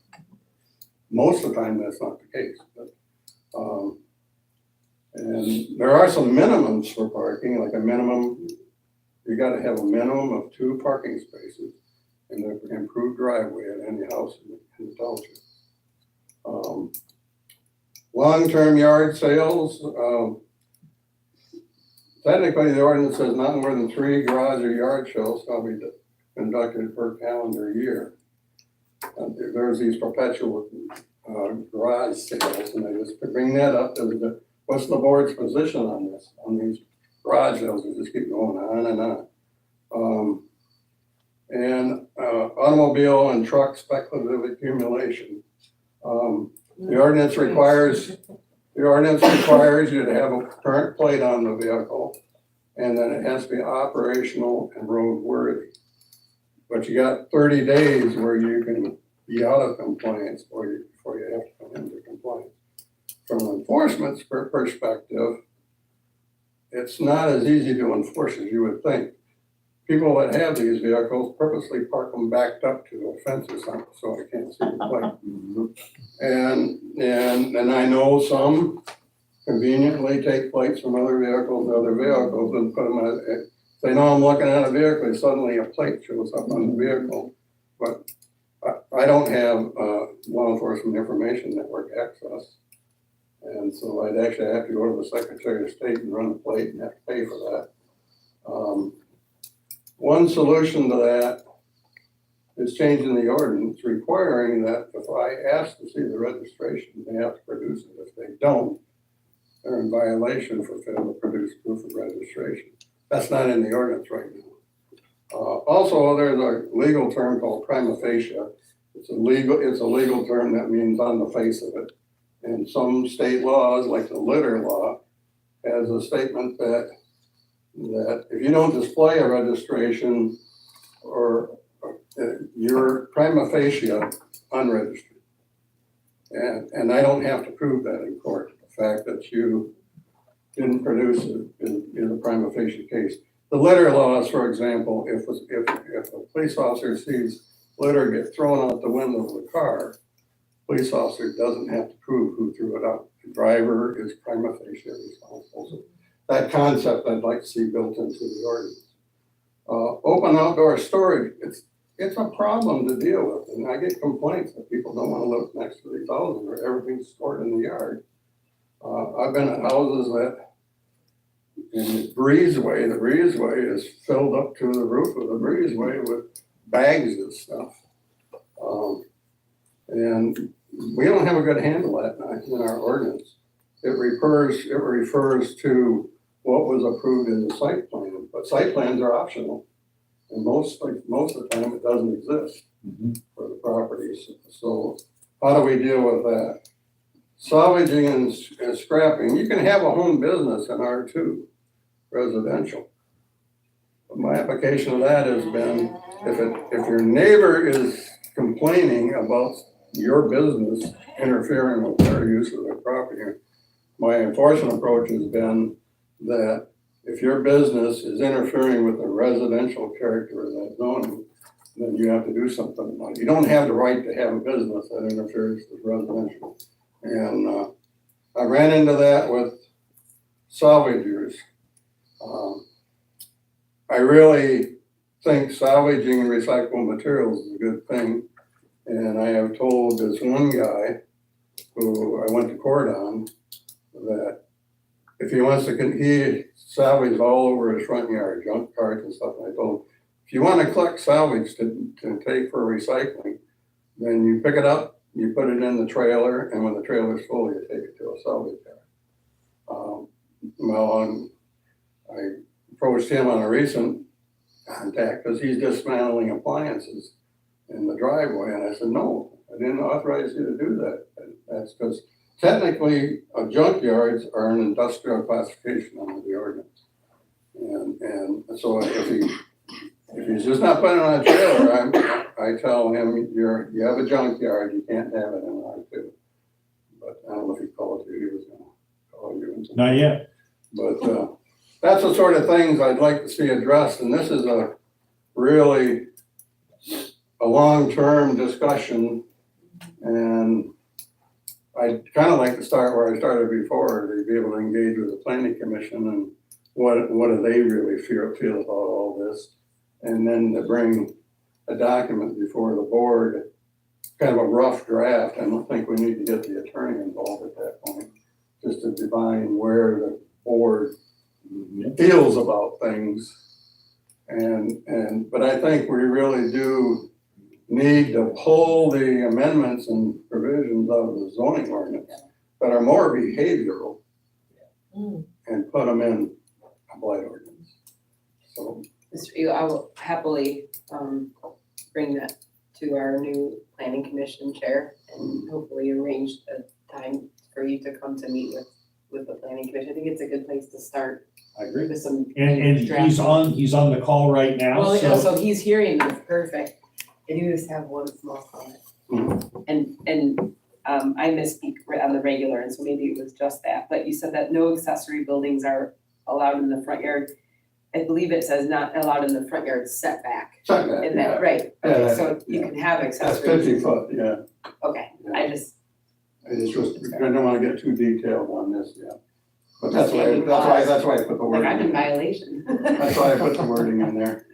Most of the time, that's not the case. But, and there are some minimums for parking, like a minimum you gotta have a minimum of 2 parking spaces and an improved driveway at any house in the township. Long-term yard sales, technically the ordinance says not more than 3 garage or yard sales shall be conducted per calendar year. There's these perpetual garage sales, and I just bring that up as what's the board's position on this, on these garage sales? They just keep going on and on. Automobile and truck speculative accumulation. The ordinance requires you to have a current plate on the vehicle, and then it has to be operational and roadworthy. But you got 30 days where you can be out of compliance before you have to come into compliance. From an enforcement perspective, it's not as easy to enforce as you would think. People that have these vehicles purposely park them backed up to a fence or something so I can't see the plate. And I know some conveniently take plates from other vehicles and put them at, they know I'm looking at a vehicle, suddenly a plate shows up on the vehicle. But I don't have law enforcement information network access. And so I'd actually have to go to the Secretary of State and run a plate and have to pay for that. One solution to that is changing the ordinance, requiring that if I ask to see the registration, they have to produce it. If they don't, they're in violation for failing to produce proof of registration. That's not in the ordinance right now. Also, there's a legal term called prima facie. It's a legal term that means on the face of it. And some state laws, like the litter law, has a statement that if you don't display a registration, or you're prima facie unregistered. And I don't have to prove that in court. The fact that you didn't produce it is a prima facie case. The litter laws, for example, if a police officer sees litter get thrown out the window of the car, police officer doesn't have to prove who threw it out. The driver is prima facie responsible. So that concept I'd like to see built into the ordinance. Open outdoor storage, it's a problem to deal with, and I get complaints that people don't want to live next to these houses where everything's stored in the yard. I've been at houses that in the breezeway is filled up to the roof of the breezeway with bags of stuff. And we don't have a good handle on that in our ordinance. It refers to what was approved in the site plan, but site plans are optional. And most of the time it doesn't exist for the properties. So how do we deal with that? Salvaging and scrapping. You can have a home business in R2 residential. But my application of that has been, if your neighbor is complaining about your business interfering with their use of their property, my enforcement approach has been that if your business is interfering with the residential character of that zoning, then you have to do something about it. You don't have the right to have a business that interferes with residential. And I ran into that with salvagers. I really think salvaging recyclable materials is a good thing. And I have told this one guy who I went to court on that if he wants to, he salvaged all over his front yard, junk carts and stuff. And I told him, if you want to collect salvage to take for recycling, then you pick it up, you put it in the trailer, and when the trailer's full, you take it to a salvage yard. I approached him on a recent contact because he's dismantling appliances in the driveway, and I said, no, I didn't authorize you to do that. That's because technically junkyards are an industrial classification under the ordinance. And so if he's just not putting it on a trailer, I tell him, you have a junkyard, you can't have it in R2. But I don't know if he called you, he was gonna call you. Not yet. But that's the sort of things I'd like to see addressed, and this is a really a long-term discussion, and I'd kind of like to start where I started before, to be able to engage with the planning commission and what do they really feel about all this? And then to bring a document before the board, kind of a rough draft. I don't think we need to get the attorney involved at that point, just to define where the board feels about things. But I think we really do need to pull the amendments and provisions out of the zoning ordinance that are more behavioral and put them in a blight ordinance. So, Mr. Eagle, I will happily bring that to our new planning commission chair and hopefully arrange a time for you to come to meet with the planning commission. I think it's a good place to start. I agree. With some. And he's on the call right now, Well, so. so he's hearing this, perfect. I do just have one small comment. And I misspeak on the regular, and so maybe it was just that, but you said that no accessory buildings are allowed in the front yard. I believe it says not allowed in the front yard setback. setback, And that, yeah. right, Yeah, okay, that- so you can have That's accessory. 50 foot, yeah. Okay, I just, I don't wanna get too detailed on this, yeah. But that's why I put the like, wording I'm in in. violation. That's why I put the wording in there.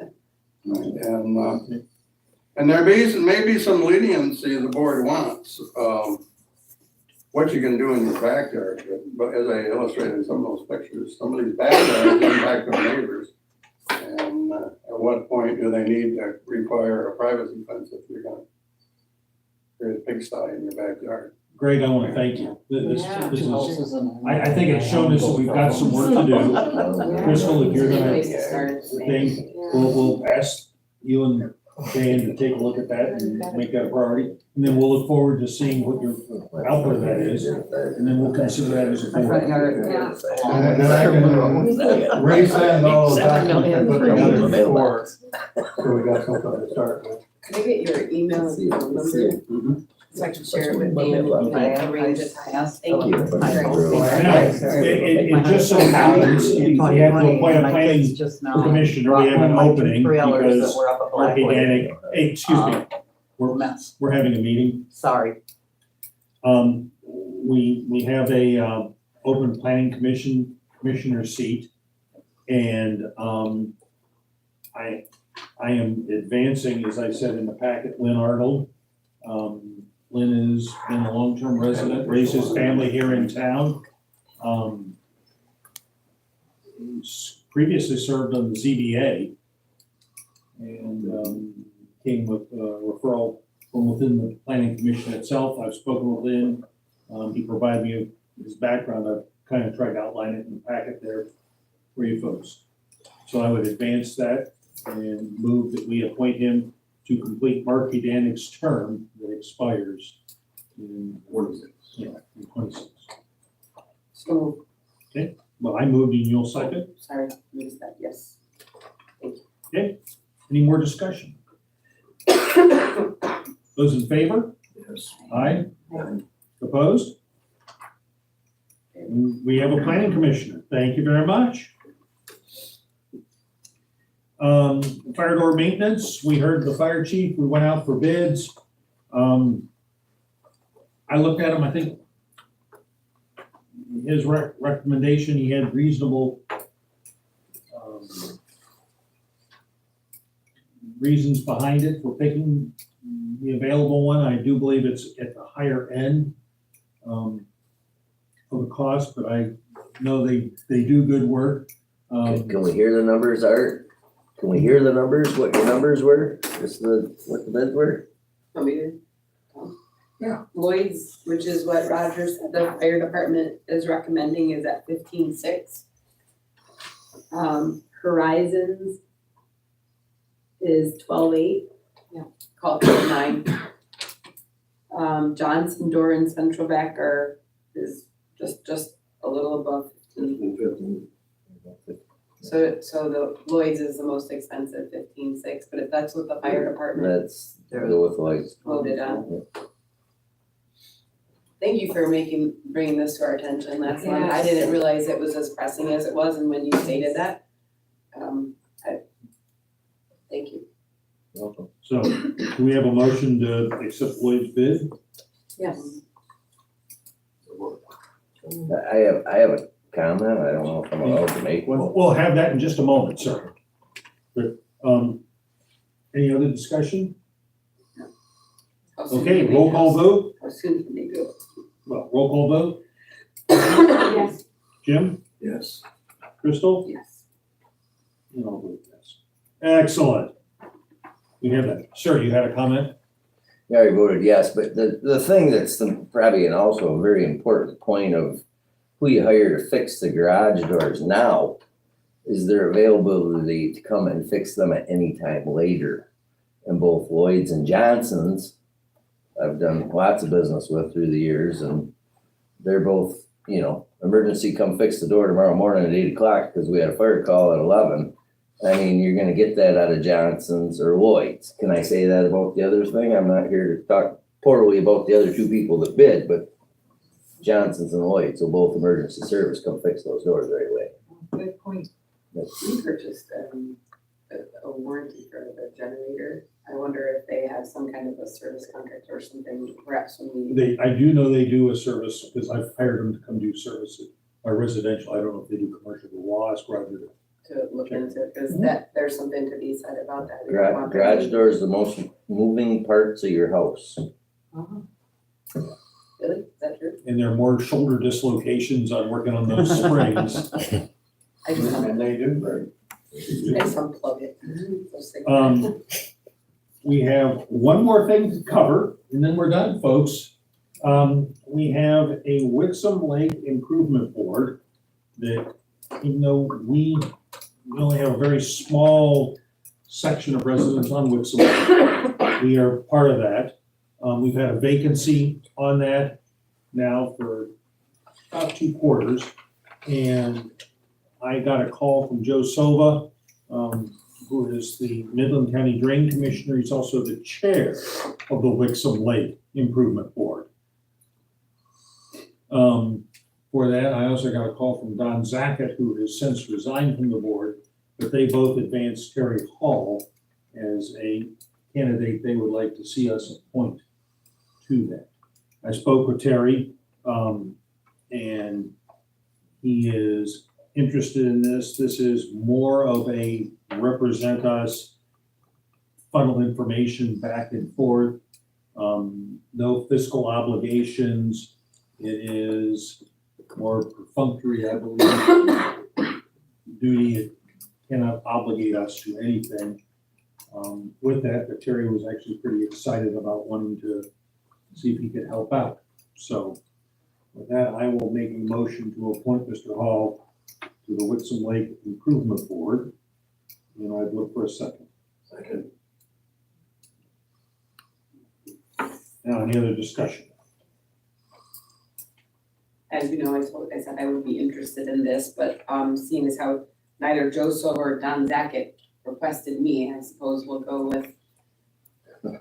And there may be some leniency the board wants, what you can do in your backyard. But as I illustrated in some of those pictures, some of these backyards impact their neighbors. And at what point do they need to require a privacy fence if you're gonna create a pigsty in your backyard? Greg, I want to thank you. This Yeah. is, I think it's shown us that we've got some work to do. Crystal, if you're It's a good gonna place to start. think, we'll ask you and Dan to take a look at that and make that a priority. And then we'll look forward to seeing what your output of that is, and then we'll consider that as a board. And then I can resend all those documents I put together before, so we got something to start with. Can I get your email and phone number? So I can share it with Dan and I can arrange a time. Thank you. I know, it just so happens, we have to appoint a planning commissioner, we have an opening because organic, excuse me, we're having a meeting. Sorry. We have a open planning commissioner seat. And I am advancing, as I said in the packet, Lynn Arnold. Lynn has been a long-term resident, raised his family here in town. He's previously served on the ZBA and came with a referral from within the planning commission itself. I've spoken with Lynn. He provided me his background. I've kind of tried to outline it in the packet there for you folks. So I would advance that and move that we appoint him to complete Mark Edenville's term that expires in 26. Yeah, in 26. So, Well, I moved and you'll second. sorry, missed that, yes. Okay, any more discussion? Those in favor? Aye. Opposed? We have a planning commissioner. Thank you very much. Fire door maintenance, we heard the fire chief, we went out for bids. I looked at him, I think his recommendation, he had reasonable reasons behind it for picking the available one. I do believe it's at the higher end of the cost, but I know they do good work. Can we hear the numbers, Art? Can we hear the numbers, what your numbers were, just what the bids were? Want me to? Yeah. Lloyd's, which is what Rogers, the fire department is recommending, is at 15.6. Horizons is 12.8. Yeah. Call it 12.9. Johnson, Doran, Central Backer is just a little above 15. So the Lloyd's is the most expensive, 15.6, but if that's what the fire department That's, go with Lloyd's. voted on. Thank you for bringing this to our attention last month. I didn't realize it was as pressing as it was, and when you stated that, thank you. Welcome. So, do we have a motion to accept Lloyd's bid? Yes. I have a comment? I don't know if I'm allowed to make one. We'll have that in just a moment, sir. But, any other discussion? Okay, roll call vote. How soon can they do it? Well, roll call vote. Yes. Jim? Yes. Crystal? Yes. And I'll vote yes. Excellent. We have that. Sir, you had a comment? Yeah, I voted yes, but the thing that's probably and also a very important point of who you hire to fix the garage doors now is their availability to come and fix them at any time later. And both Lloyd's and Johnson's, I've done lots of business with through the years, and they're both, you know, emergency, come fix the door tomorrow morning at 8 o'clock because we had a fire call at 11. I mean, you're gonna get that out of Johnson's or Lloyd's. Can I say that about the other thing? I'm not here to talk poorly about the other two people that bid, but Johnson's and Lloyd's, so both emergency service come fix those doors right away. Good point. We purchased a warranty for the generator. I wonder if they have some kind of a service contract or something, perhaps when we. I do know they do a service, because I've hired them to come do service at my residential. I don't know if they do commercial, but we'll ask Roger To look into it, because that, there's something to be said about that. We don't want Garage them- door is the most moving parts of your house. Really? Is that true? and there are more shoulder dislocations on working on those springs. I just, And they do, right? I just unplug it. Those things. We have one more thing to cover, and then we're done, folks. We have a Wixom Lake Improvement Board that, even though we only have a very small section of residents on Wixom Lake, we are part of that. We've had a vacancy on that now for about 2 quarters. And I got a call from Joe Silva, who is the Midland County Drain Commissioner. He's also the chair of the Wixom Lake Improvement Board. For that, I also got a call from Don Zackett, who has since resigned from the board, but they both advanced Terry Hall as a candidate they would like to see us appoint to that. I spoke with Terry, and he is interested in this. This is more of a represent us, funnel information back and forth. No fiscal obligations. It is more perfunctory, I believe. Duty, it cannot obligate us to anything. With that, but Terry was actually pretty excited about wanting to see if he could help out. So with that, I will make a motion to appoint Mr. Hall to the Wixom Lake Improvement Board. And I'd look for a second. Second. Now, any other discussion? As you know, I said I would be interested in this, but seeing as how neither Joe Silva or Don Zackett requested me, I suppose we'll go with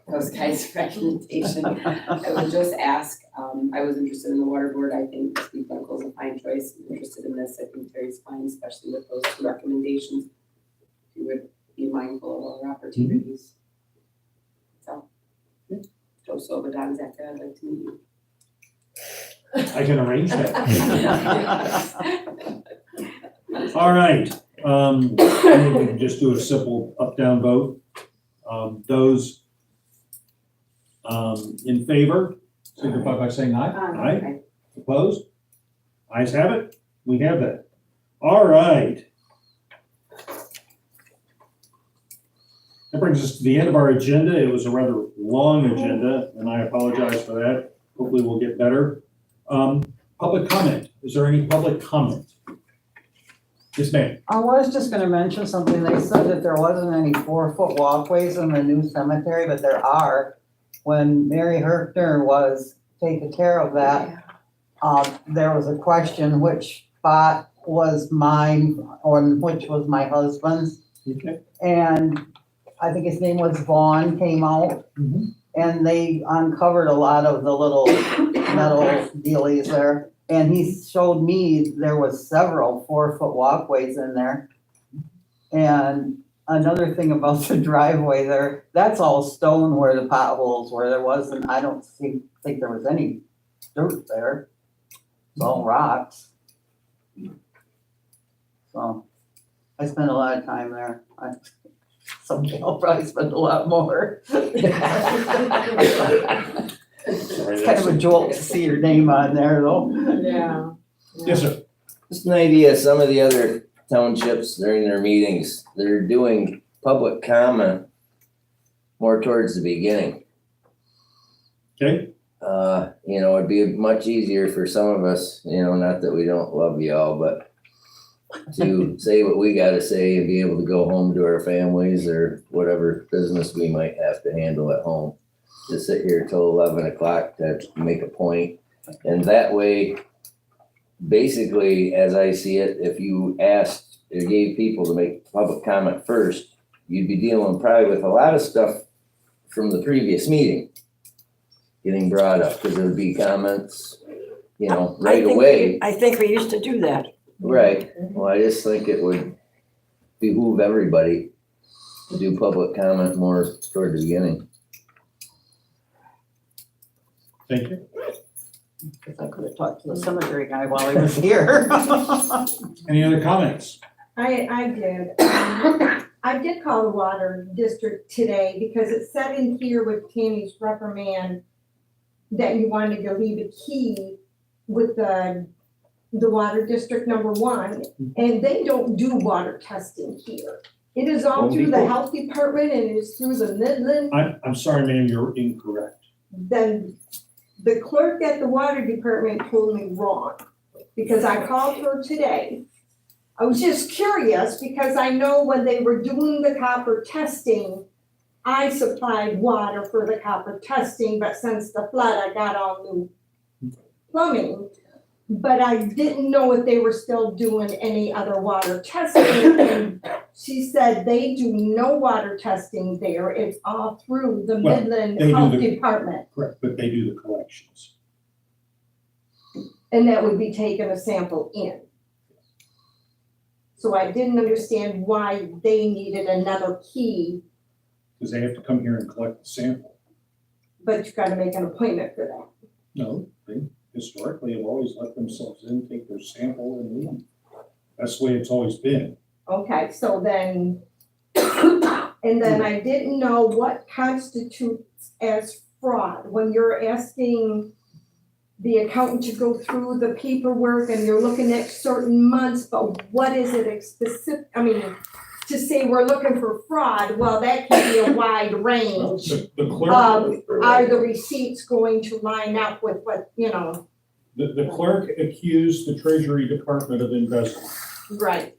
those guys' recommendation. I would just ask, I was interested in the water board. I think Steve Dunkel's a fine choice. I'm interested in this. I think Terry's fine, especially with those 2 recommendations. If you would be mindful of our opportunities. So, Joe Silva, Don Zackett, I'd like to meet you. I can arrange that. All right, I think we can just do a simple up-down vote. Those in favor, signify by saying aye. Aye. Opposed? Ayes have it. We have that. All right. That brings us to the end of our agenda. It was a rather long agenda, and I apologize for that. Hopefully we'll get better. Public comment. Is there any public comment? Yes, ma'am. I was just gonna mention something. They said that there wasn't any 4-foot walkways in the new cemetery, but there are. When Mary Herkner was taking care of that, there was a question which spot was mine or which was my husband's. Okay. And I think his name was Vaughn, came out. And they uncovered a lot of the little metal dealies there. And he showed me there was several 4-foot walkways in there. And another thing about the driveway there, that's all stone where the potholes were. There wasn't, I don't think there was any dirt there. It's all rocks. So I spend a lot of time there. Someday I'll probably spend a lot more. It's kind of a jolt to see your name on there though. Yeah. Yes, sir. Just an idea, some of the other townships during their meetings, they're doing public comment more towards the beginning. Okay. You know, it'd be much easier for some of us, you know, not that we don't love y'all, but to say what we gotta say and be able to go home to our families or whatever business we might have to handle at home. To sit here till 11 o'clock to make a point. And that way, basically, as I see it, if you asked or gave people to make public comment first, you'd be dealing probably with a lot of stuff from the previous meeting getting brought up, because there would be comments, you know, right away. I think we used to do that. Right. Well, I just think it would behoove everybody to do public comment more toward the beginning. Thank you. Because I could have talked to the cemetery guy while he was here. Any other comments? I did. I did call the water district today because it said in here with Tammy's reprimand that you wanted to leave a key with the water district #1, and they don't do water testing here. It is all through the health department and it is through the Midland. I'm sorry, ma'am, you're incorrect. Then the clerk at the water department told me wrong, because I called her today. I was just curious because I know when they were doing the copper testing, I supplied water for the copper testing, but since the flood, I got all new plumbing. But I didn't know if they were still doing any other water testing. And she said they do no water testing there. It's all through the Well, Midland they do Health the- Department. Correct, but they do the collections. And that would be taking a sample in. So I didn't understand why they needed another key, Because they have to come here and collect the sample. but you gotta make an appointment for that. No, they historically have always let themselves in, take their sample and leave. That's the way it's always been. Okay, so then, and then I didn't know what constitutes as fraud. When you're asking the accountant to go through the paperwork and you're looking at certain months, but what is it specific, I mean, to say we're looking for fraud, well, that can be a wide range. The clerk, Are the receipts going to line up with what, you know? the clerk accused the Treasury Department of embezzlement. Right.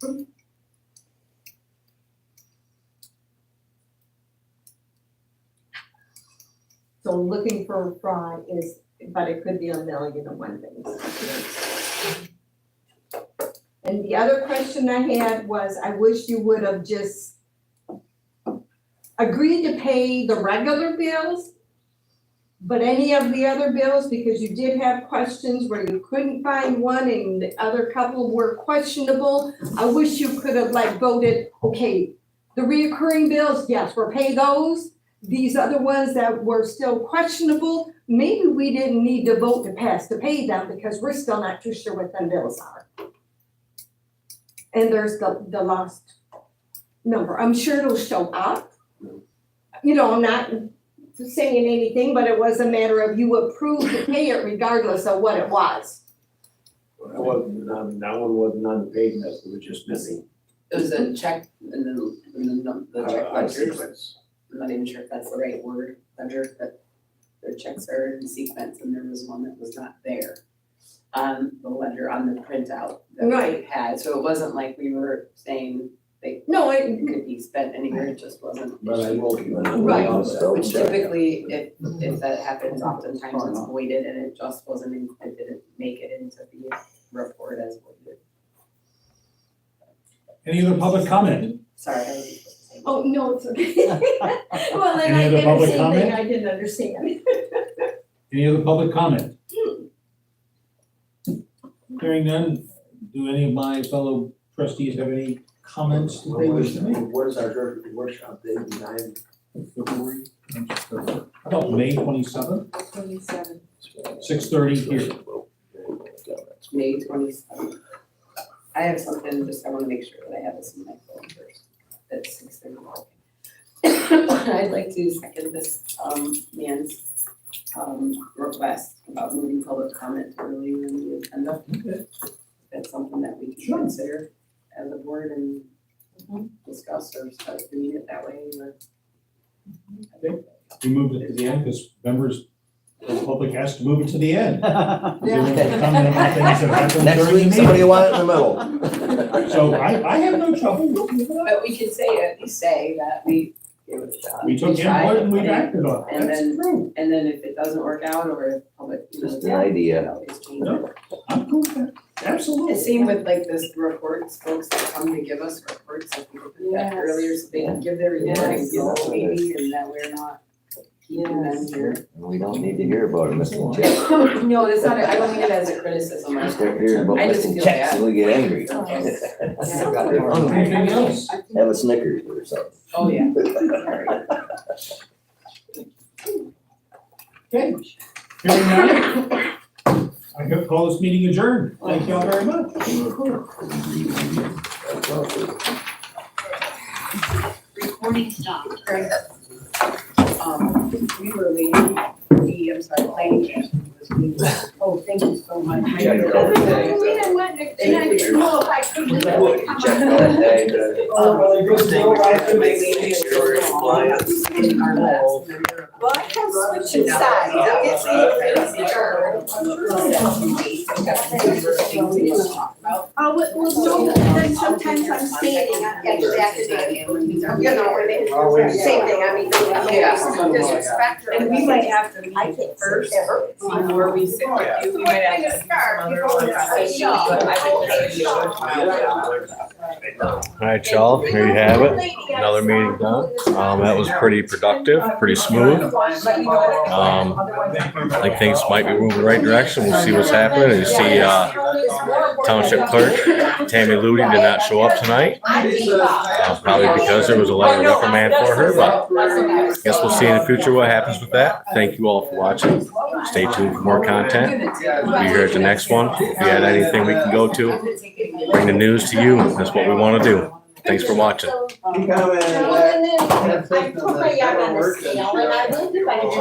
So looking for fraud is, but it could be a million and one things. And the other question I had was, I wish you would have just agreed to pay the regular bills, but any of the other bills, because you did have questions where you couldn't find one and the other couple were questionable. I wish you could have like voted, okay, the reoccurring bills, yes, we'll pay those. These other ones that were still questionable, maybe we didn't need to vote to pass to pay them because we're still not too sure what them bills are. And there's the lost number. I'm sure it'll show up. You know, I'm not saying anything, but it was a matter of you approved to pay it regardless of what it was. That one wasn't on the page list, it was just missing. It was a check and then the check ledgers. Sequence. I'm not even sure if that's the right word, ledger, but the checks are in sequence and there was one that was not there on the ledger on the printout that we Right. had. So it wasn't like we were saying they No, could be spent anywhere, it just wasn't. But I will keep an eye Right. on that. Which typically, if that happens, oftentimes it's voided and it just wasn't, it didn't make it into the report as voided. Any other public comment? Sorry, I wasn't supposed to say. oh, no, it's okay. Well, and Any I other did the public same thing, comment? I didn't understand. Any other public comment? Hearing none, do any of my fellow trustees have any comments that they wish to make? Where's our workshop date, 9 February? How about May 27th, 27. 6:30 here. May 27th. I have something, just I wanna make sure that I have this in my phone first. That's 6:31. I'd like to second this, man's, request about moving public comment earlier in the agenda. That's something that we can consider as a board and discuss or start doing it that way, or. We moved it to the end because members, the public has to move it to the end. They want to comment on things that happened Next during the week, somebody meeting. want it in the middle. So I have no trouble. But we can say, at least say that we, it was, We took tried input and we it, acted on it. and That's then- true. and then if it doesn't work out, or if public. Just an idea. can always change it. No, I'm cool with that. Absolutely. It seemed with like this reports, folks that come to give us reports, if we could put that Yes. earlier, so they can give their report and give us maybe, and that we're not keeping them here. We don't need to hear about it, Mr. Checks. No, it's not, I don't mean it as a criticism, We start hearing about I just Mr. feel Checks bad. and we get angry. Anything else? Have a Snickers or something. Oh, yeah. Okay. Hearing none, I could call this meeting adjourned. Thank you all very much. Recording stopped. We were waiting, I'm sorry, planning commission was waiting. Oh, thank you so much. Yeah, you're welcome. Thank you. No, if I could. Well, I have switching sides. It's then sometimes I'm standing on exactly, you know, where they, same thing, I mean, disrespect. And we might have to meet first before we sit with you, we might have to do some other ones. But I would All right, y'all, there you have it. Another meeting done. That was pretty productive, pretty smooth. I think things might be moving the right direction. We'll see what's happening. And you see, Township Clerk Tammy Ludi did not show up tonight. Probably because there was a letter of reprimand for her, but I guess we'll see in the future what happens with that. Thank you all for watching. Stay tuned for more content. We'll be here at the next one. If you had anything we can go to, bring the news to you. That's what we want to do. Thanks for watching. I put my yard on the scale and I believe I did